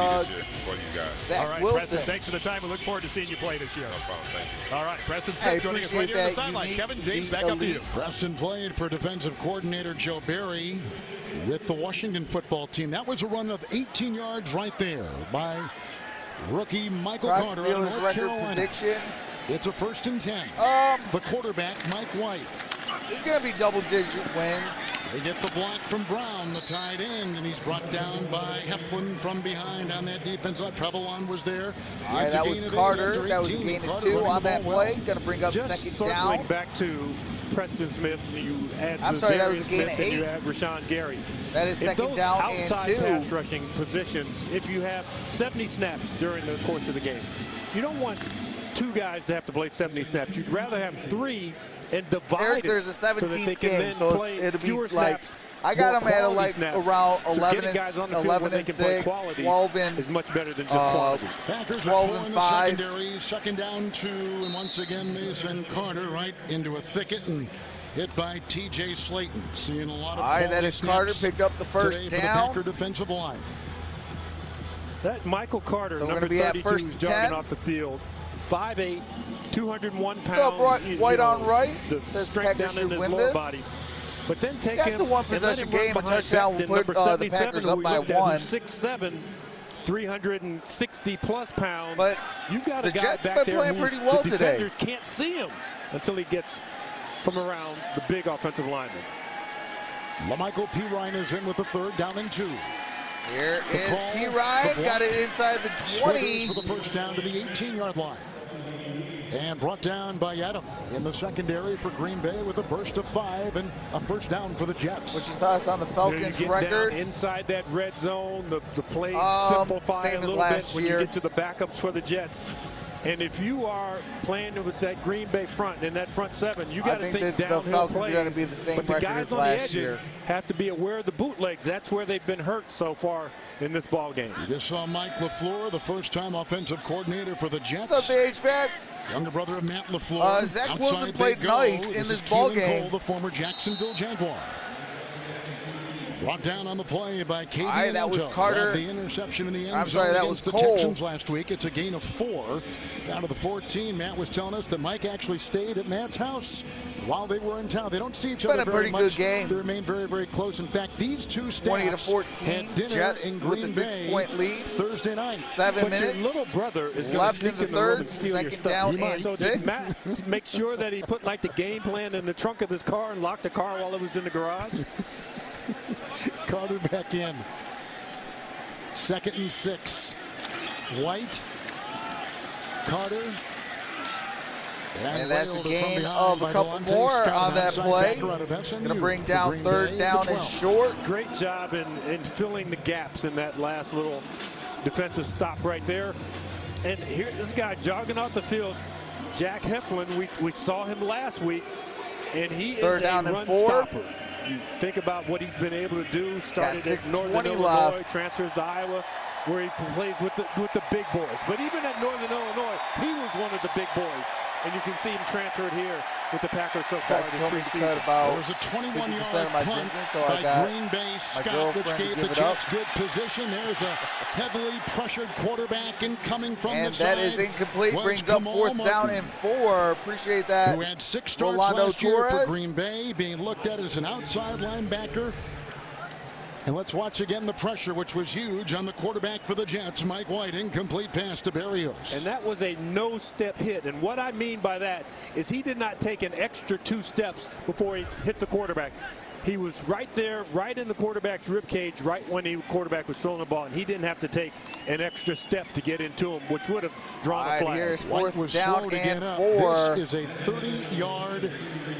Zach Wilson. Preston, thanks for the time. We look forward to seeing you play this year. No problem, thank you. All right, Preston Smith joining us right here on the sideline. Kevin, James, back up to you. Preston played for defensive coordinator Joe Barry with the Washington football team. That was a run of 18 yards right there by rookie Michael Carter of North Carolina. Prediction. It's a 1st and 10. The quarterback, Mike White. It's going to be double-digit wins. They get the block from Brown, the tight end, and he's brought down by Heflin from behind on that defense. Trevellon was there. All right, that was Carter. That was a gain of 2 on that play. Going to bring up second down. Back to Preston Smith, you add that was a gain of 8. You add Rashawn Gary. That is second down and 2. Outside pass rushing positions, if you have 70 snaps during the course of the game, you don't want 2 guys to have to play 70 snaps. You'd rather have 3 and divide there's a 17th game, so it'll be like snaps, I got them at around 11 and 6, 12 and is much better than just quality. 12 and 5. Second down 2, and once again they send Carter right into a thicket and hit by T.J. Slayton. Seeing a lot of all right, that is Carter picked up the first down. For the defensive line. That Michael Carter, so number 32, is jogging off the field. 5'8", 201 pounds. White on Rice the says strength Packers down in should his win lower this. Body. But then take That's a one-possession game. A touchdown will put the Packers up by 1. 6'7", 360-plus pounds. But you've got the a guy Jets back have been there playing pretty well the today. defenders can't see him until he gets from around the big offensive lineman. LaMichael P. Ryan is in with the 3rd down and 2. Here is P. Ryan. Got it inside the 20. For the first down to the 18-yard line. And brought down by Adam in the secondary for Green Bay with a burst of 5 and a first down for the Jets. What's your thoughts on the Falcons record? Inside that red zone, the plays simplify a little bit when you get to the backups for the Jets. And if you are playing with that Green Bay front and that front seven, you got to think downhill the Falcons plays. are going to be the same but the record guys as on the last edges year. have to be aware of the bootlegs. That's where they've been hurt so far in this ball game. You just saw Mike LaFleur, the first-time offensive coordinator for the Jets. What's up, the HVAC? Younger brother of Matt LaFleur. Zach Wilson played nice in this ball game. Cole, the former Jacksonville Jaguar. Brought down on the play by Katie. That was Carter. The interception in the end zone. I'm sorry, that was the Cole. Texans last week. It's a gain of 4 down to the 14. Matt was telling us that Mike actually stayed at Matt's house while they were in town. They don't see each other very much. It's been a pretty good game. They remain very, very close. In fact, these two staffs 20 to 14. had dinner Jets in Green with a 6-point lead. Thursday night. 7 minutes. Your little brother is left going in to the sneak in the room third. and steal your Second stuff. down and So 6. did Matt make sure that he put like the game plan in the trunk of his car and locked the car while it was in the garage? Carter back in. 2nd and 6. White. Carter. And that's a gain of a couple more on that play. Going to bring down 3rd down and short. Great job in filling the gaps in that last little defensive stop right there. And here, this guy jogging off the field, Jack Heflin, we saw him last week, and he is a run stopper. You think about what he's been able to do. Started at Northern Illinois, transfers to Iowa, where he plays with the big boys. But even at Northern Illinois, he was one of the big boys. And you can see him transferred here with the Packers so far. There was a 21-yard of my punt drinking, so I got Green Bay my Scott, which girlfriend gave to the give it up. Jets good position. There's a heavily pressured quarterback incoming from and the that side. is incomplete. Was Brings up Kamal 4th down and 4. Appreciate that. Who had 6 starts Rolando last year Torres for Green Bay, being looked at as an outside linebacker. And let's watch again the pressure, which was huge on the quarterback for the Jets. Mike White, incomplete pass to Berrios. And that was a no-step hit. And what I mean by that is he did not take an extra 2 steps before he hit the quarterback. He was right there, right in the quarterback's ribcage, right when the quarterback was throwing the ball. And he didn't have to take an extra step to get into him, which would have drawn a flag. Here's White 4th was down slow to and get 4. This is a 30-yard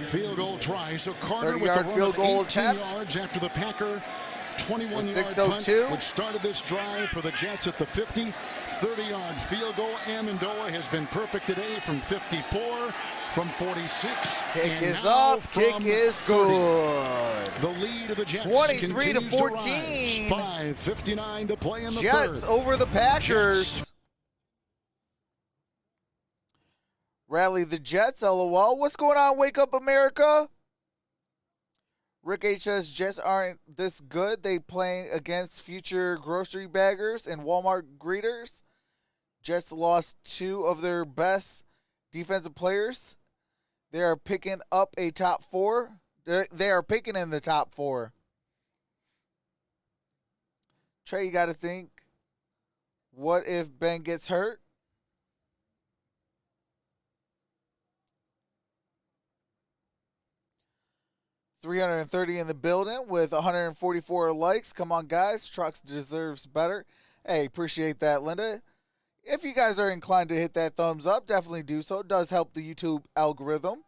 field goal try. So Carter with the 30-yard run field of goal 18 attempt. yards after the Packer 21-yard punt, which started this drive for the Jets at the 50. 30-yard field goal. Amendola has been perfect today from 54, from 46. Kick is up. Kick is good. The lead of the Jets 23 to 14. 5:59 to play in the Jets third. over the Packers. Jets. Rally the Jets, LOL. What's going on, Wake Up America? Rick H says Jets aren't this good. They playing against future grocery baggers and Walmart greeters. Jets lost 2 of their best defensive players. They are picking up a top 4. They are picking in the top 4. Trey, you got to think, what if Ben gets hurt? $330 in the building with 144 likes. Come on, guys. Trox deserves better. Hey, appreciate that, Linda. If you guys are inclined to hit that thumbs up, definitely do so. It does help the YouTube algorithm.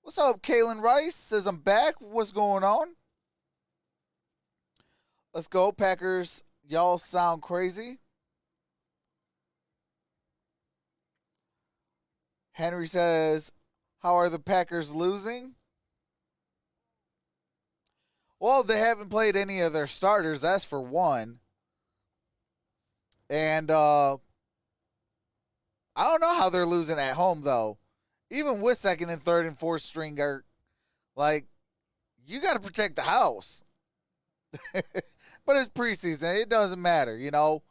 What's up, Kaylin Rice? Says I'm back. What's going on? Let's go, Packers. Y'all sound crazy. Henry says, how are the Packers losing? Well, they haven't played any of their starters, that's for one. And I don't know how they're losing at home, though. Even with 2nd and 3rd and 4th stringer, like, you got to protect the house. But it's preseason. It doesn't matter, you know.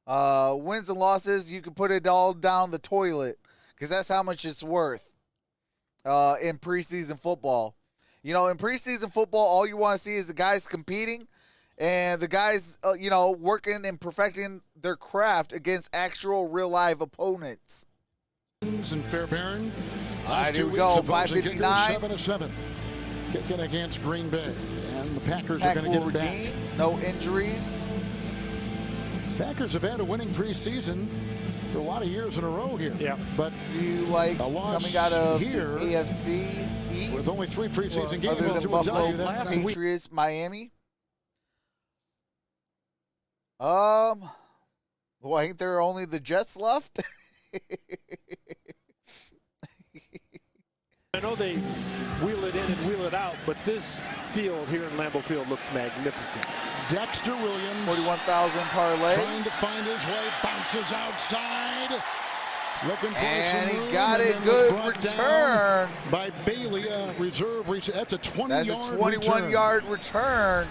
Wins and losses, you can put it all down the toilet because that's how much it's worth in preseason football. You know, in preseason football, all you want to see is the guys competing and the guys, working and perfecting their craft against actual real-life opponents. And Fairbairn. All right, here we go. 5:59. 7-7. Kicking against Green Bay. And the Packers Pack are going to will get it redeem. back. No injuries. Packers have had a winning preseason. for a lot of years in a row here. Yeah. But you like coming out of here, the AFC East with only 3 preseason games, other than Buffalo, that's Patriots, Miami? Well, ain't there only the Jets left? I know they wheel it in and wheel it out, but this field here in Lambeau Field looks magnificent. Dexter Williams, 41,000 parlay. Trying to find his way, bounces outside. Looking for and some he room, got and a good brought return by Bailey, reserve. That's a 21-yard That's a 21-yard return.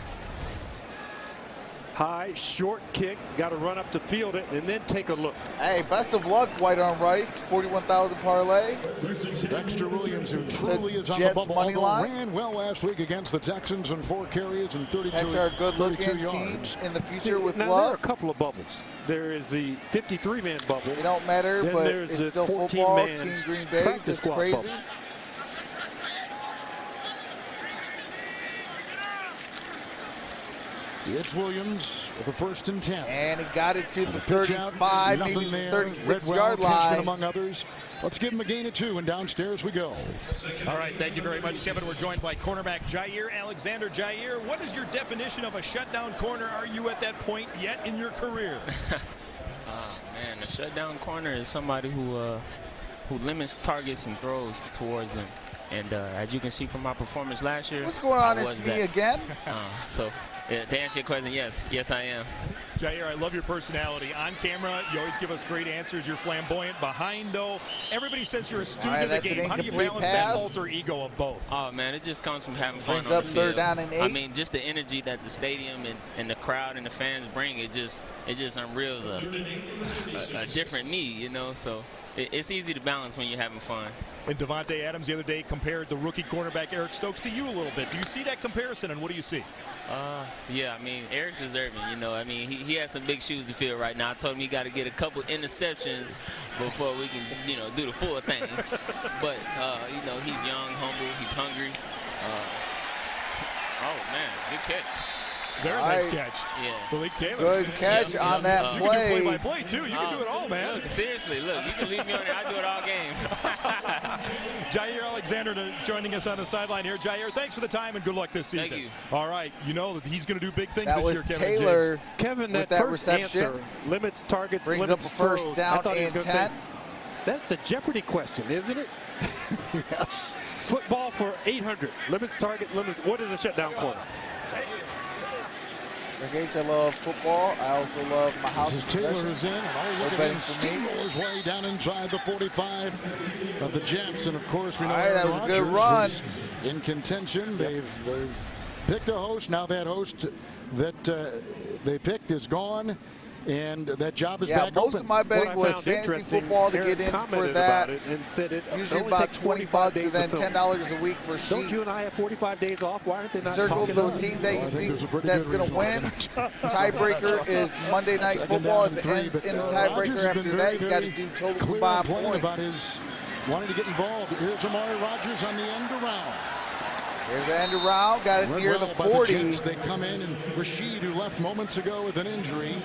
High, short kick. Got to run up to field it and then take a look. Hey, best of luck, White on Rice. 41,000 parlay. Dexter Williams, who truly is on Jets the bubble, money line. ran well last week against the Texans in 4 carries and 32 That's our good-looking yards. team in the future with now, Love. there are a couple of bubbles. There is the 53-man bubble. It don't matter, then but there's it's the still football. 14-man Team Green Bay. practice This squad crazy. bubble. It's Williams with the 1st and 10. And he got it to the 35, maybe the 36-yard line. Among others. Let's give him a gain of 2, and downstairs we go. All right, thank you very much, Kevin. We're joined by cornerback Jair Alexander. Jair, what is your definition of a shutdown corner? Are you at that point yet in your career? Man, a shutdown corner is somebody who limits targets and throws towards them. And as you can see from my performance last year, what's going on? It's me again. To answer your question, yes, I am. Jair, I love your personality. On camera, you always give us great answers. You're flamboyant. Behind, though, everybody says you're a student of the game. How do you balance that alter ego of both? Oh, man, it just comes from having fun on Brings up the 3rd field. down and 8. I mean, just the energy that the stadium and the crowd and the fans bring, it just unreals a different me, you know. So it's easy to balance when you're having fun. And Devontae Adams the other day compared the rookie cornerback Eric Stokes to you a little bit. Do you see that comparison, and what do you see? Yeah, I mean, Eric's deserving, you know. I mean, he has some big shoes to fill right now. I told him he got to get a couple interceptions before we can, you know, do the full thing. But, you know, he's young, humble, he's hungry. Oh, man, good catch. Very nice catch. Yeah. Malik Taylor. Good catch on that You play. can do play-by-play, too. You can do it all, man. Look, seriously, look, you can leave me on there. I do it all game. Jair Alexander joining us on the sideline here. Jair, thanks for the time and good luck this season. Thank you. All right, you know that he's going to do big things That this was year, Kevin Taylor James. Kevin, with that that first reception. answer limits targets, Brings limits up a first throws. down I thought he was and gonna 10. say, that's a Jeopardy question, isn't it? Yes. Football for 800. Limits target, limits. What is a shutdown corner? Rick H, I love football. I also love my house. As Taylor is in, and all No betting for me. steamroll his way down inside the 45 of the Jets. And of course, we know All right, that was a good Rodgers run. was in contention. They've picked a host. Now that host that they picked is gone. And that job is back most open. of my betting was fantasy football to get in for that. And said it Usually only about takes 20 45 bucks days and then to film. $10 a week for sheets. Don't you and I have 45 days off? Why aren't they not Circle talking the to us? team that you I think there's a think pretty that's good going to win. reason. Tiebreaker is Monday Night Second Football. down If it and ends 3, in a but, tiebreaker Rodgers has after been that, you got to very do total clear combined and plain points. about his wanting to get involved. Here's Amari Rodgers on the end around. There's the end around. Got it Run near well the by 40. Jets. They come in, and Rashid, who left moments ago with an injury,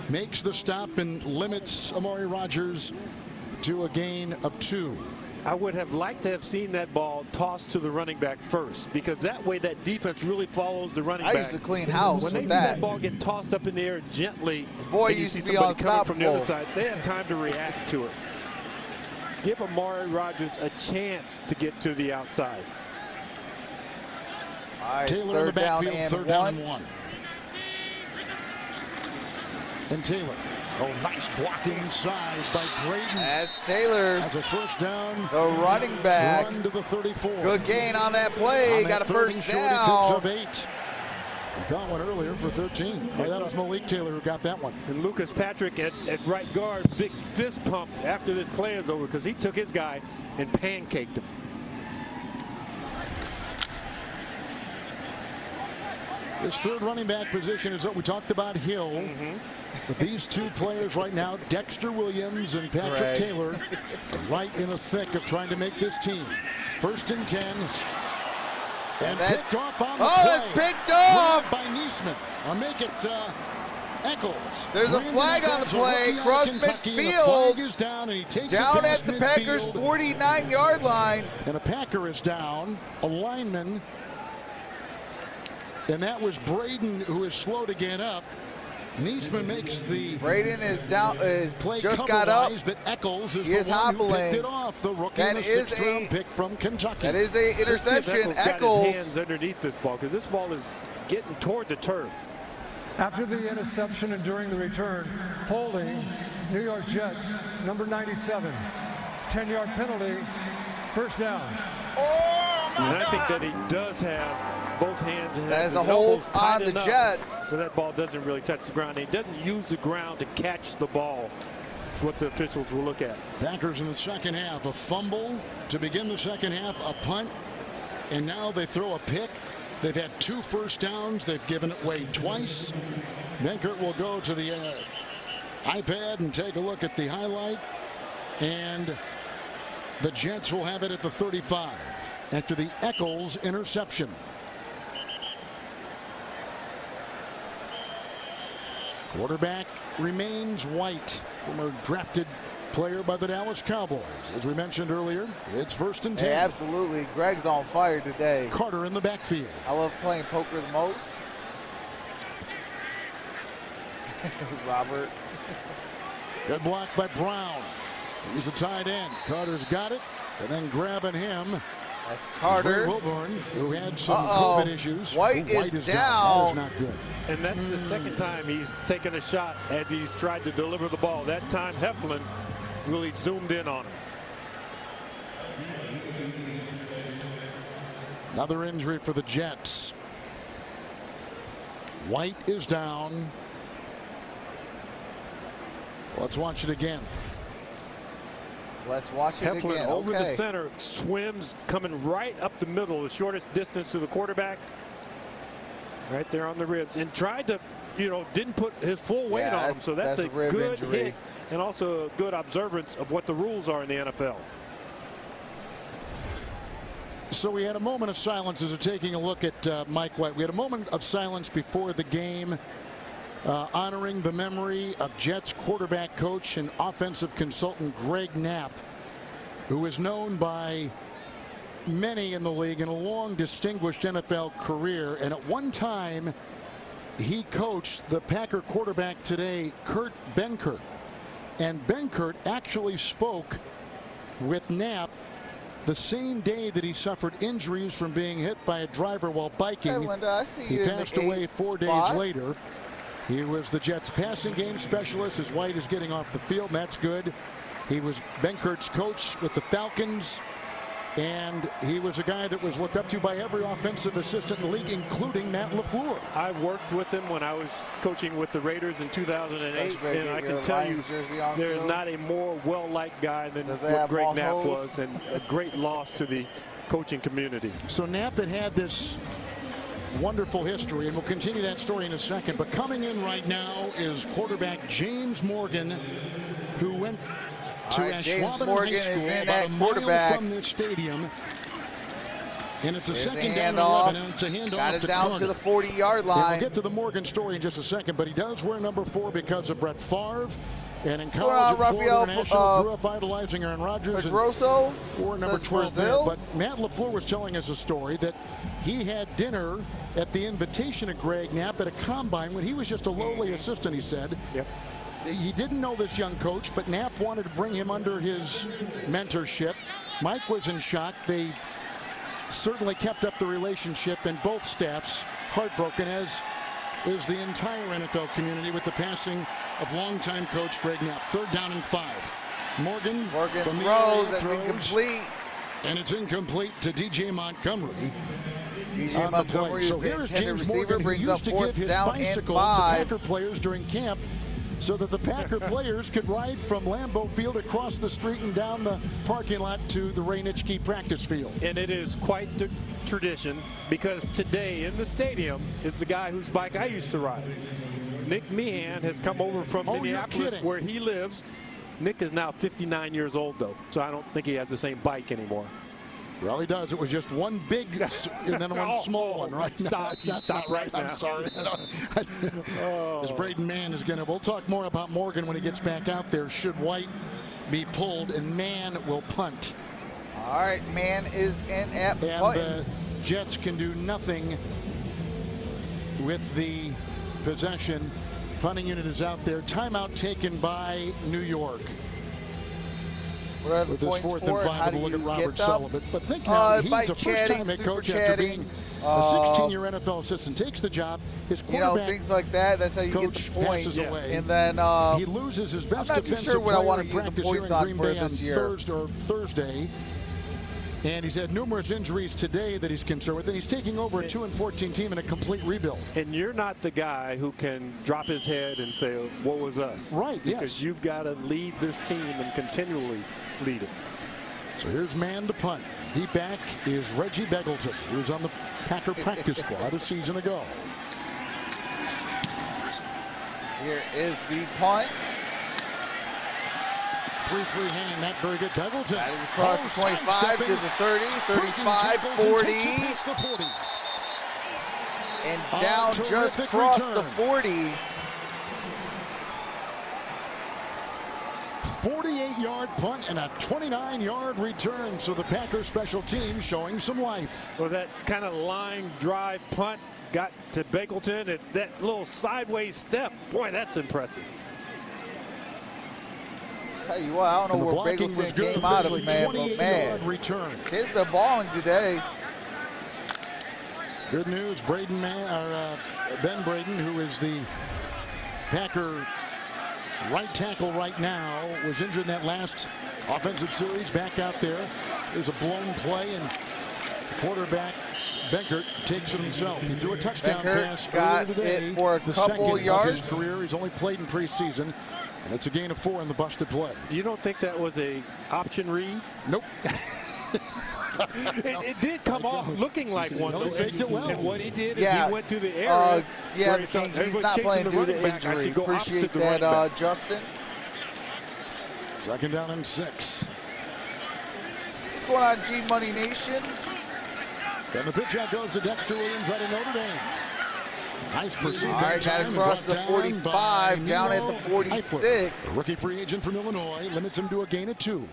makes the stop and limits Amari Rodgers to a gain of 2. I would have liked to have seen that ball tossed to the running back first, because that way that defense really follows the running back. I used to clean house when they with see that. that ball get tossed up in the air gently, boy and you used see to be somebody coming from the other unstoppable. side, they have time to react to it. Give Amari Rodgers a chance to get to the outside. All right, Taylor in the third down backfield, and 3rd down and 1. 1. And Taylor. Oh, nice blocking inside by Braden. That's Taylor, That's a first down. the running back. Run to the 34. Good gain on that play. On Got that a third and first short, down. He picks up 8. He got one earlier for 13. Oh, that was Malik Taylor who got that one. And Lucas Patrick at right guard, big fist pump after this play is over, because he took his guy and pancaked him. This third running back position is what we talked about, Hill. But these two players right now, Dexter Williams and Patrick Right. Taylor, right in the thick of trying to make this team. 1st and 10. And that's picked off on the Oh, play. that's picked off. By Niesman. I'll make it Eccles. There's a flag on the play. Cross midfield. Is down, and he takes down at the Packers' 49-yard line. And a Packer is down. A lineman. And that was Braden, who is slow to get up. Niesman makes the Braden is down. Play just got up. But Eccles is he the is one hobbling. who picked it off. The rookie, that is a pick from Kentucky. That is a interception. Eccles got his hands underneath this ball because this ball is getting toward the turf. After the interception and during the return, holding New York Jets, number 97. 10-yard penalty, first down. And I think that he does have both hands and that is a hold on the Jets. So that ball doesn't really touch the ground. He doesn't use the ground to catch the ball. That's what the officials will look at. Packers in the second half, a fumble to begin the second half, a punt, and now they throw a pick. They've had 2 first downs. They've given it away twice. Benkert will go to the iPad and take a look at the highlight. And the Jets will have it at the 35 after the Eccles interception. Quarterback remains White, former drafted player by the Dallas Cowboys. As we mentioned earlier, it's 1st and 10. Hey, absolutely. Greg's on fire today. Carter in the backfield. I love playing poker the most. Robert. Good block by Brown. He's a tight end. Carter's got it. And then grabbing him. That's Carter. Wilburn, who had some COVID issues. White is down. That is not good. And that's the second time he's taken a shot as he's tried to deliver the ball. That time Heflin really zoomed in on him. Another injury for the Jets. White is down. Let's watch it again. Let's watch it Heflin again. Over the center, swims, coming right up the middle, the shortest distance to the quarterback. Right there on the ribs, and tried to, didn't put his full weight on him. So that's a good hit, and also a good observance of what the rules are in the NFL. So we had a moment of silence as we're taking a look at Mike White. We had a moment of silence before the game, honoring the memory of Jets quarterback coach and offensive consultant Greg Knapp, who is known by many in the league in a long distinguished NFL career, and at one time he coached the Packer quarterback today, Kurt Benkert, and Benkert actually spoke with Knapp the same day that he suffered injuries from being hit by a driver while biking. Hey, Linda, I see he you passed in the away 4 days later. He was the Jets passing game specialist as White is getting off the field, and that's good. He was Benkert's coach with the Falcons, and he was a guy that was looked up to by every offensive assistant in the league, including Matt LaFleur. I worked with him when I was coaching with the Raiders in 2008, and I can tell you there's not a more well-liked guy than what Greg Knapp was, and a great loss to the coaching community. So Knapp had this wonderful history, and we'll continue that story in a second. But coming in right now is quarterback James Morgan, who went to James Morgan High School, is in about at a quarterback. mile from this stadium. And it's a There's second the down handoff. 11, and it's a handoff Got it to down Carter. to the 40-yard line. And we'll get to the Morgan story in just a second, but he does wear number 4 because of Brett Favre. And in college at Florida International, grew up idolizing Aaron Rodgers. Pedroso wore number 12 there. But Matt LaFleur was telling us a story that he had dinner at the invitation of Greg Knapp at a combine when he was just a lowly assistant, he said. Yep. He didn't know this young coach, but Knapp wanted to bring him under his mentorship. Mike was in shock. They certainly kept up the relationship, and both staffs heartbroken, as is the entire NFL community, with the passing of longtime coach Greg Knapp. 3rd down and 5. Morgan throws. That's incomplete. And it's incomplete to DJ Montgomery. DJ Montgomery is the intended receiver, brings up 4th down and 5. To Packer players during camp, so that the Packer players could ride from Lambeau Field across the street and down the parking lot to the Ray Nitschke practice field. And it is quite the tradition, because today in the stadium is the guy whose bike I used to ride. Nick Meehan has come over from Minneapolis, where he lives. Nick is now 59 years old, though, so I don't think he has the same bike anymore. Well, he does. It was just one big and then one small one, right? Stop. Stop right now. I'm sorry. As Braden Mann is going to, we'll talk more about Morgan when he gets back out there. Should White be pulled, and Mann will punt. All right, Mann is in at punt. And the Jets can do nothing with the possession. Punting unit is out there. Timeout taken by New York. What are the with points his fourth for and it? How 5 do to look at you Robert get them? Sullivan. But think now, by he's a chatting, first-time head super coach after chatting, being a 16-year NFL assistant. Takes the job. His quarterback, things like that. That's how you get the points. passes away. And then he loses his best I'm not too defensive sure what I player want in to use the practice here points in on Green for Bay this on year. Thursday. And he's had numerous injuries today that he's concerned with. And he's taking over a 2-14 team in a complete rebuild. And you're not the guy who can drop his head and say, what was us? Right, because you've got to lead this team and continually lead it. So here's Mann to punt. Deep back is Reggie Beggleton, who was on the Packer practice squad a season ago. Here is the punt. 3-3 hand, not very good. Beggleton. That is across the 25 to the 30, 35, 40. And down just across the 40. 48-yard punt and a 29-yard return. So the Packers special team showing some life. Well, that kind of line drive punt got to Beggleton. And that little sideways step, boy, that's impressive. Tell you what, I don't know where Beggleton came out of, man, but man, return. He's been balling today. Good news, Ben Braden, who is the Packer right tackle right now, was injured in that last offensive series. Back out there. There's a blown play, and quarterback Benkert takes it himself. He threw a touchdown pass got earlier today. it for a couple yards. Of his career. He's only played in preseason, and it's a gain of 4 in the busted play. You don't think that was a option read? Nope. It did come off looking like one. He faked it well. And what he did is he went to the area. He's not playing due to injury. Appreciate that, Justin. 2nd down and 6. What's going on, G Money Nation? And the pitch out goes to Dexter Williams out of Notre Dame. Nice pursuit. All right, got across the 45, down at the 46. A rookie free agent from Illinois, limits him to a gain of 2.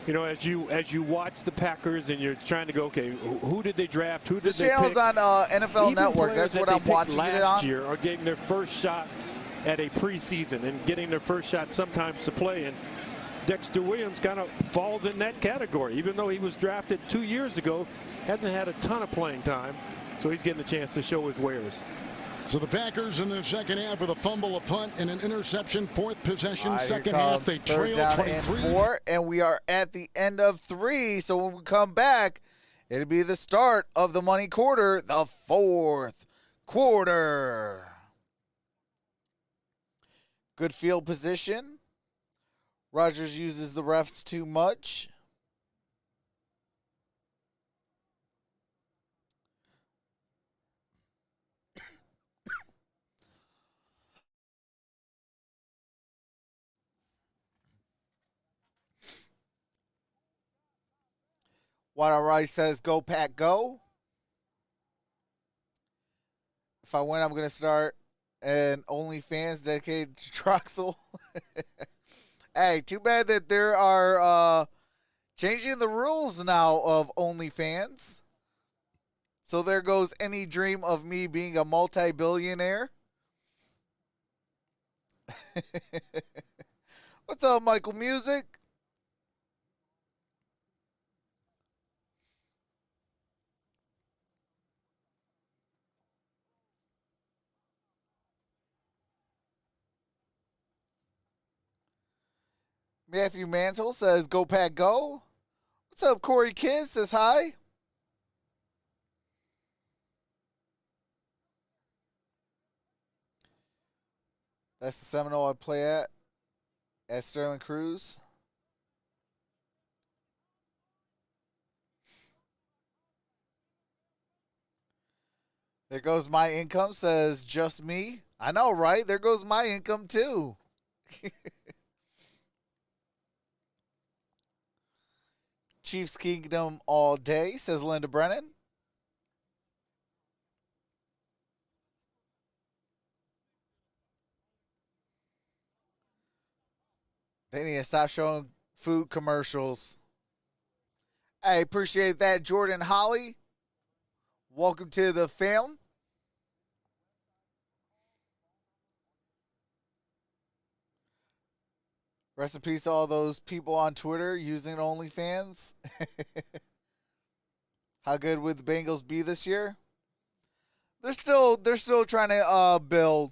You know, as you watch the Packers and you're trying to go, okay, who did they draft? Who did this they pick? This channel's on NFL Network. That's what I'm watching it on. Last year are getting their first shot at a preseason and getting their first shot sometimes to play. And Dexter Williams kind of falls in that category. Even though he was drafted 2 years ago, hasn't had a ton of playing time. So he's getting a chance to show his wares. So the Packers in the second half with a fumble, a punt, and an interception. 4th possession, right, second half. They trail 23. And 4, and we are at the end of 3. So when we come back, it'll be the start of the money quarter, the 4th quarter. Good field position. Rodgers uses the refs too much. Water Rice says, go, Pack, go. If I win, I'm going to start an OnlyFans dedicated to Troxel. Hey, too bad that there are changing the rules now of OnlyFans. So there goes any dream of me being a multi-billionaire. What's up, Michael Music? Matthew Mantle says, go, Pack, go. What's up, Corey Kidd says hi. That's the Seminole I play at Sterling Cruz. There goes my income, says just me. I know, right? There goes my income, too. Chiefs Kingdom all day, says Linda Brennan. They need to stop showing food commercials. I appreciate that, Jordan Holly. Welcome to the film. Rest in peace to all those people on Twitter using OnlyFans. How good would the Bengals be this year? They're still trying to build.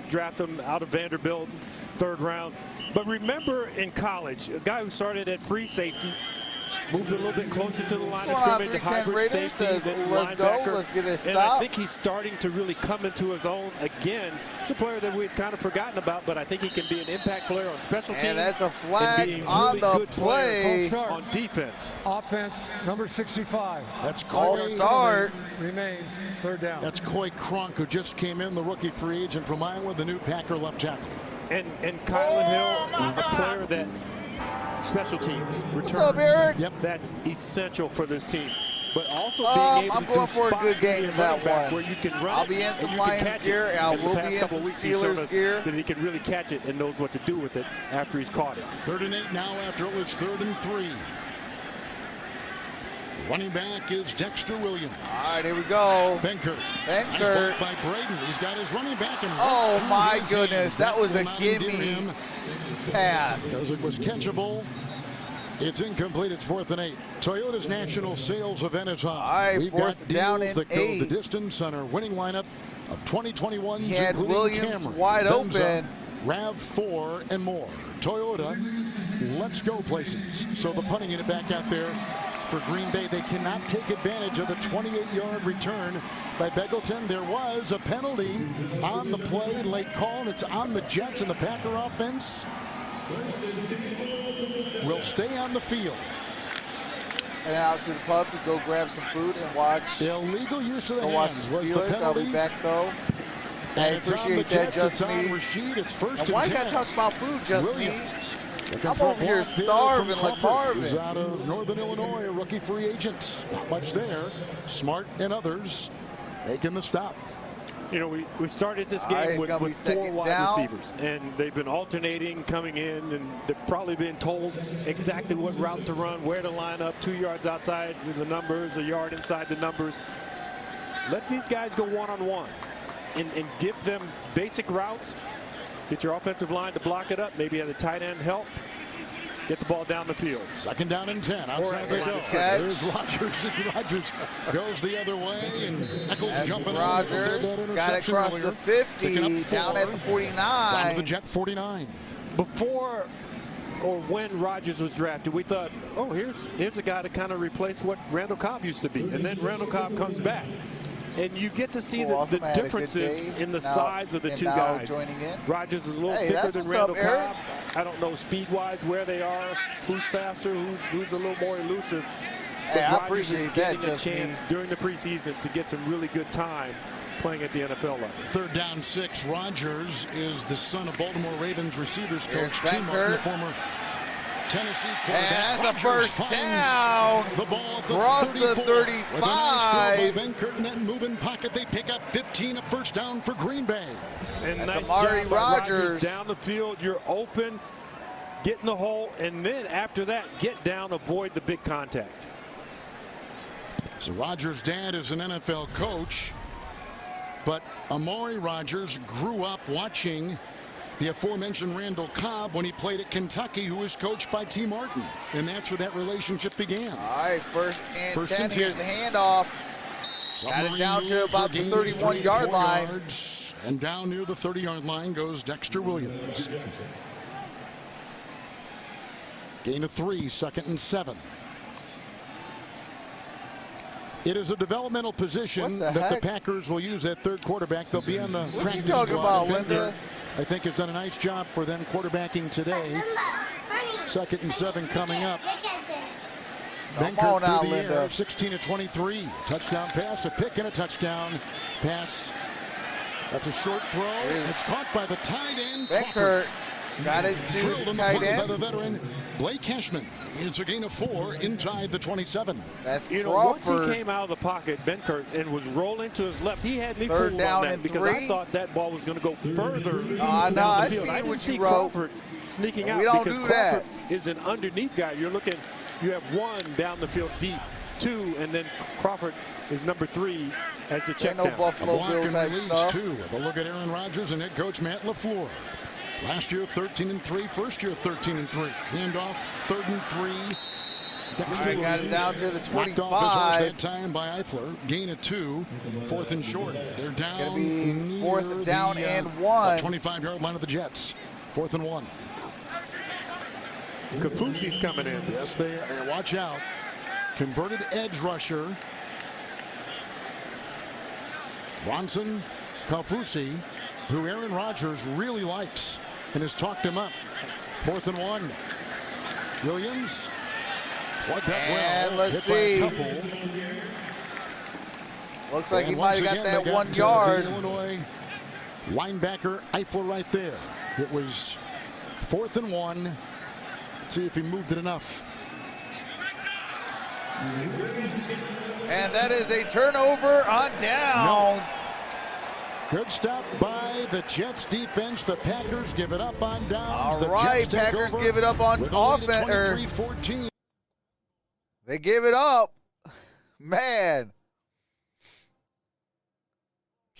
Draft him out of Vanderbilt, 3rd round. But remember in college, a guy who started at free safety, moved a little bit closer to the line of scrimmage, a hybrid safety, then let's linebacker. Go. Let's get a stop. And I think he's starting to really come into his own again. It's a player that we'd kind of forgotten about, but I think he can be an impact player on special teams. And that's a flag on the play. On defense. Offense, number 65. That's Call start. Remains 3rd down. That's Coy Cronk, who just came in, the rookie free agent from Iowa, the new Packer left tackle. And Kylan Hill, a player that special teams return. What's up, Eric? Yep. That's essential for this team. But also being able I'm to going for a good game in that one. Where you can run I'll be in some Lions gear, and I will be in some Steelers gear. That he can really catch it and knows what to do with it after he's caught it. 3rd and 8 now after it was 3rd and 3. Running back is Dexter Williams. All right, here we go. Benkert. Nice work by Braden. He's got his running back. Oh, my goodness. That was a gimme pass. Because it was catchable. It's incomplete. It's 4th and 8. Toyota's national sales event is on. All right, We've 4th got down deals and that go 8. the distance on our winning lineup of 2021. He had Williams Camry, wide open. RAV4 and more. Toyota, let's go places. So the punting unit back out there for Green Bay. They cannot take advantage of the 28-yard return by Beggleton. There was a penalty on the play, late call, and it's on the Jets, and the Packer offense will stay on the field. And out to the pub to go grab some food and watch. Illegal use of the watch hands the was the Steelers. penalty. I'll be back though. I appreciate that, just me. Why you gotta talk about food, just me? I'm over here starving like Marvin. He's out of Northern Illinois, a rookie free agent. Not much there. Smart and others making the stop. You know, we started this game with 4 wide receivers, and they've been alternating, coming in, and they've probably been told exactly what route to run, where to line up, 2 yards outside the numbers, 1 yard inside the numbers. Let these guys go one-on-one and give them basic routes. Get your offensive line to block it up. Maybe have the tight end help. Get the ball down the field. 2nd down and 10. Outside they go. There's Rodgers. Rodgers goes the other way, and Eccles jumping. Rodgers got it across the 50, down at the 49. Down to the Jet 49. Before or when Rodgers was drafted, we thought, oh, here's a guy to kind of replace what Randall Cobb used to be. And then Randall Cobb comes back. And you get to see the differences in the size of the 2 guys. Rodgers is a little thicker than Randall Cobb. I don't know speed-wise where they are, who's faster, who's a little more elusive. But I Rodgers appreciate is getting that, a chance during the preseason to get some really good times playing at the NFL level. 3rd down 6. Rodgers is the son of Baltimore Ravens receivers coach Tim Martin, the former Tennessee quarterback. And that's a first down. The ball across the 35. Benkert in that moving pocket. They pick up 15, a first down for Green Bay. And that's nice Amari job by Rodgers. Down the field, you're open, get in the hole, and then after that, get down, avoid the big contact. So Rodgers' dad is an NFL coach, but Amari Rodgers grew up watching the aforementioned Randall Cobb when he played at Kentucky, who was coached by T. Martin. And that's where that relationship began. All right, first and 10. Here's the handoff. Got it down to about the 31-yard line. Yards, and down near the 30-yard line goes Dexter Williams. Gain of 3, 2nd and 7. It is a developmental position that the Packers will use at 3rd quarterback. They'll be on the practice squad. What you talking about, Linda? I think has done a nice job for them quarterbacking today. 2nd and 7 coming up. Benkert through the air, 16 of 23. Touchdown pass, a pick and a touchdown pass. That's a short throw. It's caught by the tight end. Benkert. Got it to tight end. By the veteran, Blake Cashman. It's a gain of 4 inside the 27. That's Crawford. Once he came out of the pocket, Benkert, and was rolling to his left, he had me fooled on that because I thought that ball was going to go further down the field. I didn't see Crawford sneaking out because Crawford is an underneath guy. You're looking, you have 1 down the field deep, 2, and then Crawford is number 3 as the check down. No Buffalo Bill type stuff. 2. A look at Aaron Rodgers and head coach Matt LaFleur. Last year 13-3, first year 13-3. Handoff, 3rd and 3. I got it down to the 25. Off that time by Eifler. Gain of 2. 4th and short. They're down. Gonna be 4th down and 1. 25-yard line of the Jets. 4th and 1. Kafusi's coming in. Yes, they are. Watch out. Converted edge rusher. Ronson Kaufusi, who Aaron Rodgers really likes and has talked him up. 4th and 1. Williams plugged up well. Let's see. Looks like he might have got that 1 yard. Illinois linebacker Eifler right there. It was 4th and 1. Let's see if he moved it enough. And that is a turnover on downs. No. Good stop by the Jets defense. The Packers give it up on downs. All right, Packers give it up on offense. They give it up. Man.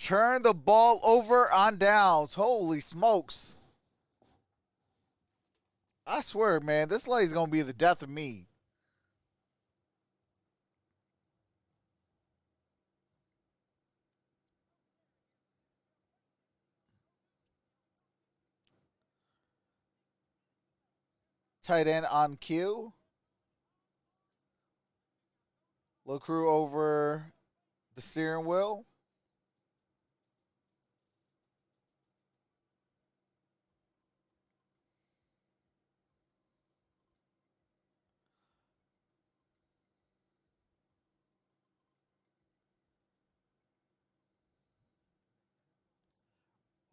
Turn the ball over on downs. Holy smokes. I swear, man, this lady's going to be the death of me. Tight end on cue. LaCrew over the steering wheel.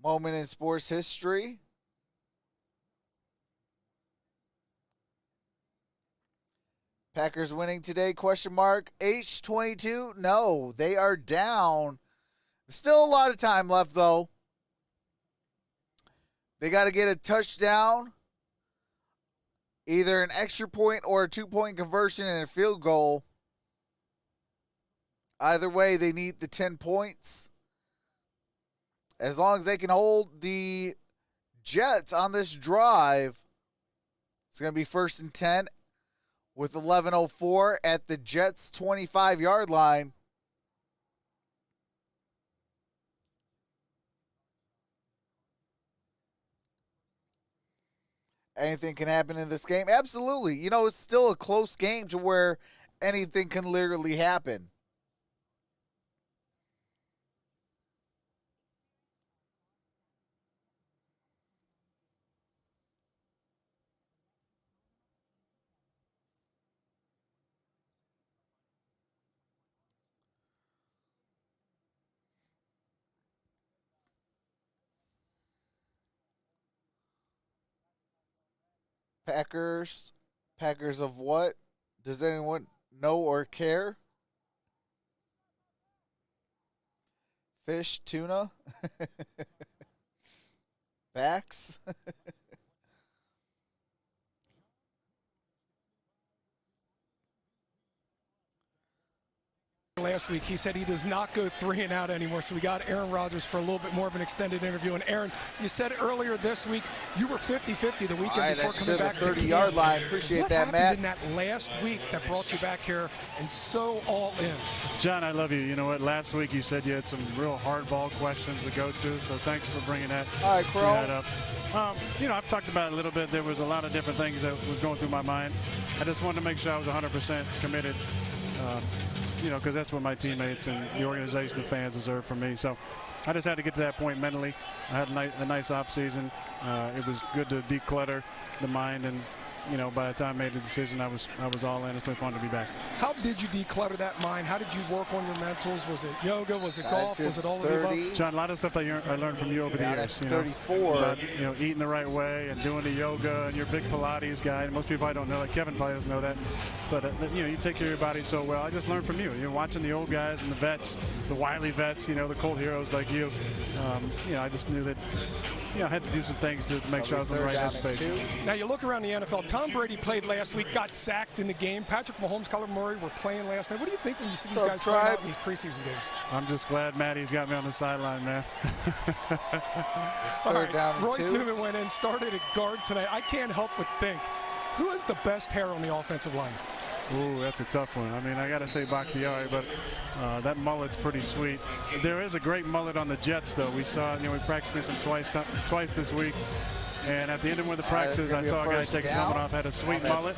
Moment in sports history. Packers winning today, question mark. H22, no, they are down. Still a lot of time left, though. They got to get a touchdown, either an extra point or a 2-point conversion and a field goal. Either way, they need the 10 points. As long as they can hold the Jets on this drive, it's going to be 1st and 10. With 11:04 at the Jets' 25-yard line. Anything can happen in this game? Absolutely. You know, it's still a close game to where anything can literally happen. Packers of what? Does anyone know or care? Fish, tuna, backs. Last week, he said he does not go 3 and out anymore, so we got Aaron Rodgers for a little bit more of an extended interview. And Aaron, you said earlier this week you were 50-50 the weekend before coming back to the 30-yard line. Appreciate that, Matt. What happened in that last week that brought you back here and so all in? John, I love you. You know what? Last week you said you had some real hardball questions to go to, so thanks for bringing that, all right, Crow. That up. You know, I've talked about it a little bit. There was a lot of different things that was going through my mind. I just wanted to make sure I was 100% committed. You know, because that's what my teammates and the organization, the fans deserve from me. So I just had to get to that point mentally. I had a nice off season. It was good to declutter the mind and by the time I made the decision, I was all in. It's been fun to be back. How did you declutter that mind? How did you work on your mentals? Was it yoga? Was it golf? Was it all of the above? John, a lot of stuff I learned from you over the years. 34. About, eating the right way and doing the yoga, and you're a big Pilates guy. And most people I don't know, like Kevin probably doesn't know that. But you take care of your body so well. I just learned from you. You're watching the old guys and the vets, the wily vets, the cold heroes like you. I just knew that I had to do some things to make sure I was in the right headspace. Now you look around the NFL. Tom Brady played last week, got sacked in the game. Patrick Mahomes, Kyler Murray were playing last night. What do you think when you see these guys playing out in these preseason games? I'm just glad Maddie's got me on the sideline, man. Royce Newman went in, started at guard tonight. I can't help but think, who has the best hair on the offensive line? Ooh, that's a tough one. I mean, I got to say Bakhtiari, but that mullet's pretty sweet. There is a great mullet on the Jets, though. We saw, we practiced this twice this week. And at the end of one of the practices, I saw a guy take his helmet off, had a sweet mullet.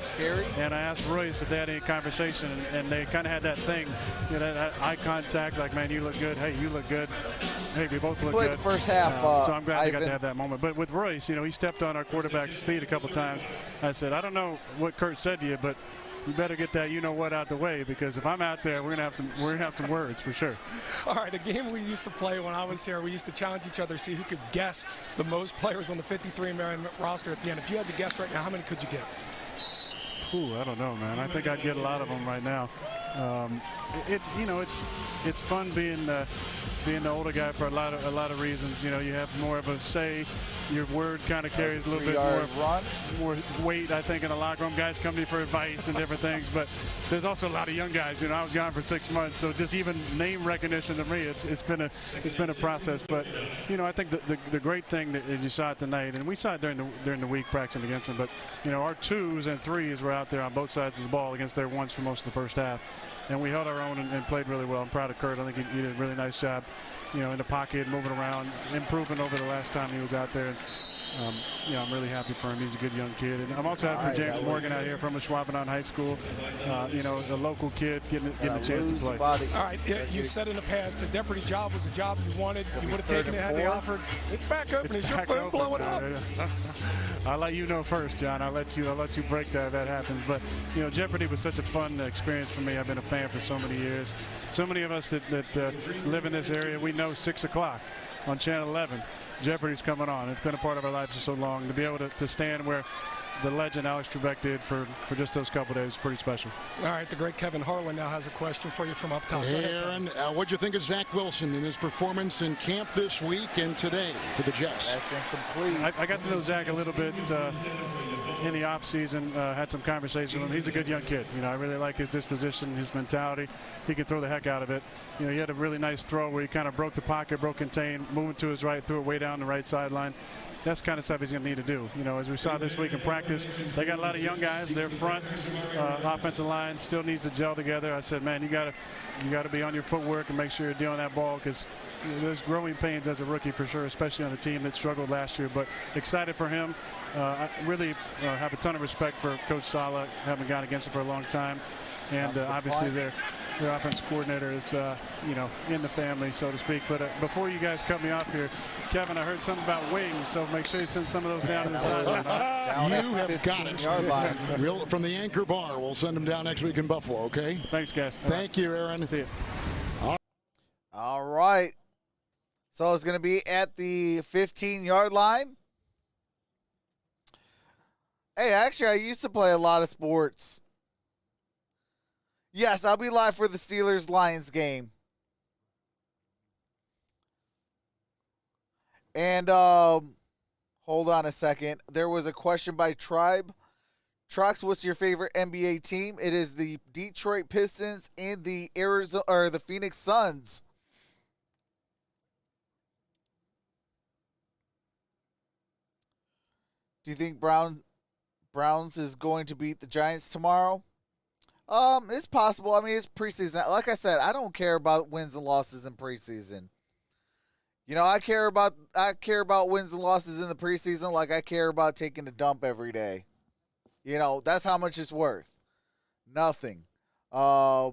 And I asked Royce if they had any conversation, and they kind of had that thing, that eye contact, like, man, you look good. Hey, you look good. Hey, we both look good. Played the first half. So I'm glad they got to have that moment. But with Royce, he stepped on our quarterback's feet a couple times. I said, I don't know what Kurt said to you, but you better get that what out the way, because if I'm out there, we're gonna have some words for sure. All right, a game we used to play when I was here, we used to challenge each other, see who could guess the most players on the 53-man roster at the end. If you had to guess right now, how many could you get? Ooh, I don't know, man. I think I'd get a lot of them right now. It's fun being the older guy for a lot of reasons. You have more of a say. Your word kind of carries a little bit more weight, I think, in the locker room. Guys come to you for advice and different things, but there's also a lot of young guys. I was gone for 6 months, so just even name recognition to me, it's been a process. But I think the great thing that you saw it tonight, and we saw it during the week practicing against them, but our 2s and 3s were out there on both sides of the ball against their 1s for most of the first half. And we held our own and played really well. I'm proud of Kurt. I think he did a really nice job, in the pocket, moving around, improving over the last time he was out there. I'm really happy for him. He's a good young kid. And I'm also happy for James Morgan out here from Schwabenau High School. The local kid getting a chance to play. All right, you said in the past the deputy job was a job you wanted. You would have taken it had they offered. It's back open. Is your phone blowing up? I'll let you know first, John. I'll let you break that if that happens. But Jeopardy was such a fun experience for me. I've been a fan for so many years. So many of us that live in this area, we know 6 o'clock on Channel 11. Jeopardy's coming on. It's been a part of our lives for so long. To be able to stand where the legend Alex Trebek did for just those couple days is pretty special. All right, the great Kevin Harlan now has a question for you from up top. Aaron, what'd you think of Zach Wilson in his performance in camp this week and today for the Jets? That's incomplete. I got to know Zach a little bit in the offseason, had some conversations with him. He's a good young kid. I really like his disposition, his mentality. He can throw the heck out of it. He had a really nice throw where he kind of broke the pocket, broke contain, moving to his right, threw it way down the right sideline. That's the kind of stuff he's going to need to do. As we saw this week in practice, they got a lot of young guys. Their front offensive line still needs to gel together. I said, man, you got to be on your footwork and make sure you're dealing that ball, because there's growing pains as a rookie for sure, especially on a team that struggled last year. But excited for him. I really have a ton of respect for Coach Saleh. Haven't gone against him for a long time. And obviously their offense coordinator is, in the family, so to speak. But before you guys cut me off here, Kevin, I heard something about wings, so make sure you send some of those down to the sideline. You have got it. From the Anchor Bar, we'll send them down next week in Buffalo, okay? Thanks, guys. Thank you, Aaron. See you. All right. So it's going to be at the 15-yard line. Hey, actually, I used to play a lot of sports. Yes, I'll be live for the Steelers-Lions game. And hold on a second. There was a question by Tribe. Trox, what's your favorite NBA team? It is the Detroit Pistons and the Phoenix Suns. Do you think Browns is going to beat the Giants tomorrow? It's possible. I mean, it's preseason. Like I said, I don't care about wins and losses in preseason. I care about wins and losses in the preseason like I care about taking a dump every day. That's how much it's worth. Nothing. I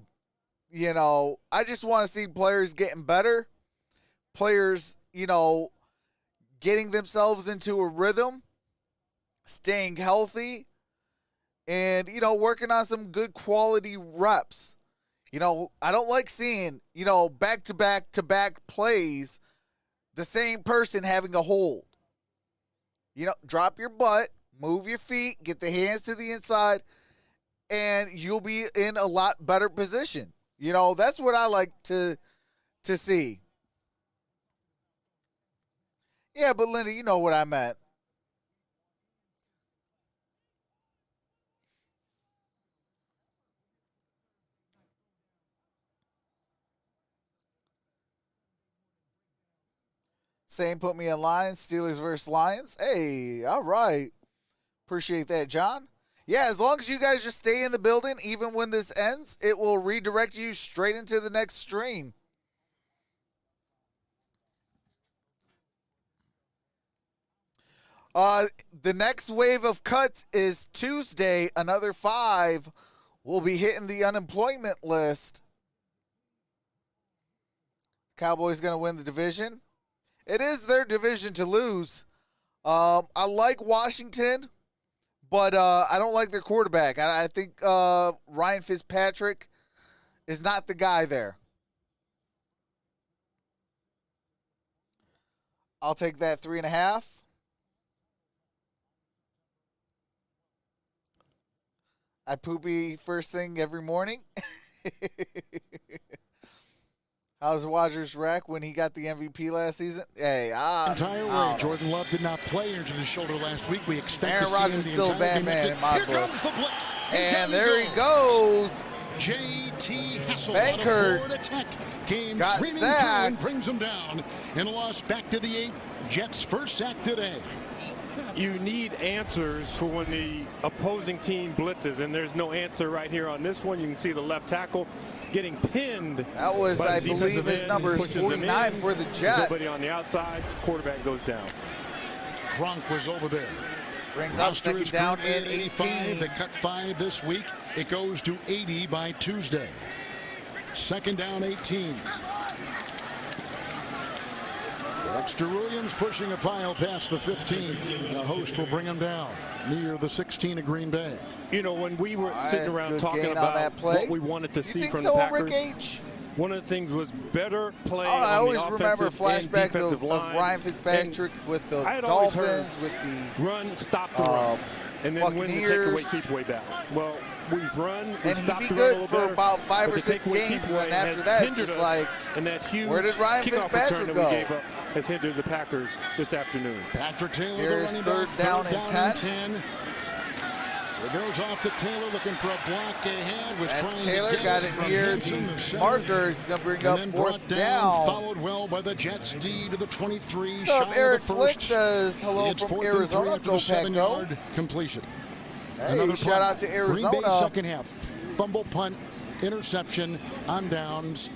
just want to see players getting better. Players, getting themselves into a rhythm, staying healthy, and, you know, working on some good quality reps. You know, I don't like seeing, you know, back-to-back-to-back plays, the same person having a hold. You know, drop your butt, move your feet, get the hands to the inside, and you'll be in a lot better position. You know, that's what I like to see. Yeah, but Linda, you know what I meant. Same put me in Lions, Steelers versus Lions. Hey, all right. Appreciate that, John. Yeah, as long as you guys just stay in the building, even when this ends, it will redirect you straight into the next stream. The next wave of cuts is Tuesday. Another 5 will be hitting the unemployment list. Cowboys going to win the division. It is their division to lose. I like Washington, but I don't like their quarterback. I think Ryan Fitzpatrick is not the guy there. I'll take that 3.5. I poopy first thing every morning. How's Rodgers rack when he got the MVP last season? Hey, entire way. Jordan Love did not play, injured his shoulder last week. We expect Aaron to see Rodgers him still a bad man in my Here book. comes the blitz. And there he goes. J.T. Hessel Bankert out of Florida Tech came got screaming sacked. through and brings him down in a loss back to the 8. Jets' first sack today. You need answers for when the opposing team blitzes, and there's no answer right here on this one. You can see the left tackle getting pinned. That was, I believe, his number is 49 for the Jets. Nobody on the outside. Quarterback goes down. Gronk was over there. Brings up second down in 18. They cut 5 this week. It goes to 80 by Tuesday. Second down 18. Dexter Williams pushing a pile past the 15. The host will bring him down near the 16 of Green Bay. You know, when we were sitting around talking about what we wanted to see from the Packers, one of the things was better play I on always the remember offensive flashbacks and defensive line. of Ryan Fitzpatrick with the Dolphins, with the run, stop the run, and then when the takeaway keep way back. Well, we've run, and he'd be good for about 5 or 6 games, and after that, it's just like, and that huge where did Ryan Fitzpatrick go? We gave up has hindered the Packers this afternoon. Patrick Taylor, here's third down and 10. It goes off to Taylor looking for a block ahead. As Taylor got it near the marker, he's going to bring up fourth down. Followed well by the Jets D to the 23. What's up, Eric Flick says hello from Arizona. Go Pack Go. Completion. Hey, shout out to Arizona. Green Bay second half. Fumble, punt, interception on downs.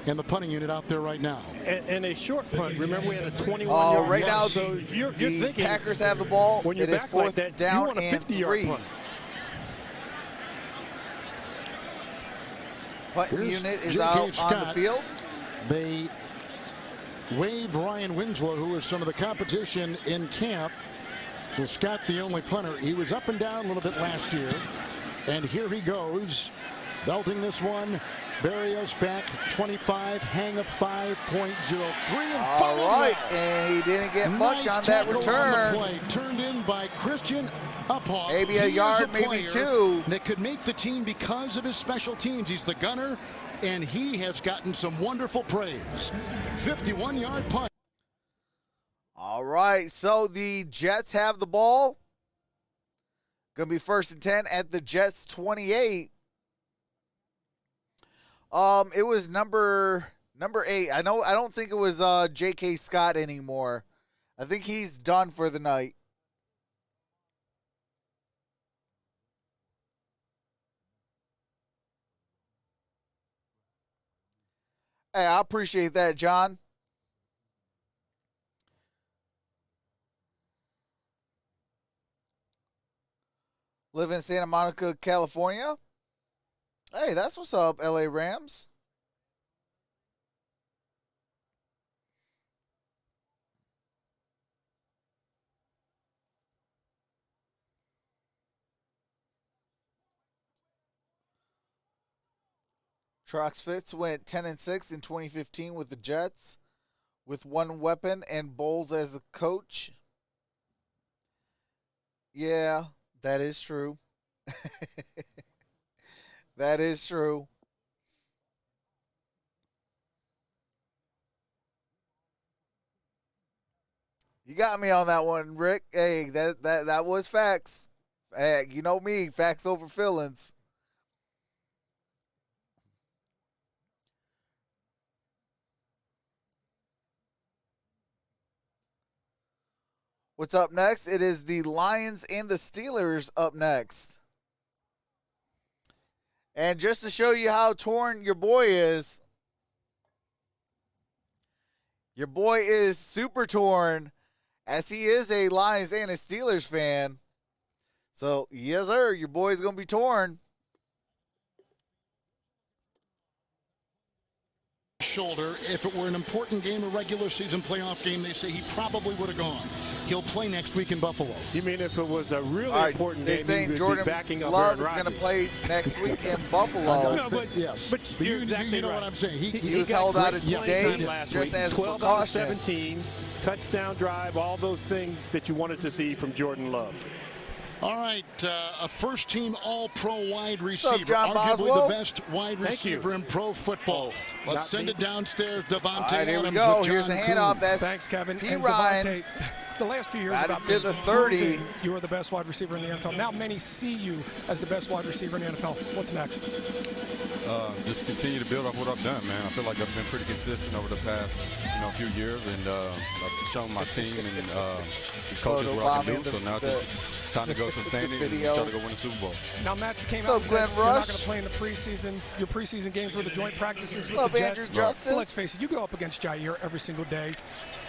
And the punting unit out there right now. And a short punt. Remember, we had a 21-yard right now, so you're the thinking Packers have the ball. When you're it is back fourth like that, down you want a 50-yard punt. Punting unit is out on the field. They waived Ryan Winslow, who was some of the competition in camp. So Scott, the only punter. He was up and down a little bit last year. And here he goes, belting this one. Barrios back 25, hang of 5.03. All right, and he didn't get much on that return. On play, turned in by Christian Uphaw. Maybe a yard, maybe 2. That could make the team because of his special teams. He's the gunner, and he has gotten some wonderful praise. 51-yard punt. All right, so the Jets have the ball. Going to be first and 10 at the Jets 28. It was number 8. I don't think it was J.K. Scott anymore. I think he's done for the night. Hey, I appreciate that, John. Live in Santa Monica, California. Hey, that's what's up, LA Rams. Troxel went 10-6 in 2015 with the Jets, with one weapon and Bowles as the coach. Yeah, that is true. That is true. You got me on that one, Rick. Hey, that was facts. Hey, you know me, facts over feelings. What's up next? It is the Lions and the Steelers up next. And just to show you how torn your boy is, your boy is super torn, as he is a Lions and a Steelers fan. So, yes, sir, your boy's going to be torn. Shoulder. If it were an important game, a regular season playoff game, they say he probably would have gone. He'll play next week in Buffalo. You mean if it was a really important game, they saying Jordan backing up Love is going to play next week in Buffalo. No, but you're exactly you know right. what I'm saying. He was held out of today just as 12 out of 17, touchdown drive, all those things that you wanted to see from Jordan Love. All right, a first-team All-Pro wide receiver, up, John arguably Boswell? the best wide receiver in pro football. Let's send it downstairs, Devontae Right, here we Adams go. with John Here's a handoff. That's Thanks, Kevin. P. And Ryan. Devontae, the last few years Got about it to the 30. proving you are the best wide receiver in the NFL. Now many see you as the best wide receiver in the NFL. What's next? Just continue to build off what I've done, man. I feel like I've been pretty consistent over the past, few years, and I've shown my team and the coaches what I can do. So now it's time to go sustain it and try to go win the Super Bowl. Now Mets came out and said you're not going to play in the preseason. Your preseason games were the joint practices with the Jets. Andrew Justice? Well, let's face it, you go up against Jair every single day.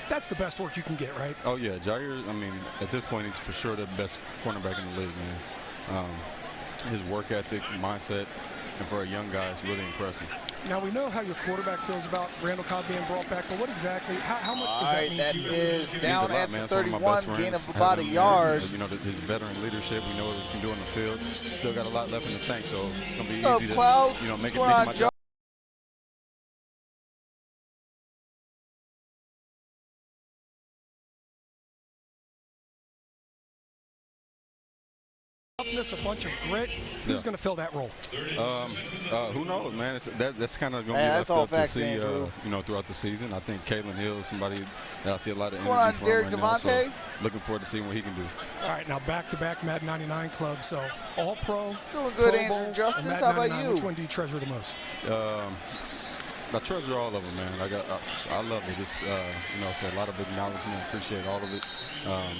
That's the best work you can get, right? Oh yeah, Jair. I mean, at this point, he's for sure the best cornerback in the league, man. His work ethic, mindset, and for a young guy, it's really impressive. Now we know how your quarterback feels about Randall Cobb being brought back, but what exactly? How much does that mean to you? That is down at the 31, gain of about a yard. His veteran leadership, we know what we can do on the field. Still got a lot left in the tank, so it's gonna be easy to make it my job. A bunch of grit. Who's going to fill that role? Who knows, man? That's kind of going to be left up to see, throughout the season. I think Kalen Hill is somebody that I see a lot of energy from Derek right now, Devontae? so looking forward to seeing what he can do. All right, now back-to-back Madden 99 clubs. So All-Pro, doing good, Pro Bowl, Andrew Justice. and How about 99. you? Which one do you treasure the most? I treasure all of them, man. I love it. It's a lot of acknowledgement. I appreciate all of it.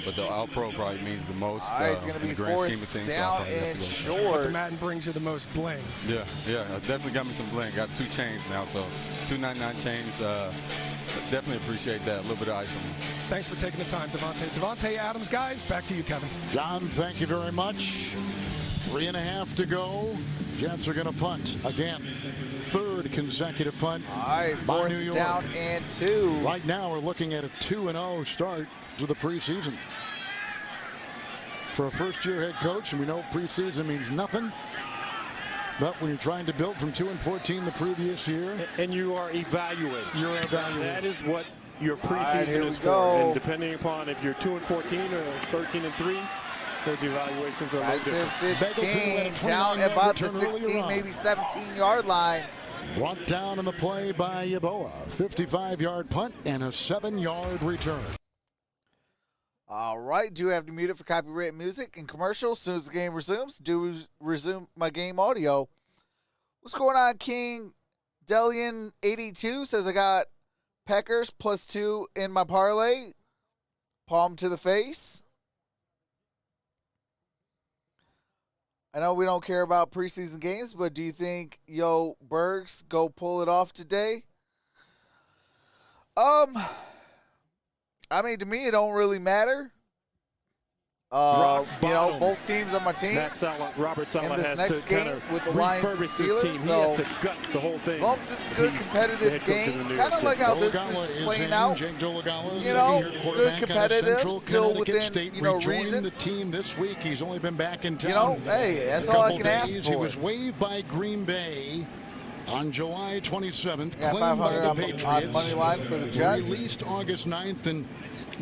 But the All-Pro probably means the most. All right, it's going to be fourth down and short. But the Madden brings you the most bling. Yeah, definitely got me some bling. Got 2 chains now, so 299 chains. Definitely appreciate that. A little bit of ice on me. Thanks for taking the time, Devontae Adams, guys. Back to you, Kevin. John, thank you very much. 3.5 to go. Jets are going to punt again. 3rd consecutive punt. All right, 4th down and 2. Right now, we're looking at a 2-0 start to the preseason. For a first-year head coach, and we know preseason means nothing. But when you're trying to build from 2-14 the previous year. And you are evaluating. You're evaluating. That is what your preseason is for. And depending upon if you're 2-14 or 13-3, those evaluations are a little different. 15, down about the 16, maybe 17-yard line. Brought down in the play by Yeboah. 55-yard punt and a 7-yard return. All right, do have to mute it for copyright music and commercials. As soon as the game resumes, do resume my game audio. What's going on, King? Delian82 says I got Packers +2 in my parlay. Palm to the face. I know we don't care about preseason games, but do you think Bergs go pull it off today? I mean, to me, it don't really matter. Both teams on my team. Robert Saleh in this has next to game with the Lions and Steelers. Team. He has to gut the whole thing. As long as it's a good competitive game, kind of like how this is playing out. Good competitive, still within reason. The team this week. He's only been back in town. Hey, that's all I can ask for. He was waived by Green Bay On July 27th, yeah, claimed by the on Patriots, money line for the Jets. Released August 9th and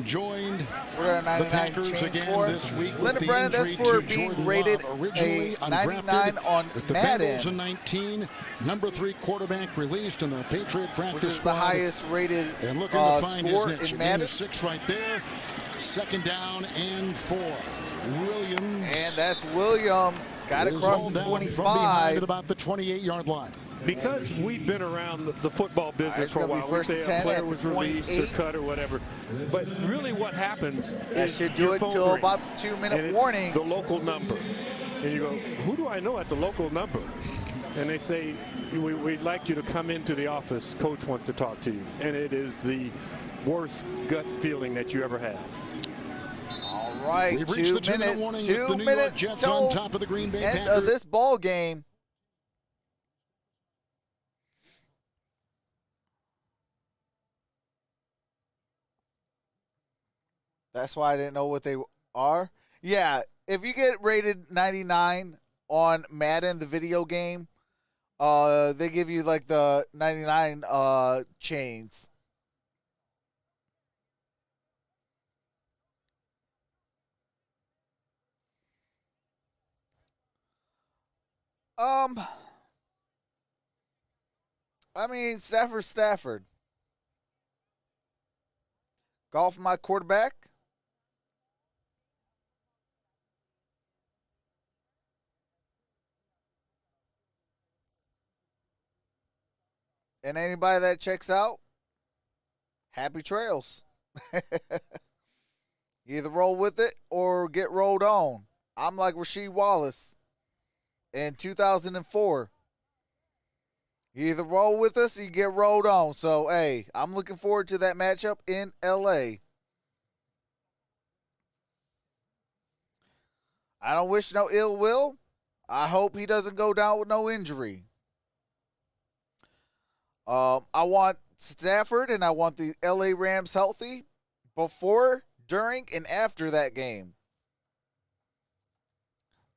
joined the Packers again this week. Linda Brennan, that's for being Jordan rated Love, a 99 on with the Madden. Bengals in 19, number 3 quarterback released in the Patriot practice which is the highest rated and looking to find score his in Madden. 6 right there. 2nd down and 4. Williams. And that's Williams. Got it across the 25. At about the 28-yard line. Because we've been around the football business for a while, we say a player was released or cut or whatever. But really what happens that is should do it till about the 2-minute warning. The local number. And you go, who do I know at the local number? And they say, we'd like you to come into the office. Coach wants to talk to you. And it is the worst gut feeling that you ever have. All right, 2 minutes. 2 minutes till on top of the Green Bay end Packers. of this ball game. That's why I didn't know what they are. Yeah, if you get rated 99 on Madden, the video game, they give you like the 99 chains. I mean, Stafford. Golf my quarterback. And anybody that checks out, happy trails. You either roll with it or get rolled on. I'm like Rasheed Wallace in 2004. You either roll with us or you get rolled on. So, hey, I'm looking forward to that matchup in L.A. I don't wish no ill will. I hope he doesn't go down with no injury. I want Stafford and I want the LA Rams healthy before, during, and after that game.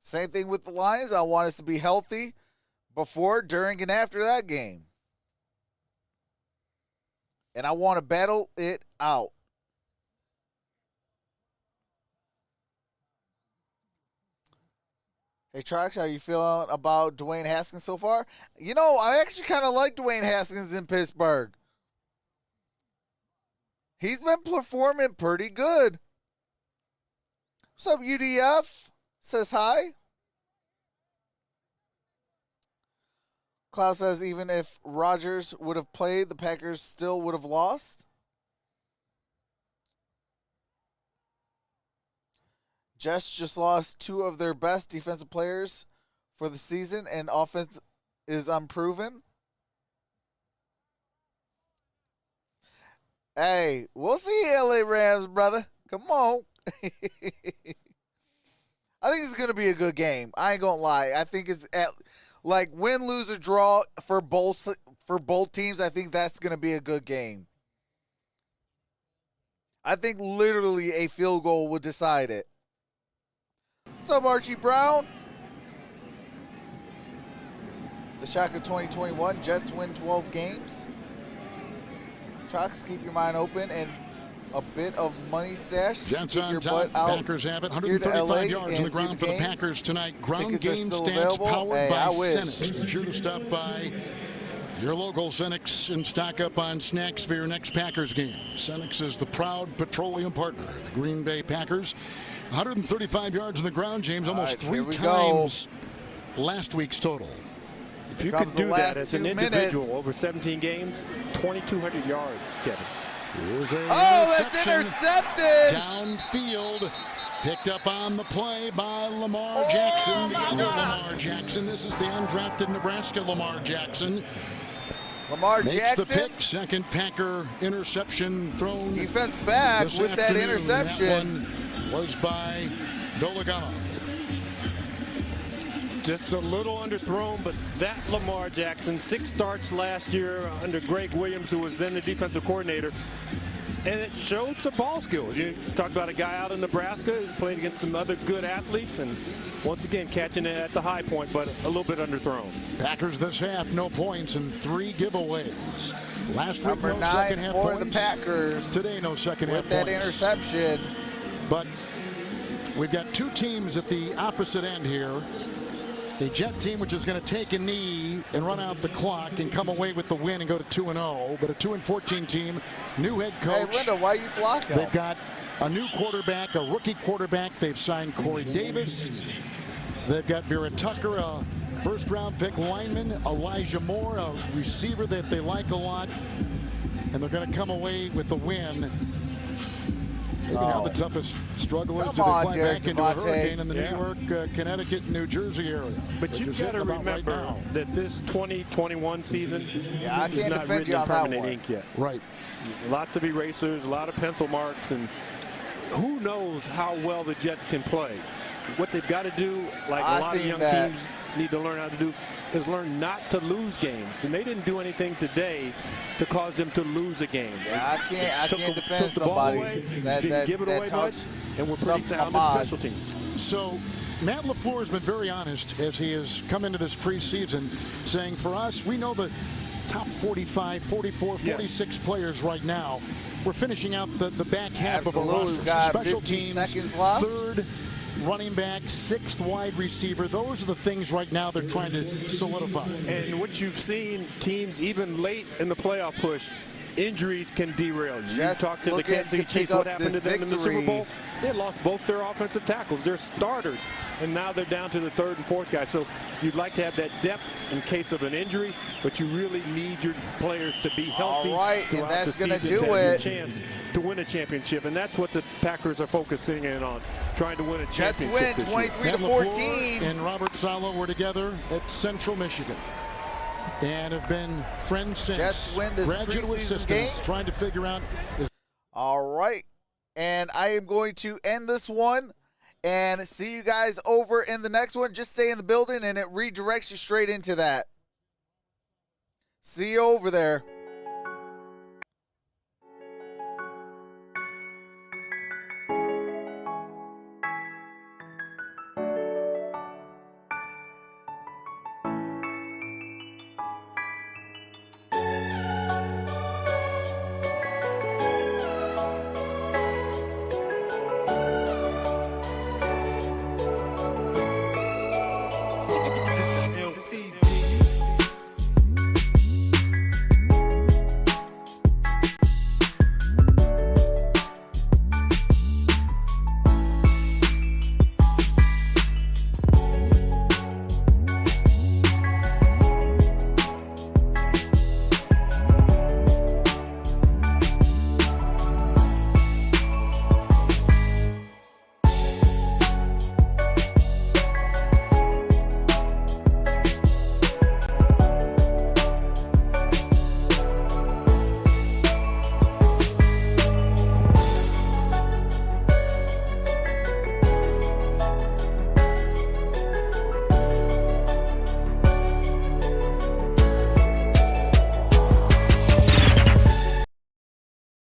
Same thing with the Lions. I want us to be healthy before, during, and after that game. And I want to battle it out. Hey, Trox, how you feeling about Dwayne Haskins so far? You know, I actually kind of like Dwayne Haskins in Pittsburgh. He's been performing pretty good. What's up, UDF? Says hi. Klaus says even if Rodgers would have played, the Packers still would have lost. Jets just lost 2 of their best defensive players for the season, and offense is unproven. Hey, we'll see LA Rams, brother. Come on. I think it's going to be a good game. I ain't going to lie. I think it's like win, lose, or draw for both teams. I think that's going to be a good game. I think literally a field goal would decide it. What's up, Archie Brown? The shock of 2021. Jets win 12 games. Trox, keep your mind open and a bit of money stash. Jets on top. Packers have it. 135 yards on the ground for the Packers tonight. Ground game stats powered by Senex. Be sure to stop by your local Senex and stock up on snacks for your next Packers game. Senex is the proud petroleum partner of the Green Bay Packers. 135 yards on the ground, James, almost 3 times last week's total. If you could do that as an individual over 17 games, 2,200 yards, Kevin. That's intercepted! Downfield. Picked up on the play by Lamar Jackson. The other Lamar Jackson. This is the undrafted Nebraska Lamar Jackson. Lamar Makes Jackson. The pick. Second Packer interception thrown. Defense back with that interception. That one was by Dolagala. Just a little underthrown, but that Lamar Jackson, 6 starts last year under Greg Williams, who was then the defensive coordinator. And it showed some ball skills. You talk about a guy out in Nebraska who's played against some other good athletes, and once again catching it at the high point, but a little bit underthrown. Packers this half, no points and 3 giveaways. Last week, Number no 9 second half for points. the Packers. Today, no second half with that points. interception. But we've got 2 teams at the opposite end here. A Jet team which is going to take a knee and run out the clock and come away with the win and go to 2-0. But a 2-14 team, new head coach. Hey, Linda, why you blocking? They've got a new quarterback, a rookie quarterback. They've signed Corey Davis. They've got Vera Tucker, a first-round pick lineman, Elijah Moore, a receiver that they like a lot. And they're going to come away with the win. Maybe now the toughest struggle is to fly back into a hurricane in the New York, Connecticut, New Jersey area. But you've got to remember that this 2021 season is not written in permanent ink yet. Right. Lots of erasers, a lot of pencil marks, and who knows how well the Jets can play. What they've got to do, like a lot of young teams need to learn how to do, is learn not to lose games. And they didn't do anything today to cause them to lose a game. Yeah, I can't defend somebody didn't give it away much, and we're pretty sound in special teams. So Matt LaFleur has been very honest as he has come into this preseason, saying for us, we know the top 45, 44, 46 players right now. We're finishing out the back half of a roster. We've got Special 15 teams, seconds left. 3rd running back, 6th wide receiver. Those are the things right now they're trying to solidify. And what you've seen, teams even late in the playoff push, injuries can derail you. You talk to the Kansas City Chiefs, what happened to them in the Super Bowl? They lost both their offensive tackles. They're starters, and now they're down to the 3rd and 4th guy. So you'd like to have that depth in case of an injury, but you really need your players to be healthy throughout the season to have a chance to win a championship. And that's what the Packers are focusing in on, trying to win a championship this year. 23-14. And Robert Saleh were together at Central Michigan and have been friends since. Jets win this preseason game. Trying to figure out. All right. And I am going to end this one and see you guys over in the next one. Just stay in the building and it redirects you straight into that. See you over there.